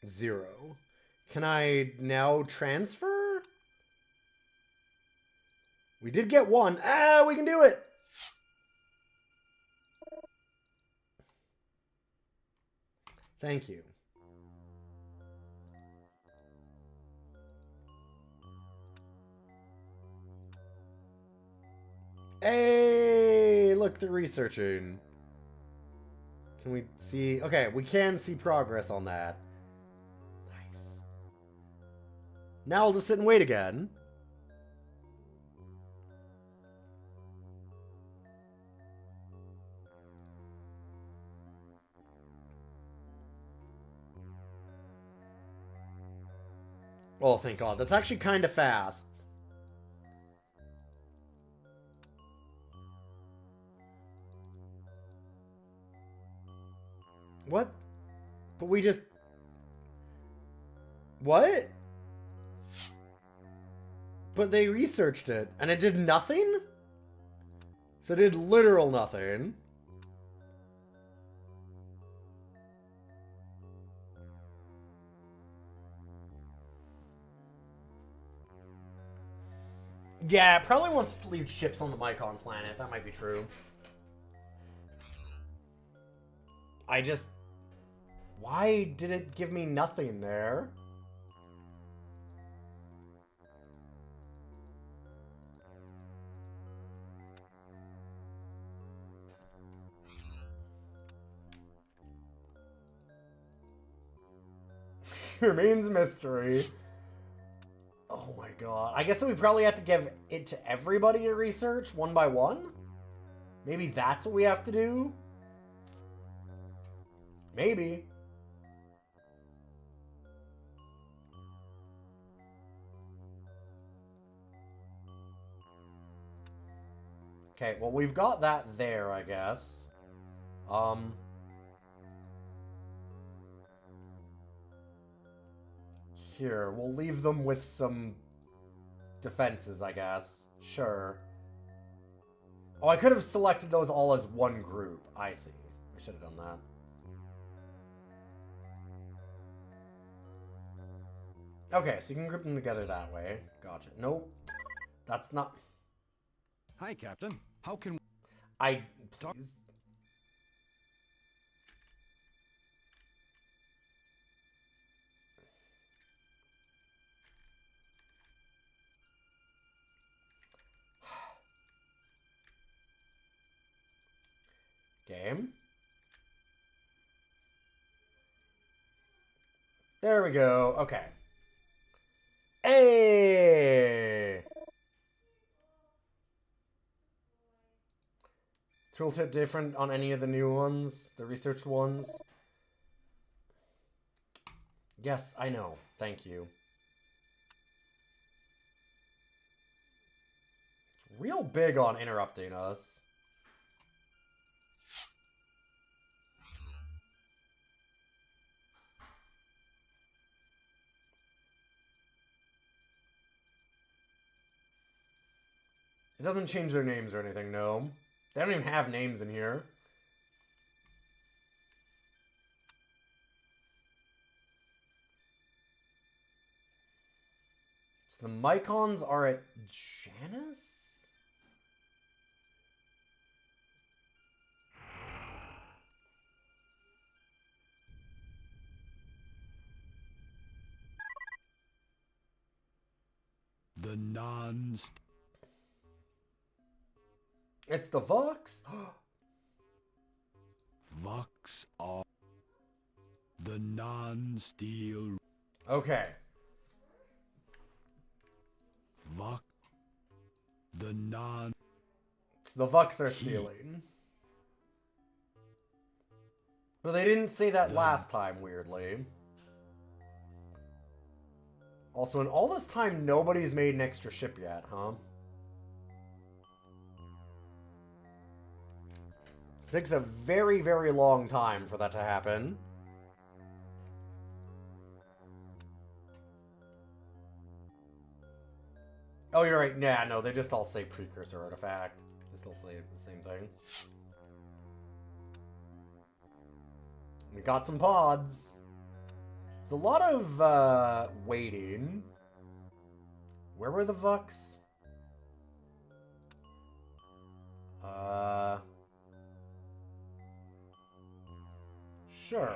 Zero. Can I now transfer? We did get one. Ah, we can do it. Thank you. Hey, look, they're researching. Can we see? Okay, we can see progress on that. Nice. Now I'll just sit and wait again. Oh, thank God. That's actually kind of fast. What? But we just... What? But they researched it, and it did nothing? So it did literal nothing. Yeah, it probably wants to leave ships on the Mycon planet. That might be true. I just... Why did it give me nothing there? Remains a mystery. Oh my god. I guess that we probably have to give it to everybody to research one by one? Maybe that's what we have to do? Maybe. Okay, well we've got that there, I guess. Here, we'll leave them with some defenses, I guess. Sure. Oh, I could have selected those all as one group. I see. I should have done that. Okay, so you can group them together that way. Gotcha. Nope. That's not... Hi, Captain. How can... Please. Game. There we go. Okay. Hey! Tooltip different on any of the new ones? The research ones? Yes, I know. Thank you. It's real big on interrupting us. It doesn't change their names or anything, no. They don't even have names in here. So the Mycons are at Janus? The non... It's the Vox? Vox are the non-steel. Okay. Vox. The non... So the Vox are stealing. But they didn't say that last time, weirdly. Also, in all this time, nobody's made an extra ship yet, huh? It takes a very, very long time for that to happen. Oh, you're right. Nah, no, they just all say precursor artifact. They still say the same thing. We got some pods. There's a lot of waiting. Where were the Vux? Sure.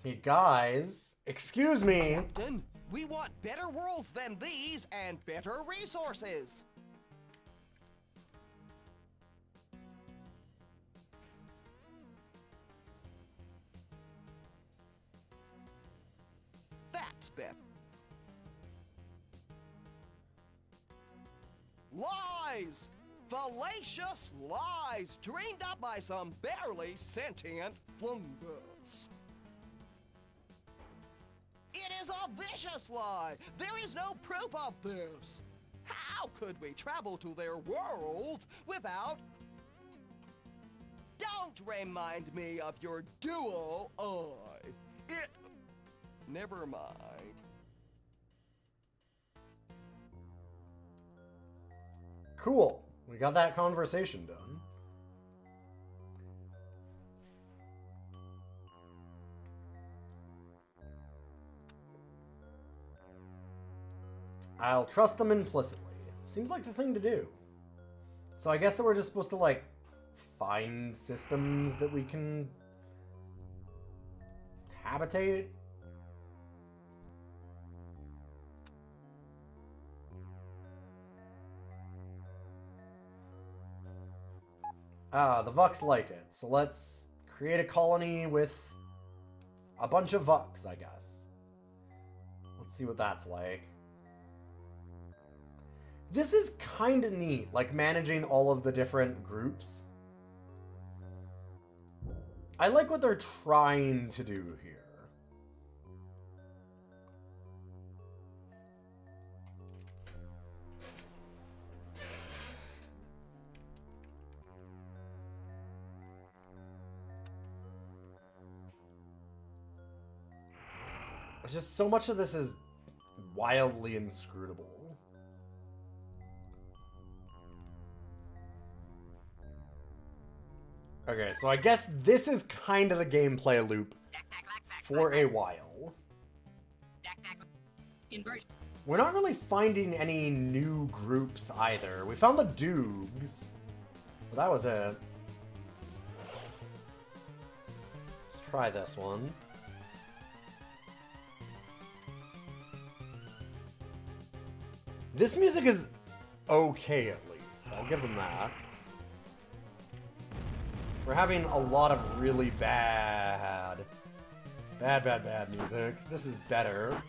Hey guys, excuse me. Captain, we want better worlds than these and better resources. That's better. Lies! Fallacious lies dreamed up by some barely sentient fungus. It is a vicious lie. There is no proof of this. How could we travel to their worlds without... Don't remind me of your dual eye. It... Never mind. Cool. We got that conversation done. I'll trust them implicitly. Seems like the thing to do. So I guess that we're just supposed to, like, find systems that we can habitate? Ah, the Vux like it. So let's create a colony with a bunch of Vux, I guess. Let's see what that's like. This is kind of neat, like managing all of the different groups. I like what they're trying to do here. It's just so much of this is wildly inscrutable. Okay, so I guess this is kind of the gameplay loop for a while. We're not really finding any new groups either. We found the Doogs, but that was it. Let's try this one. This music is okay, at least. I'll give them that. We're having a lot of really bad music. This is better.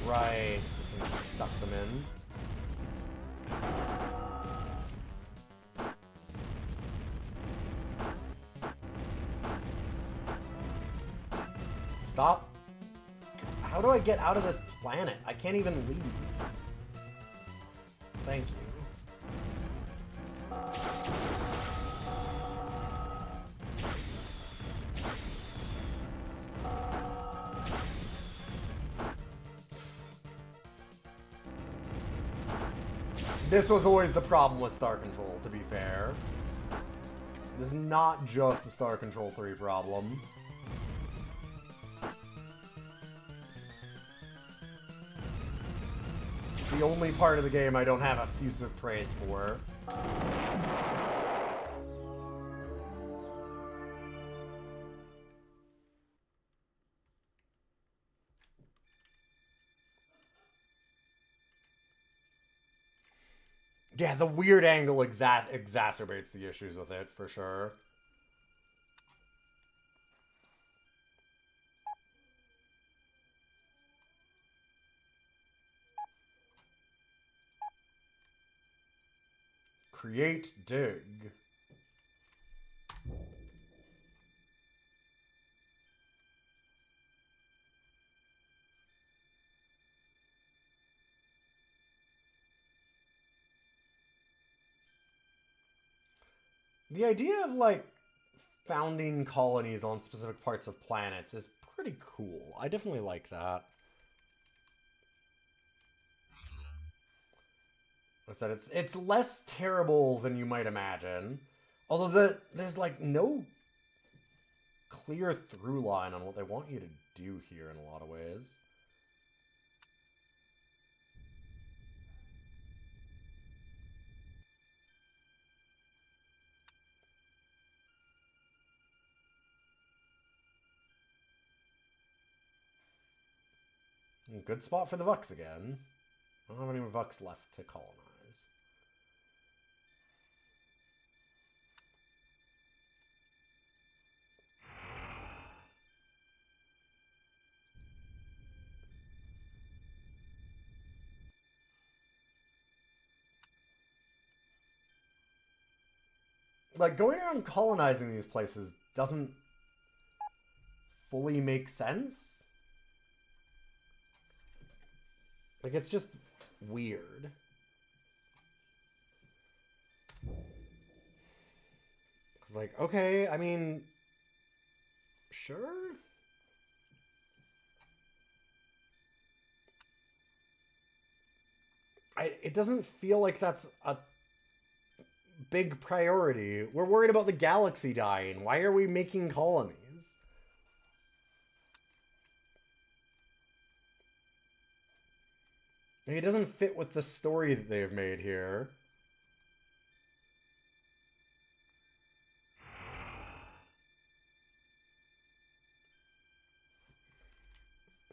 Right. Just gonna suck them in. Stop. How do I get out of this planet? I can't even leave. Thank you. This was always the problem with Star Control, to be fair. This is not just the Star Control 3 problem. The only part of the game I don't have effusive praise for. Yeah, the weird angle exacerbates the issues with it, for sure. Create dig. The idea of, like, founding colonies on specific parts of planets is pretty cool. I definitely like that. Like I said, it's less terrible than you might imagine. Although there's, like, no clear through line on what they want you to do here in a lot of ways. Good spot for the Vux again. I don't have any more Vux left to colonize. Like, going around colonizing these places doesn't fully make sense. Like, it's just weird. Like, okay, I mean, sure. It doesn't feel like that's a big priority. We're worried about the galaxy dying. Why are we making colonies? It doesn't fit with the story that they've made here.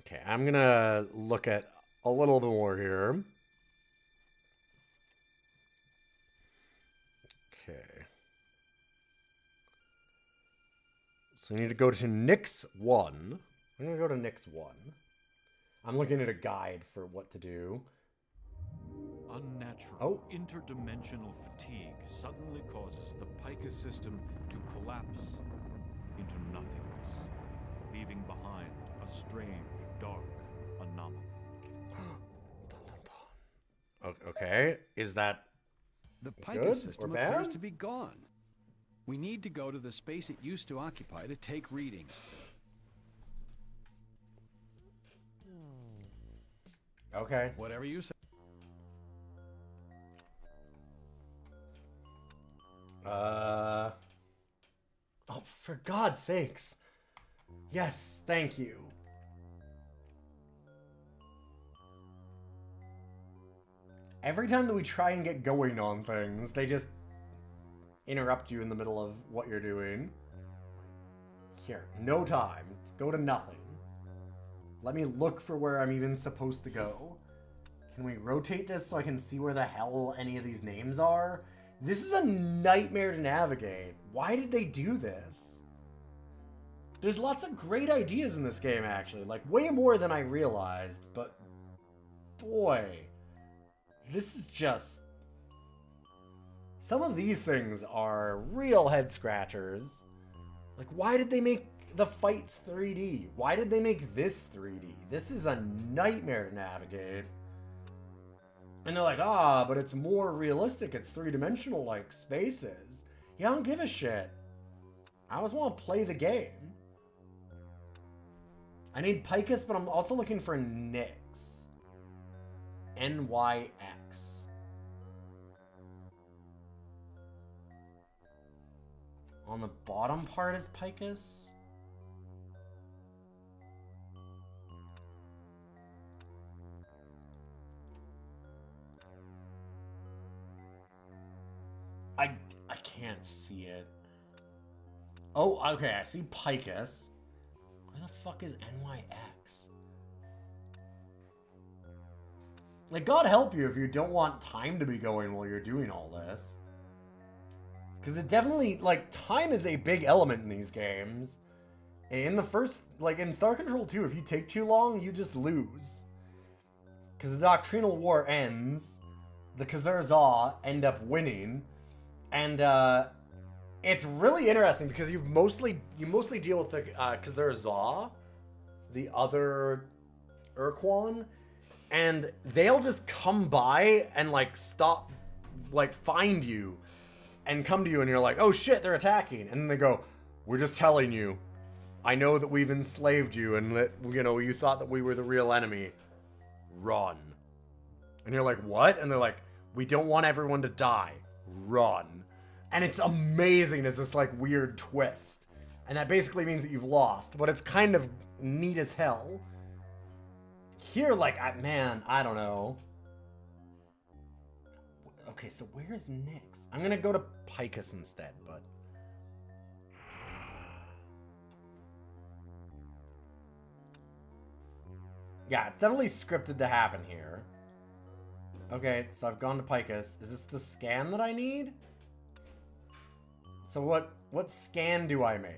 Okay, I'm gonna look at a little bit more here. Okay. So we need to go to Nix 1. I'm gonna go to Nix 1. I'm looking at a guide for what to do. Unnatural interdimensional fatigue suddenly causes the Pika system to collapse into nothingness, leaving behind a strange, dark anomaly. Okay, is that the Pika good system or bad? appears to be gone. We need to go to the space it used to occupy to take readings. Okay. Whatever you say. Oh, for God's sakes. Yes, thank you. Every time that we try and get going on things, they just interrupt you in the middle of what you're doing. Here, no time. Go to nothing. Let me look for where I'm even supposed to go. Can we rotate this so I can see where the hell any of these names are? This is a nightmare to navigate. Why did they do this? There's lots of great ideas in this game, actually. Like, way more than I realized. But, boy, this is just... Some of these things are real head-scratchers. Like, why did they make the fights 3D? Why did they make this 3D? This is a nightmare to navigate. And they're like, but it's more realistic. It's three-dimensional, like, spaces. Yeah, I don't give a shit. I just want to play the game. I need Picus, but I'm also looking for Nyx. N-Y-X. On the bottom part is Picus. I can't see it. Oh, okay, I see Picus. Where the fuck is NYX? Like, God help you if you don't want time to be going while you're doing all this. Because it definitely, like, time is a big element in these games. In the first, like, in Star Control 2, if you take too long, you just lose. Because the Doctrinal War ends, the Khazar-Za end up winning, and, it's really interesting because you mostly deal with the Khazar-Za, the other Urquan, and they'll just come by and, like, stop, like, find you and come to you, and you're like, oh shit, they're attacking. And then they go, we're just telling you, I know that we've enslaved you and that, you know, you thought that we were the real enemy. Run. And you're like, what? And they're like, we don't want everyone to die. Run. And it's amazing as this, like, weird twist. And that basically means that you've lost, but it's kind of neat as hell. Here, like, man, I don't know. Okay, so where's Nyx? I'm gonna go to Picus instead, but... Yeah, it's definitely scripted to happen here. Okay, so I've gone to Picus. Is this the scan that I need? So what scan do I make?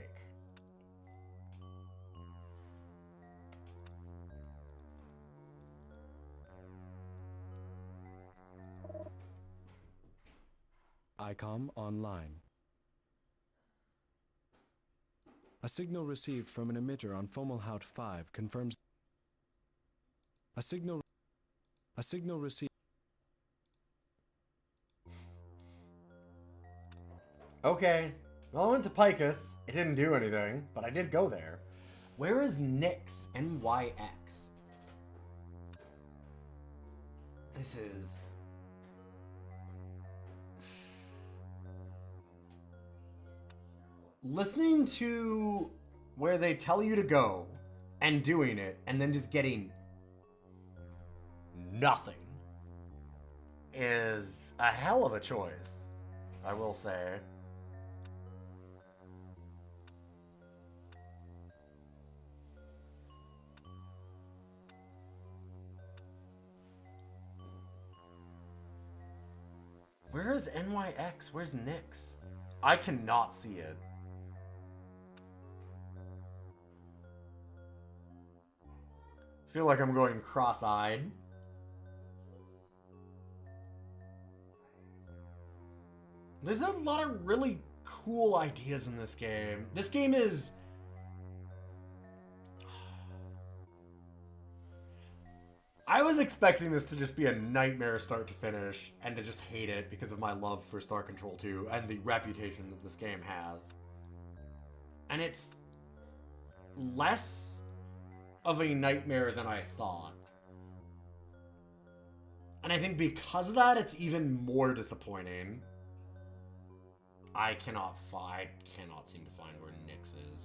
ICOM online. A signal received from an emitter on Fomalhaut 5 confirms... A signal received... Okay. Well, I went to Picus. It didn't do anything, but I did go there. Where is Nyx? N-Y-X. This is... Listening to where they tell you to go and doing it and then just getting nothing is a hell of a choice, I will say. Where is NYX? Where's Nyx? I cannot see it. Feel like I'm going cross-eyed. There's a lot of really cool ideas in this game. This game is... I was expecting this to just be a nightmare start to finish and to just hate it because of my love for Star Control 2 and the reputation that this game has. And it's less of a nightmare than I thought. And I think because of that, it's even more disappointing. I cannot seem to find where Nyx is.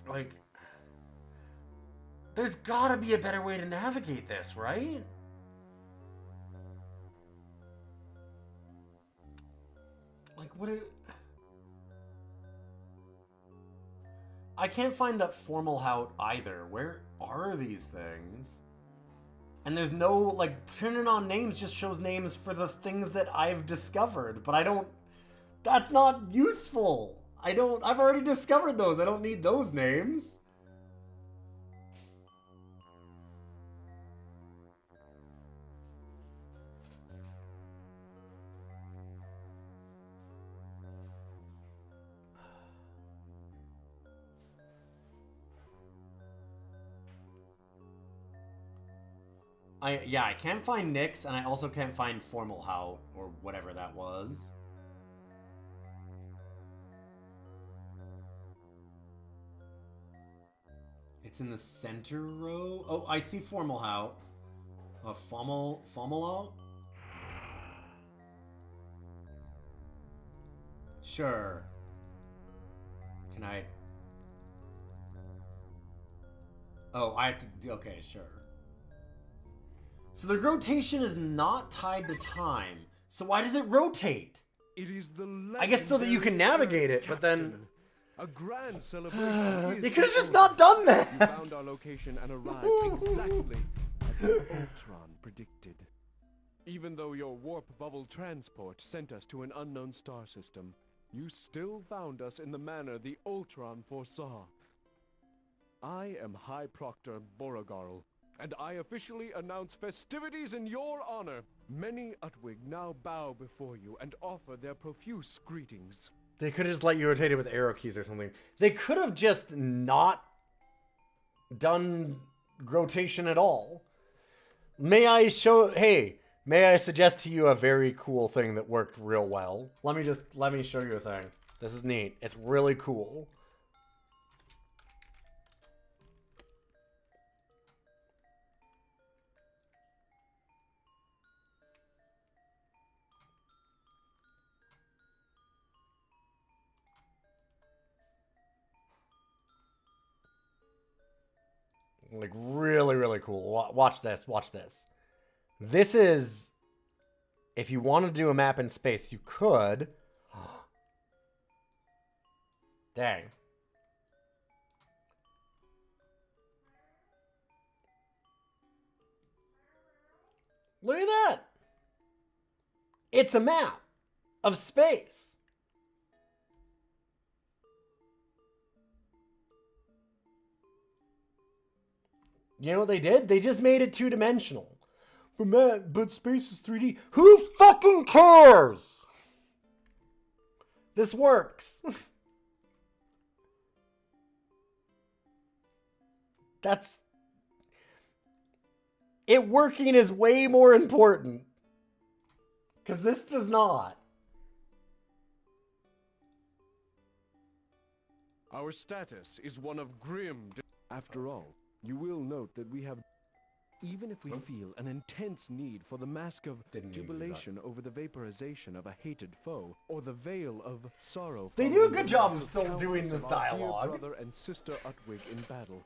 Like, there's gotta be a better way to navigate this, right? Like, what are... I can't find that Fomalhaut either. Where are these things? And there's no, like, turning on names just shows names for the things that I've discovered, but I don't... That's not useful! I've already discovered those. I don't need those names. I can't find Nyx, and I also can't find Fomalhaut, or whatever that was. It's in the center row. Oh, I see Fomalhaut. Fomalhaut? Sure. Can I... Oh, I have to... Okay, sure. So the rotation is not tied to time. So why does it rotate? It is the I guess so that you can navigate it, but then... A grand celebration. They could have just not done that. You found our location and arrived exactly as the Ultron predicted. Even though your warp bubble transport sent us to an unknown star system, you still found us in the manner the Ultron foresaw. I am High Proctor Borogarl, and I officially announce festivities in your honor. Many Utwig now bow before you and offer their profuse greetings. They could have just let you rotate it with arrow keys or something. They could have just not done rotation at all. May I suggest to you a very cool thing that worked real well? Let me show you a thing. This is neat. It's really cool. Like, really, really cool. Watch this. Watch this. This is... If you want to do a map in space, you could. Dang. Look at that. It's a map of space. You know what they did? They just made it two-dimensional. But Matt, but space is 3D. Who fucking cares? This works. That's... It working is way more important. Because this does not. Our status is one of grim... After all, you will note that we have... Even if we feel an intense need for the mask of jubilation over the vaporization of a hated foe, or the veil of sorrow... They do a good job of still doing this dialogue. Dear brother and sister Utwig in battle,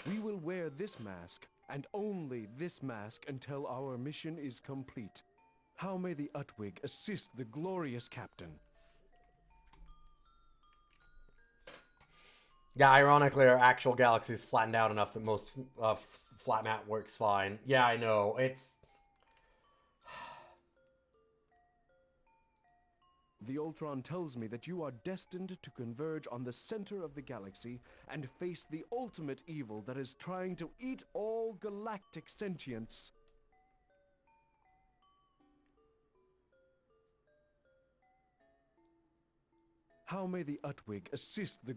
we will wear this mask, and only this mask, until our mission is complete. How may the Utwig assist the glorious captain? Yeah, ironically, our actual galaxy is flattened out enough that most flat map works fine. Yeah, I know. It's... The Ultron tells me that you are destined to converge on the center of the galaxy and face the ultimate evil that is trying to eat all galactic sentience. How may the Utwig assist the...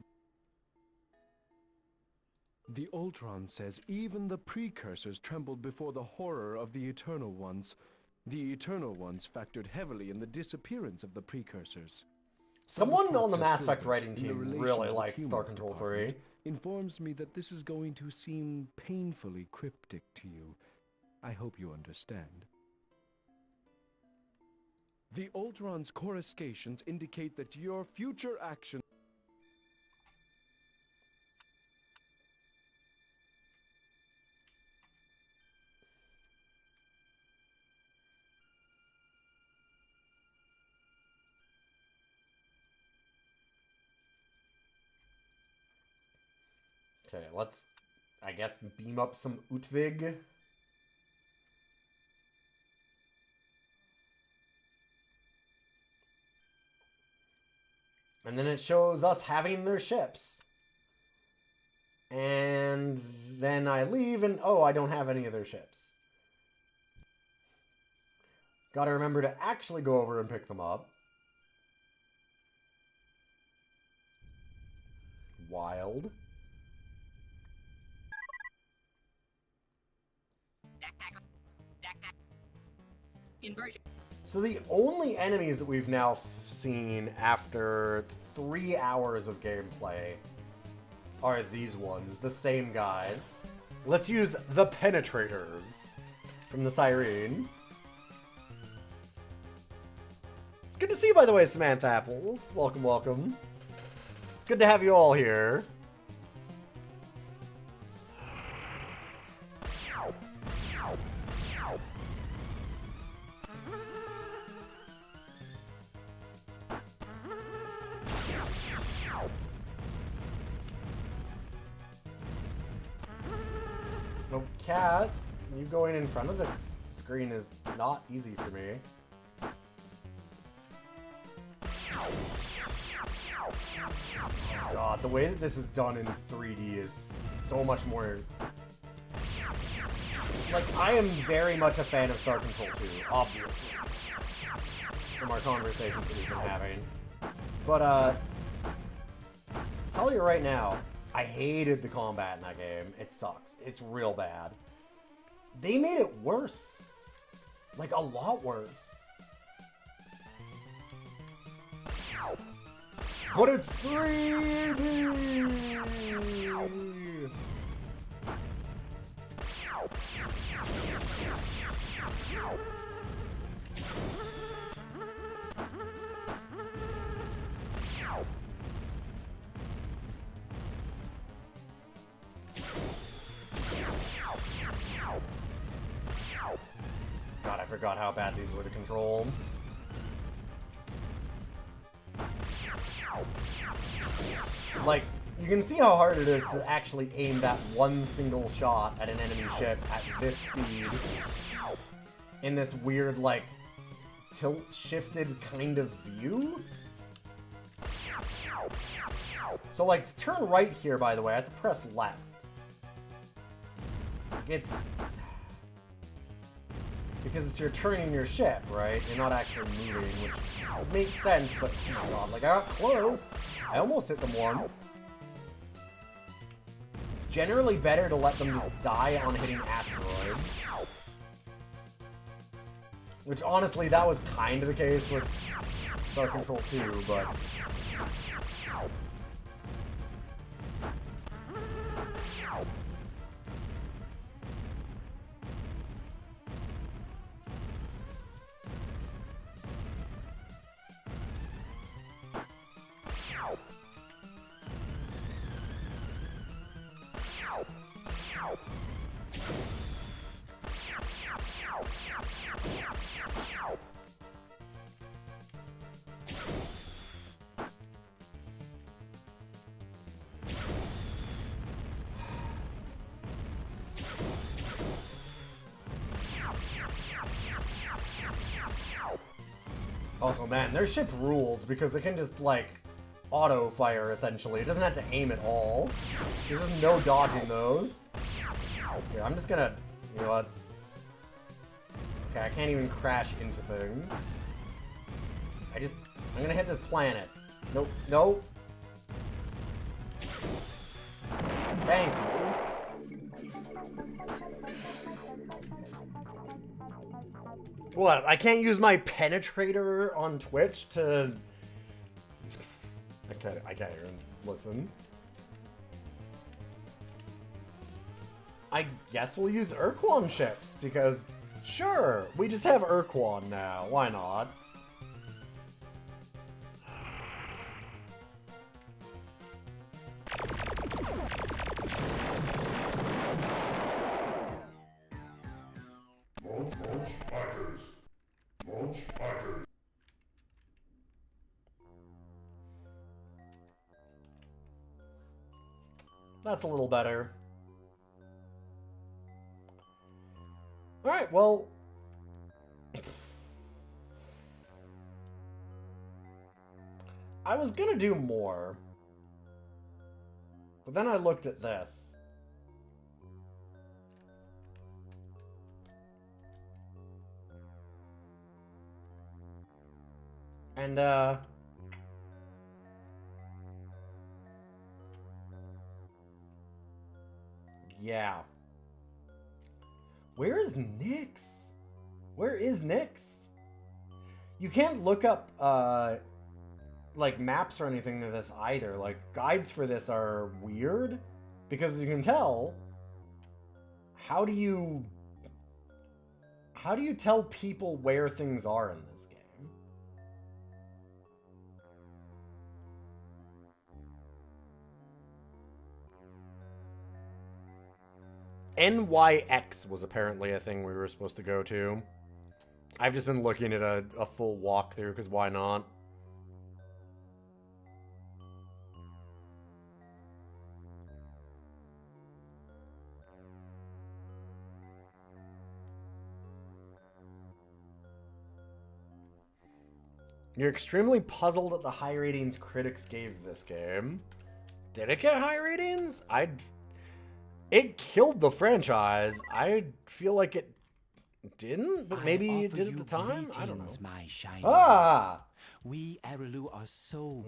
The Ultron says even the precursors trembled before the horror of the Eternal Ones. The Eternal Ones factored heavily in the disappearance of the precursors. Someone on the Mass Effect writing team really likes Star Control 3. Informs me that this is going to seem painfully cryptic to you. I hope you understand. The Ultron's coruscations indicate that your future action... Okay, let's, I guess, beam up some Utwig. And then it shows us having their ships. And then I leave and, oh, I don't have any of their ships. Gotta remember to actually go over and pick them up. Wild. Inversion. So the only enemies that we've now seen after 3 hours of gameplay are these ones, the same guys. Let's use the Penetrators from the Siren. It's good to see you, by the way, Samantha Apples. Welcome, welcome. It's good to have you all here. No, Cat, you going in front of the screen is not easy for me. Oh God, the way that this is done in 3D is so much more... Like, I am very much a fan of Star Control 2, obviously. From our conversations that we've been having. But, I'll tell you right now, I hated the combat in that game. It sucks. It's real bad. They made it worse. Like, a lot worse. But it's 3D! God, I forgot how bad these were to control. Like, you can see how hard it is to actually aim that one single shot at an enemy ship at this speed in this weird, like, tilt-shifted kind of view. So, like, to turn right here, by the way, I have to press left. Like, it's... Because it's you're turning your ship, right? You're not actually moving, which makes sense, but oh my god, like, I got close. I almost hit them once. It's generally better to let them just die on hitting asteroids. Which, honestly, that was kind of the case with Star Control 2, but... Also, man, their ship rules because it can just, like, auto-fire, essentially. It doesn't have to aim at all. There's just no dodging those. Here, I'm just gonna... You know what? Okay, I can't even crash into things. I'm gonna hit this planet. Nope, nope. Thank you. What? I can't use my penetrator on Twitch to... I can't even listen. I guess we'll use Urquan ships, because... Sure, we just have Urquan now. Why not? Launch fighters. Launch fighters. That's a little better. Alright, well... I was gonna do more. But then I looked at this. And, yeah. Where is Nyx? Where is Nyx? You can't look up, like, maps or anything to this either. Like, guides for this are weird. Because as you can tell, how do you tell people where things are in this game? NYX was apparently a thing we were supposed to go to. I've just been looking at a full walkthrough, because why not? You're extremely puzzled at the high ratings critics gave this game. Did it get high ratings? It killed the franchise. I feel like it didn't, but maybe it did at the time? I don't know. My shiny Ah! We Arelu are so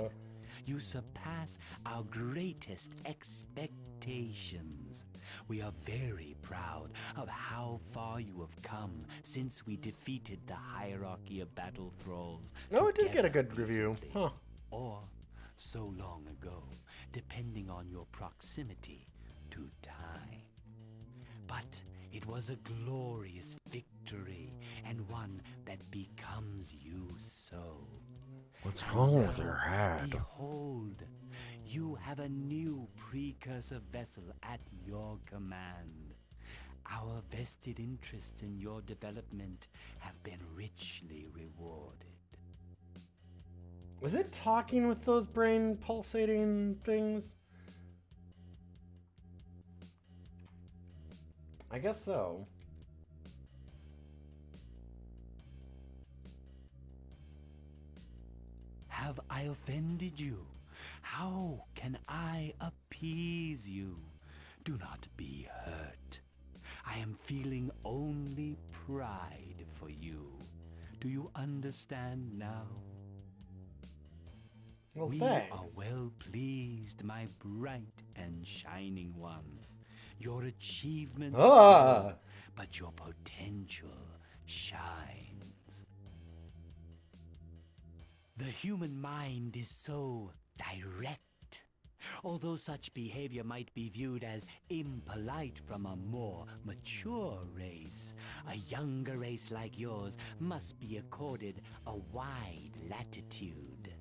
pleased. You surpass our greatest expectations. We are very proud of how far you have come since we defeated the hierarchy of battle thralls. No, it did get a good review. Huh. Or so long ago, depending on your proximity to time. But it was a glorious victory, and one that becomes you so. What's wrong with your head? Behold, you have a new precursor vessel at your command. Our vested interests in your development have been richly rewarded. Was it talking with those brain pulsating things? I guess so. Have I offended you? How can I appease you? Do not be hurt. I am feeling only pride for you. Do you understand now? Well, we thanks. are well pleased, my bright and shining one. Your achievements grow, but your potential shines. The human mind is so direct. Although such behavior might be viewed as impolite from a more mature race, a younger race like yours must be accorded a wide latitude.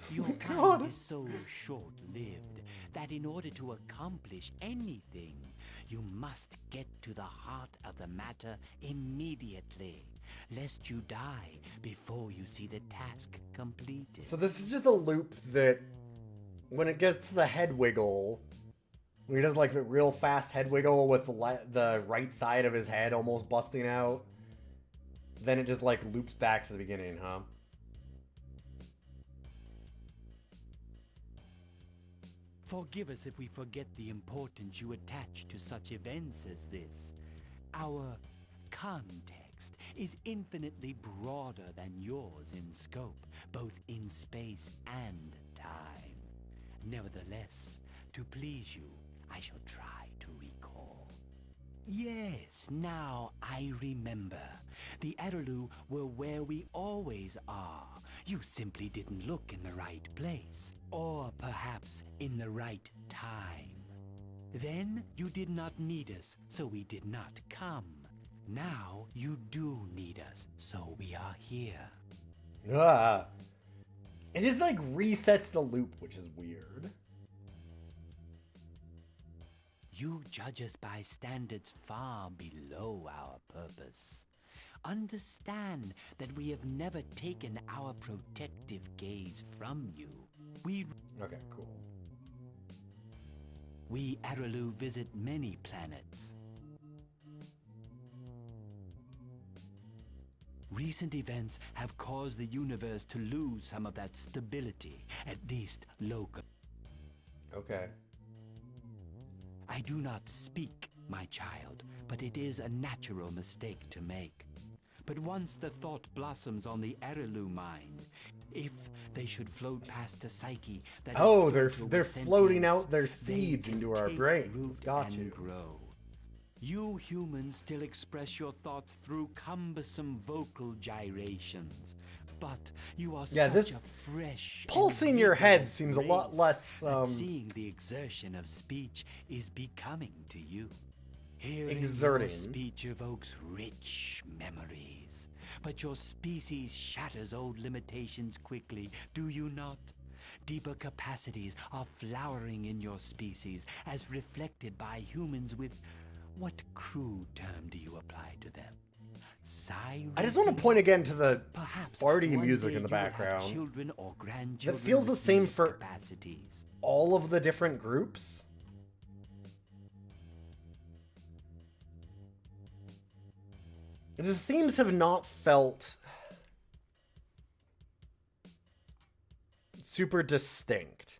Your mind is so short-lived that in order to accomplish anything, you must get to the heart of the matter immediately, lest you die before you see the task completed. So this is just a loop that, when it gets to the head wiggle, when he does like the real fast head wiggle with the right side of his head almost busting out, then it just like loops back to the beginning, huh? Forgive us if we forget the importance you attach to such events as this. Our context is infinitely broader than yours in scope, both in space and time. Nevertheless, to please you, I shall try to recall. Yes, now I remember. The Araloo were where we always are. You simply didn't look in the right place. Or perhaps in the right time. Then you did not need us, so we did not come. Now you do need us, so we are here. It just like resets the loop, which is weird. You judge us by standards far below our purpose. Understand that we have never taken our protective gaze from you. Okay, cool. We Araloo visit many planets. Recent events have caused the universe to lose some of that stability, at least local. Okay. I do not speak, my child, but it is a natural mistake to make. But once the thought blossoms on the Araloo mind, if they should float past a psyche that they're floating out their seeds into our brains. Got you. Grow. You humans still express your thoughts through cumbersome vocal gyrations, but you are such a fresh pulsing your head seems a lot less seeing the exertion of speech is becoming to you. Hearing exerting. Your speech evokes rich memories, but your species shatters old limitations quickly, do you not? Deeper capacities are flowering in your species, as reflected by humans with... What crude term do you apply to them? I just want to point again to the farty music in the background. Children or grandchildren that feels the same for capacities. All of the different groups. The themes have not felt super distinct.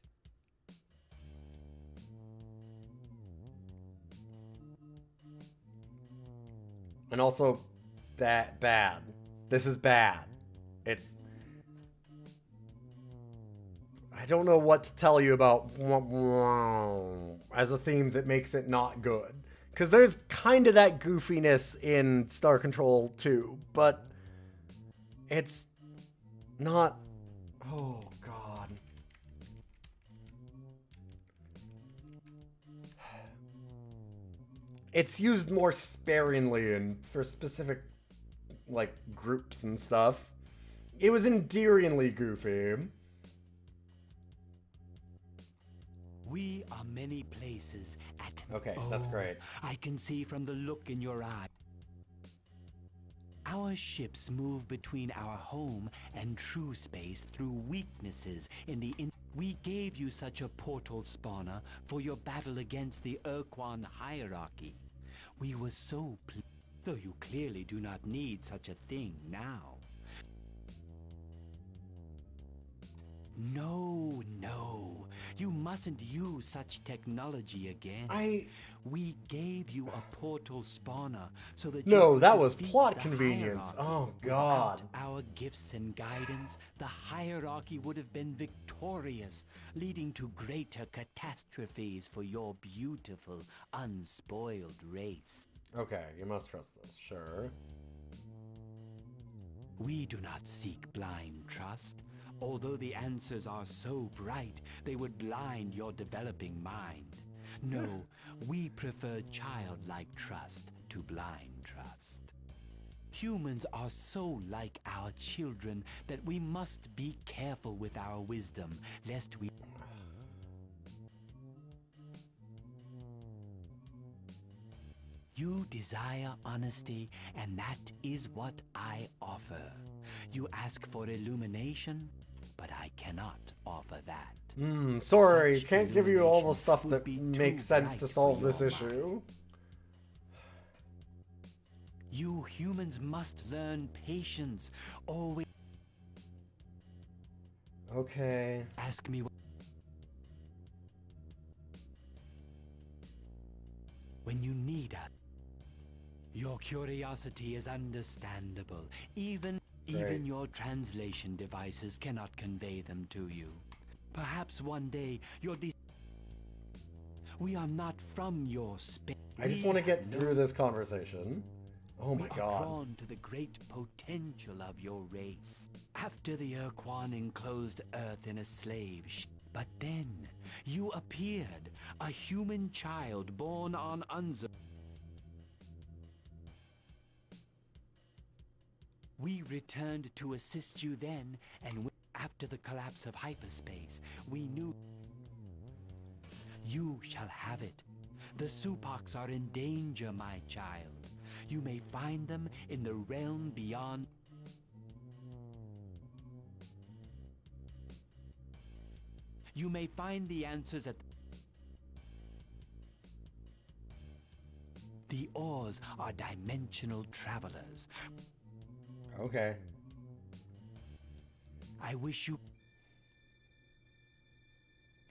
And also, bad. This is bad. It's... I don't know what to tell you about as a theme that makes it not good. Because there's kind of that goofiness in Star Control 2, but it's not... Oh, God. It's used more sparingly and for specific, like, groups and stuff. It was endearingly goofy. We are many places at... Okay, that's great. I can see from the look in your eye. Our ships move between our home and true space through weaknesses in the... We gave you such a portal spawner for your battle against the Urquan hierarchy. We were so pleased, though you clearly do not need such a thing now. No. You mustn't use such technology again. We gave you a portal spawner so that No, you that could was defeat plot the convenience. hierarchy. Oh, God. Without our gifts and guidance, the hierarchy would have been victorious, leading to greater catastrophes for your beautiful, unspoiled race. Okay, you must trust this, sure. We do not seek blind trust. Although the answers are so bright, they would blind your developing mind. No, we prefer childlike trust to blind trust. Humans are so like our children that we must be careful with our wisdom, lest we... You desire honesty, and that is what I offer. You ask for illumination, but I cannot offer that. Sorry, Such can't give you all the illumination stuff would that be makes too sense bright to for solve this your issue. mind. You humans must learn patience. Always Okay. ask me when you need us. Your curiosity is understandable. Even your translation devices cannot convey them to you. Perhaps one day we are not from your space. I just want to get through this conversation. Oh my We are god. drawn to the great potential of your race. After the Urquan enclosed Earth in a slave ship, but then you appeared, a human child born on Unzer. We returned to assist you then, and after the collapse of hyperspace, we knew you shall have it. The Supocs are in danger, my child. You may find them in the realm beyond. You may find the answers at... The Ors are dimensional travelers. Okay. I wish you...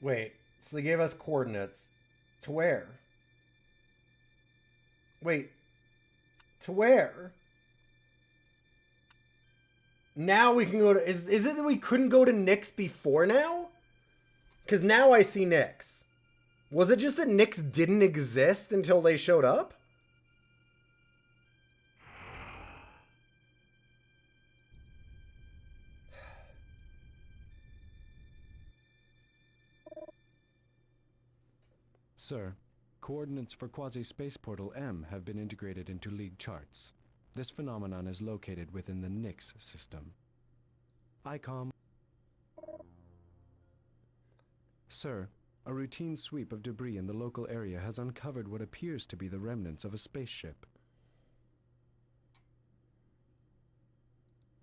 Wait, so they gave us coordinates. To where? Wait. To where? Now we can go to... Is it that we couldn't go to Nyx before now? Because now I see Nyx. Was it just that Nyx didn't exist until they showed up? Sir, coordinates for Quasi-Space Portal M have been integrated into League charts. This phenomenon is located within the Nyx system. ICOM. Sir, a routine sweep of debris in the local area has uncovered what appears to be the remnants of a spaceship.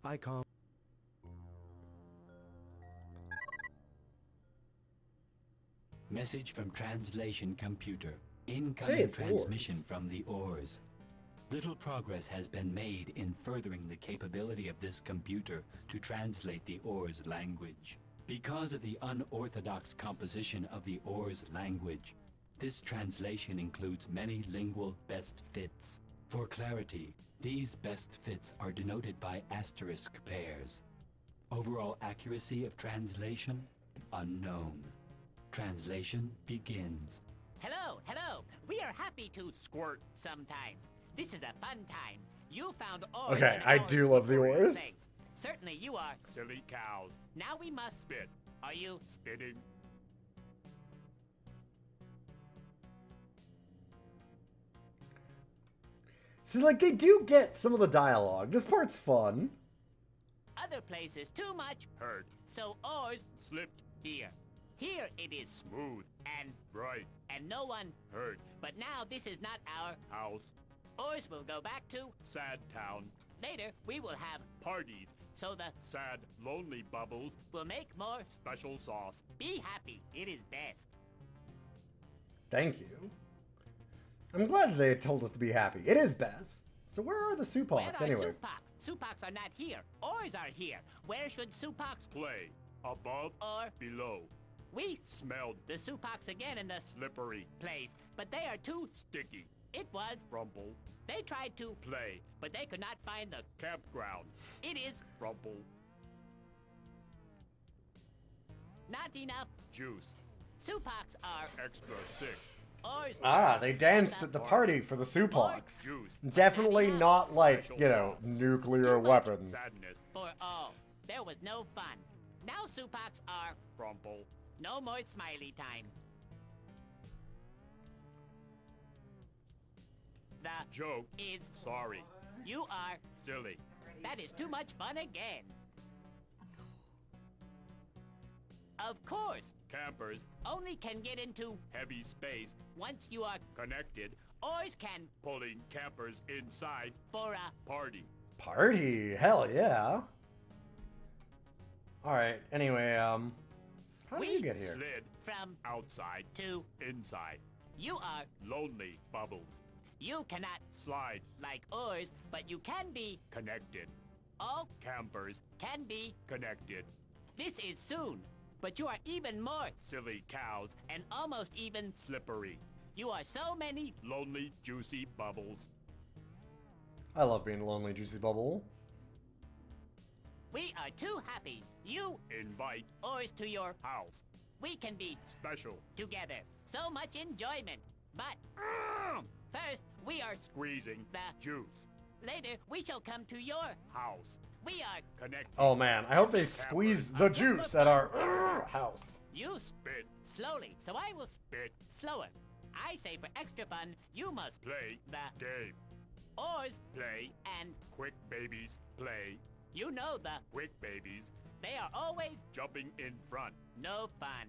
ICOM. Message from translation computer. Incoming transmission from the Ors. Little progress has been made in furthering the capability of this computer to translate the Ors language. Because of the unorthodox composition of the Ors language, this translation includes many lingual best fits. For clarity, these best fits are denoted by asterisk pairs. Overall accuracy of translation, unknown. Translation begins. Hello, hello. We are happy to squirt sometime. This is a fun time. You found ores. Okay, I do love the Ors. Certainly you are. Silly cows. Now we must spit. Are you spitting? See, like, they do get some of the dialogue. This part's fun. Other places too much hurt. So ores slipped here. Here it is smooth and bright and no one hurt. But now this is not our house. Ors will go back to Sad Town. Later we will have parties. So the sad, lonely bubbles will make more special sauce. Be happy. It is best. Thank you. I'm glad they told us to be happy. It is best. So where are the Supocs anyway? Supocs are not here. Ors are here. Where should Supocs play? Above or below? We smelled the Supox again in the slippery place, but they are too sticky. It was Rumple. They tried to play, but they could not find the campground. It is Rumple. Not enough juice. Supox are extra sick. They danced at the party for the Supox. Definitely not like, you know, nuclear weapons. For all. There was no fun. Now Supox are Rumple. No more smiley time. The joke is sorry. You are silly. That is too much fun again. Of course, campers only can get into heavy space once you are connected. Oars can pulling campers inside for a party. Party? Hell yeah. Alright, anyway, how did you get here? We slid from outside to inside. You are lonely bubbles. You cannot slide like oars, but you can be connected. All campers can be connected. This is soon, but you are even more silly cows and almost even slippery. You are so many lonely, juicy bubbles. I love being a lonely, juicy bubble. We are too happy. You invite ours to your house. We can be special together. So much enjoyment. But first, we are squeezing the juice. Later, we shall come to your house. We are connected. Oh man, I hope they squeeze the juice at our house. You spit slowly, so I will spit slower. I say for extra fun, you must play the game. Oars play and quick babies play. You know the quick babies. They are always jumping in front. No fun.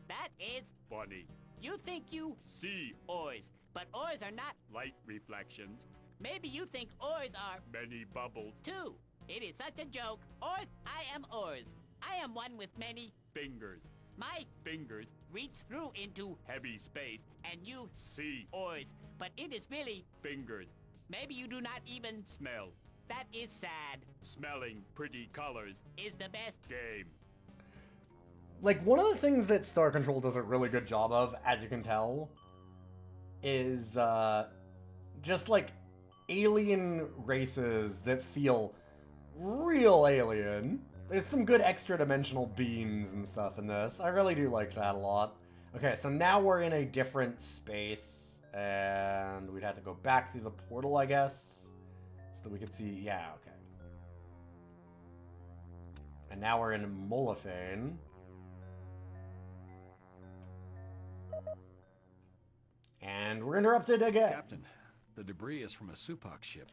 That is funny. You think you see oars, but oars are not light reflections. Maybe you think oars are many bubbles too. It is such a joke. Oars, I am oars. I am one with many fingers. My fingers reach through into heavy space, and you see oars, but it is really fingers. Maybe you do not even smell. That is sad. Smelling pretty colors is the best game. Like, one of the things that Star Control does a really good job of, as you can tell, is, just, like, alien races that feel real alien. There's some good extra-dimensional beings and stuff in this. I really do like that a lot. Okay, so now we're in a different space, and we'd have to go back through the portal, I guess, so that we could see... Yeah, okay. And now we're in Molophane. And we're interrupted again. Captain, the debris is from a Supox ship.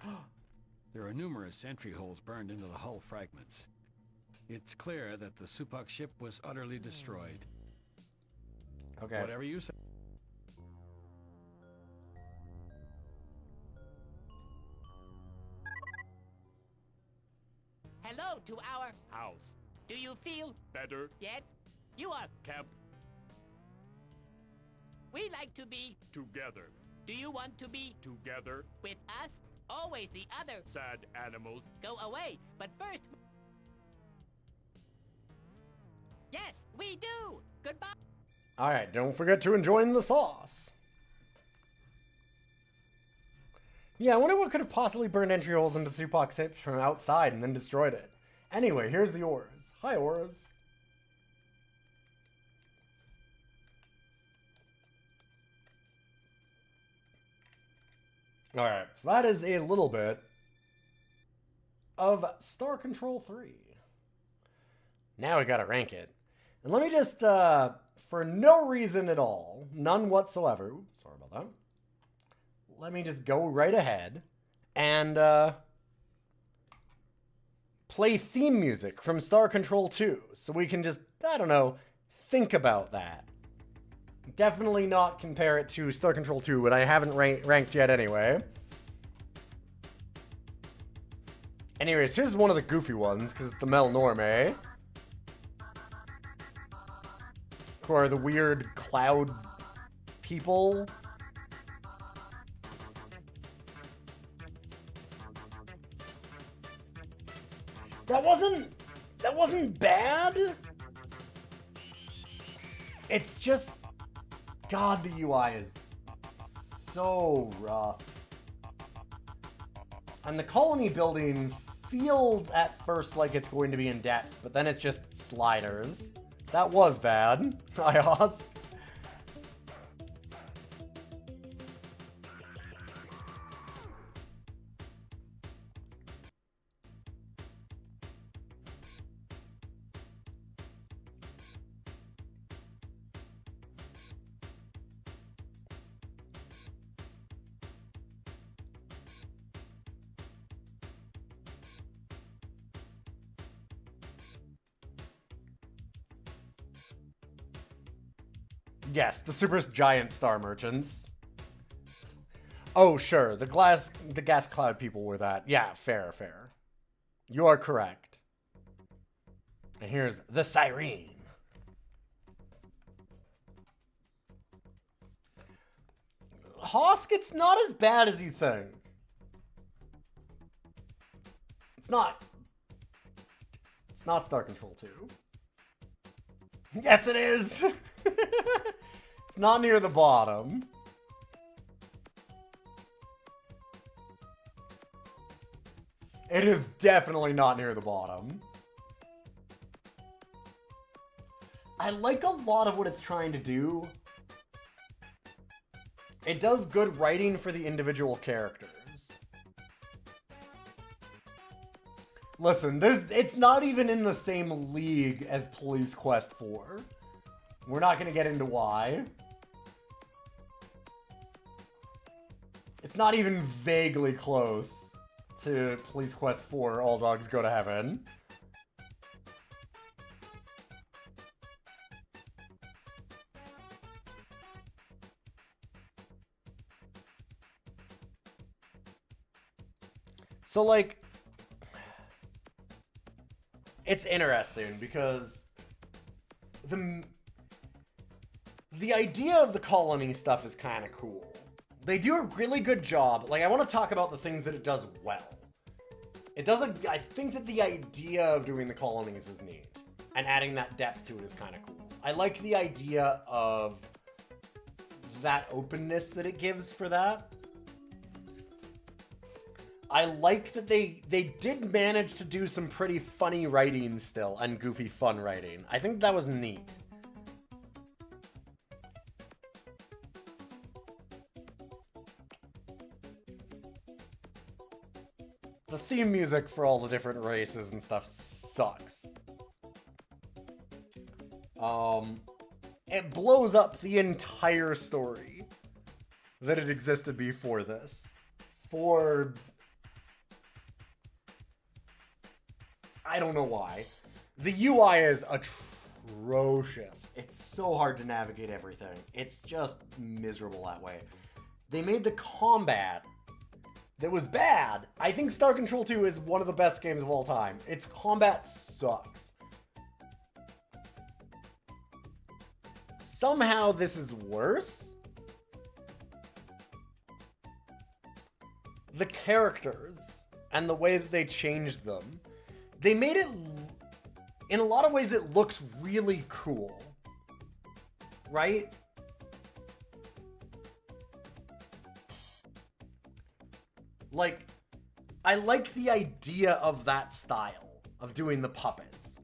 There are numerous entry holes burned into the hull fragments. It's clear that the Supox ship was utterly destroyed. Okay. Whatever you say. Hello to our house. Do you feel better yet? You are camp. We like to be together. Do you want to be together with us? Always the other sad animals go away, but first... Yes, we do! Goodbye! Alright, don't forget to enjoy the sauce. Yeah, I wonder what could have possibly burned entry holes into Supox ships from outside and then destroyed it. Anyway, here's the oars. Hi, oars. Alright, so that is a little bit of Star Control 3. Now we gotta rank it. And let me just, for no reason at all, none whatsoever, oops, sorry about that, let me just go right ahead and play theme music from Star Control 2, so we can just, I don't know, think about that. Definitely not compare it to Star Control 2, but I haven't ranked yet anyway. Anyways, here's one of the goofy ones, because it's the Mel Norme. Who are the weird cloud people. That wasn't bad. It's just... God, the UI is so rough. And the colony building feels at first like it's going to be in depth, but then it's just sliders. That was bad, IOS. Yes, the super giant star merchants. Oh, sure, the gas cloud people were that. Yeah, fair. You are correct. And here's the siren. Hosk, it's not as bad as you think. It's not. It's not Star Control 2. Yes, it is! It's not near the bottom. It is definitely not near the bottom. I like a lot of what it's trying to do. It does good writing for the individual characters. Listen, it's not even in the same league as Police Quest 4. We're not gonna get into why. It's not even vaguely close to Police Quest 4, All Dogs Go to Heaven. So, like, it's interesting because the idea of the colony stuff is kind of cool. They do a really good job. Like, I want to talk about the things that it does well. I think that the idea of doing the colonies is neat. And adding that depth to it is kind of cool. I like the idea of that openness that it gives for that. I like that they did manage to do some pretty funny writing still, and goofy fun writing. I think that was neat. The theme music for all the different races and stuff sucks. It blows up the entire story that had existed before this. I don't know why. The UI is atrocious. It's so hard to navigate everything. It's just miserable that way. They made the combat that was bad. I think Star Control 2 is one of the best games of all time. Its combat sucks. Somehow this is worse. The characters and the way that they changed them, they made it, in a lot of ways, it looks really cool. Right? Like, I like the idea of that style, of doing the puppets.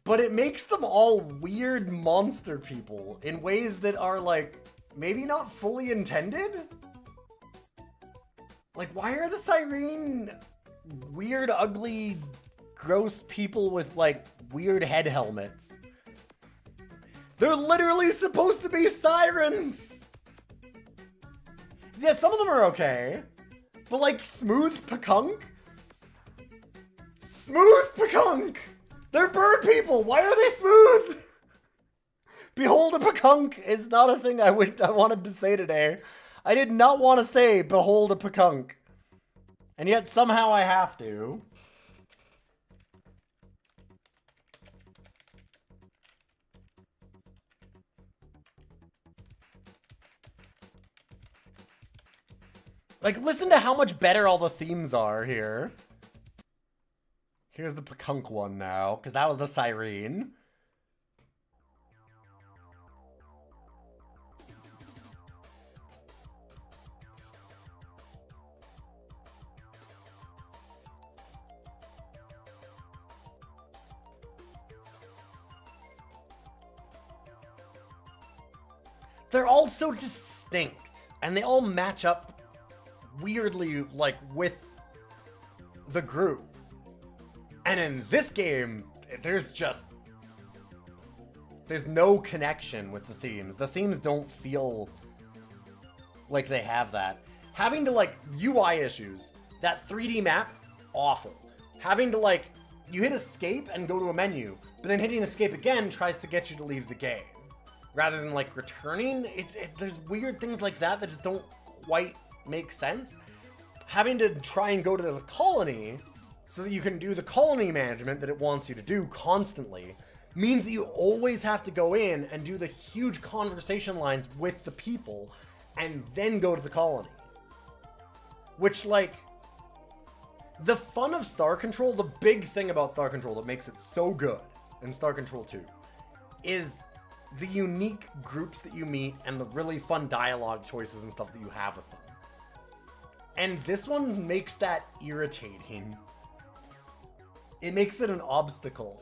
But it makes them all weird monster people in ways that are, like, maybe not fully intended? Like, why are the Siren weird, ugly, gross people with, like, weird head helmets? They're literally supposed to be sirens! Yeah, some of them are okay. But, like, Smooth Pakunk? Smooth Pakunk! They're bird people! Why are they smooth? Behold a Pakunk is not a thing I wanted to say today. I did not want to say behold a Pakunk. And yet somehow I have to. Like, listen to how much better all the themes are here. Here's the Pakunk one now, because that was the Siren. they're all so distinct, and they all match up weirdly, like, with the group. And in this game, there's no connection with the themes. The themes don't feel like they have that. Having to, like, UI issues, that 3D map, awful. Having to, like, you hit escape and go to a menu, but then hitting escape again tries to get you to leave the game. Rather than, like, returning, there's weird things like that that just don't quite make sense. Having to try and go to the colony so that you can do the colony management that it wants you to do constantly means that you always have to go in and do the huge conversation lines with the people and then go to the colony. Which, like, the fun of Star Control, the big thing about Star Control that makes it so good in Star Control 2 is the unique groups that you meet and the really fun dialogue choices and stuff that you have with them. And this one makes that irritating. It makes it an obstacle.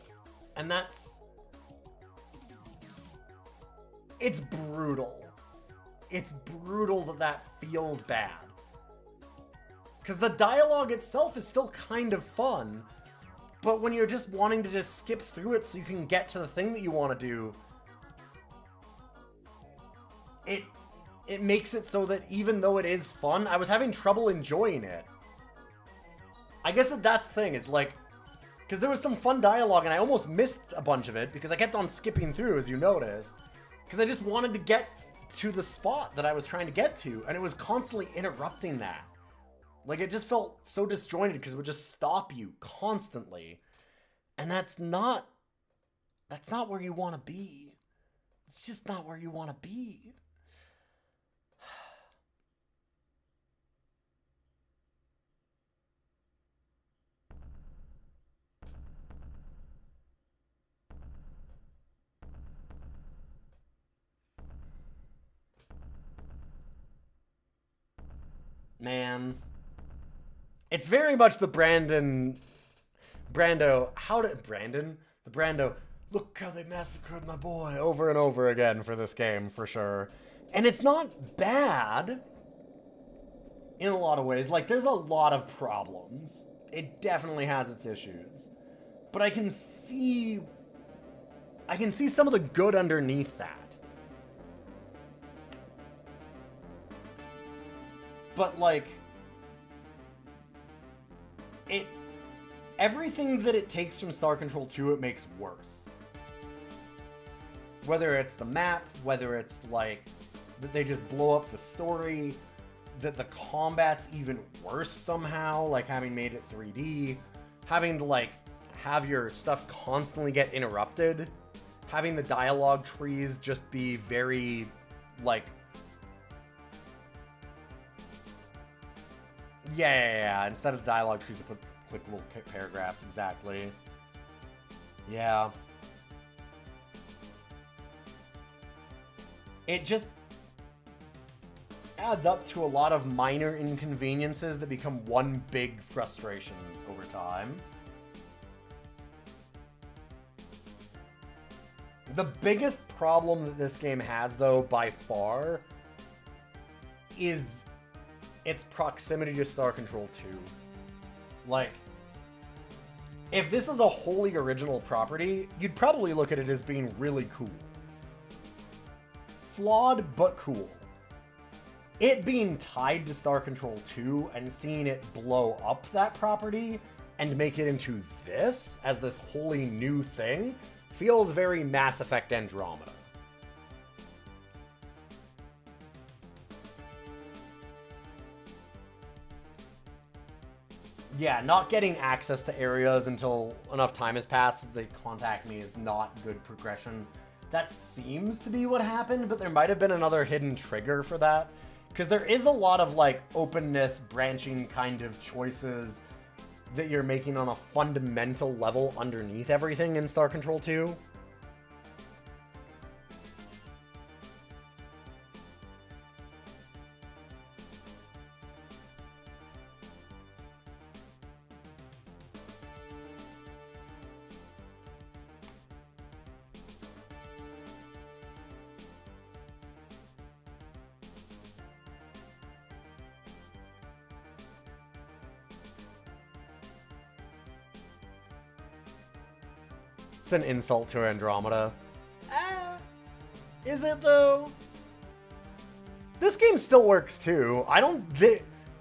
And that's... it's brutal. It's brutal that that feels bad. Because the dialogue itself is still kind of fun, but when you're just wanting to just skip through it so you can get to the thing that you want to do, it makes it so that even though it is fun, I was having trouble enjoying it. I guess that's the thing, is like, because there was some fun dialogue and I almost missed a bunch of it because I kept on skipping through, as you noticed, because I just wanted to get to the spot that I was trying to get to, and it was constantly interrupting that. Like, it just felt so disjointed because it would just stop you constantly. And that's not where you want to be. It's just not where you want to be. Man. It's very much the Brando, the Brando, look how they massacred my boy, over and over again for this game, for sure. And it's not bad, in a lot of ways. Like, there's a lot of problems. It definitely has its issues. But I can see some of the good underneath that. But, like, everything that it takes from Star Control 2, it makes worse. Whether it's the map, whether it's, like, that they just blow up the story, that the combat's even worse somehow, like having made it 3D, having to, like, have your stuff constantly get interrupted, having the dialogue trees just be very, like... Yeah. Instead of dialogue trees, they put clickable paragraphs, exactly. Yeah. It just adds up to a lot of minor inconveniences that become one big frustration over time. The biggest problem that this game has, though, by far, is its proximity to Star Control 2. Like, if this is a wholly original property, you'd probably look at it as being really cool. Flawed, but cool. It being tied to Star Control 2 and seeing it blow up that property and make it into this as this wholly new thing feels very Mass Effect Andromeda. Yeah, not getting access to areas until enough time has passed that they contact me is not good progression. That seems to be what happened, but there might have been another hidden trigger for that. Because there is a lot of, like, openness, branching kind of choices that you're making on a fundamental level underneath everything in Star Control 2. It's an insult to Andromeda. Is it though? This game still works too.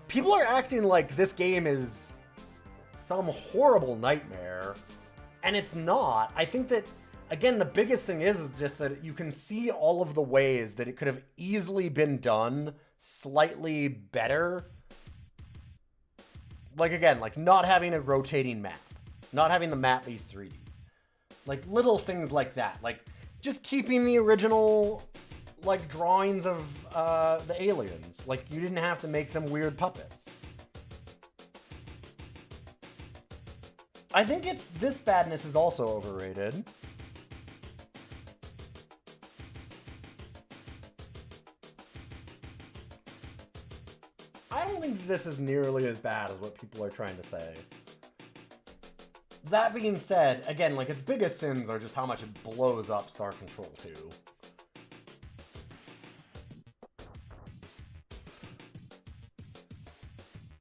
People are acting like this game is some horrible nightmare, and it's not. I think that, again, the biggest thing is just that you can see all of the ways that it could have easily been done slightly better. Like, again, like not having a rotating map, not having the map be 3D. Like little things like that. Like just keeping the original like drawings of the aliens. Like you didn't have to make them weird puppets. I think this badness is also overrated. I don't think this is nearly as bad as what people are trying to say. That being said, again, like its biggest sins are just how much it blows up Star Control 2.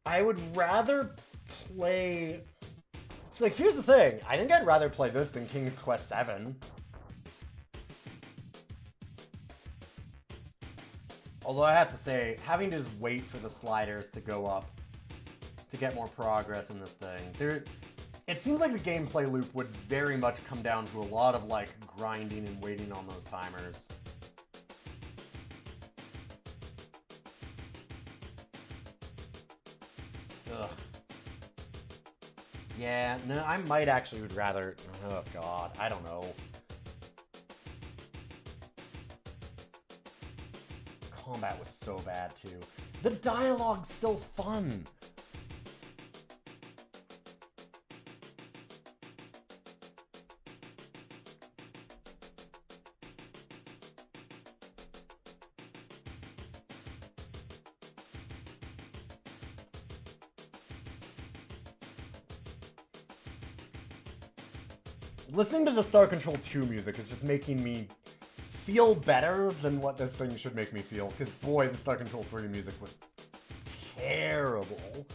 I would rather play... So, like, here's the thing. I think I'd rather play this than King's Quest 7. Although I have to say, having to just wait for the sliders to go up to get more progress in this thing. It seems like the gameplay loop would very much come down to a lot of, like, grinding and waiting on those timers. Ugh. Yeah, no, I might actually would rather... Oh, God, I don't know. Combat was so bad, too. The dialogue's still fun. Listening to the Star Control 2 music is just making me feel better than what this thing should make me feel. Because boy, the Star Control 3 music was terrible.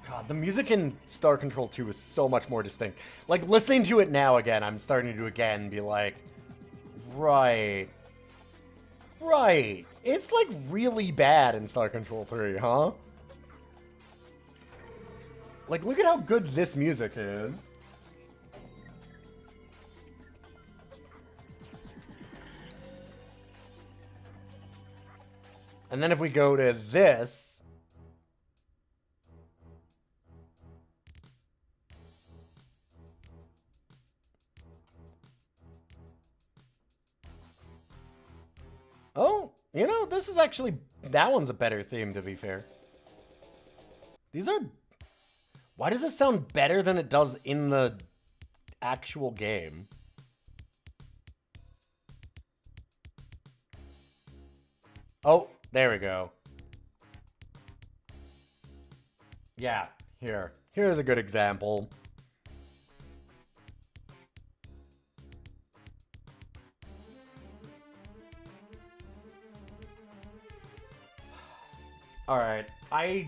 God, the music in Star Control 2 is so much more distinct. Like, listening to it now again, I'm starting to again be like, right. Right. It's, like, really bad in Star Control 3, huh? Like, look at how good this music is. And then if we go to this... Oh, you know, this is actually... That one's a better theme, to be fair. These are... Why does this sound better than it does in the actual game? Oh, there we go. Yeah, here. Here's a good example. Alright, I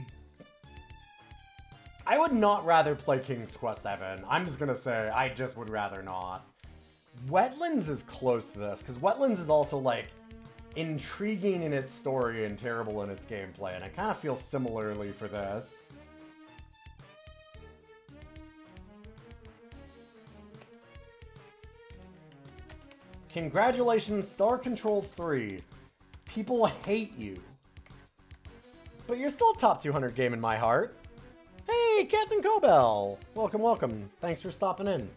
would not rather play King's Quest 7. I'm just gonna say, I just would rather not. Wetlands is close to this, because Wetlands is also, like, intriguing in its story and terrible in its gameplay, and I kind of feel similarly for this. Congratulations, Star Control 3. People hate you. But you're still a top 200 game in my heart. Hey, Captain Cobell! Welcome, welcome. Thanks for stopping in.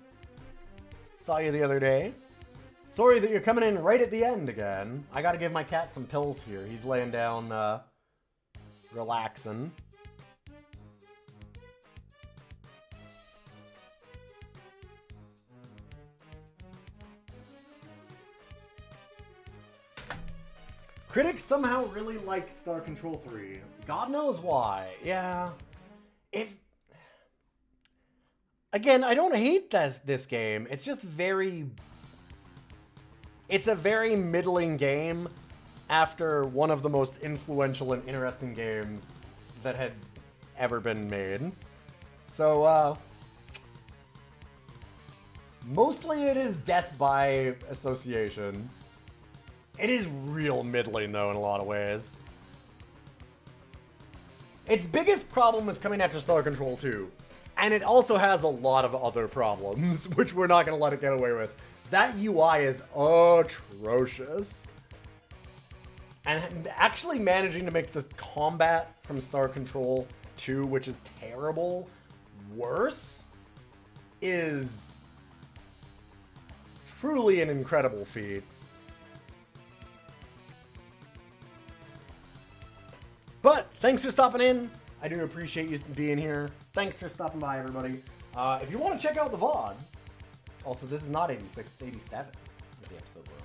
Saw you the other day. Sorry that you're coming in right at the end again. I gotta give my cat some pills here. He's laying down, relaxing. Critics somehow really liked Star Control 3. God knows why. Yeah. Again, I don't hate this game. It's just very... It's a very middling game after one of the most influential and interesting games that had ever been made. So, mostly it is death by association. It is real middling, though, in a lot of ways. Its biggest problem is coming after Star Control 2. And it also has a lot of other problems, which we're not going to let it get away with. That UI is atrocious. And actually managing to make the combat from Star Control 2, which is terrible, worse, is truly an incredible feat. But thanks for stopping in. I do appreciate you being here. Thanks for stopping by, everybody. If you want to check out the VODs, also, this is not 86, it's 87 is the episode we're on.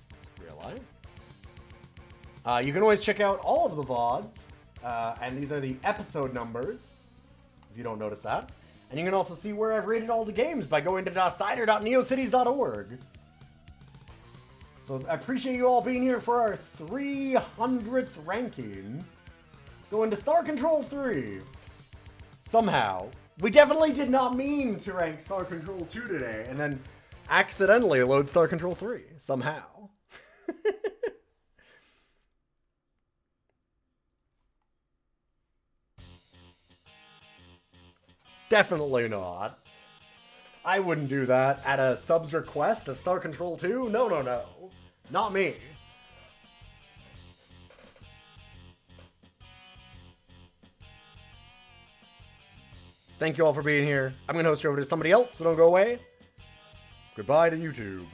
Just realized. You can always check out all of the VODs, and these are the episode numbers, if you don't notice that. And you can also see where I've rated all the games by going to DOScider.neocities.org. So I appreciate you all being here for our 300th ranking. Going to Star Control 3. Somehow. We definitely did not mean to rank Star Control 2 today, and then accidentally load Star Control 3. Somehow. Definitely not. I wouldn't do that at a sub's request of Star Control 2. No, no, no. Not me. Thank you all for being here. I'm going to host you over to somebody else, so don't go away. Goodbye to YouTube.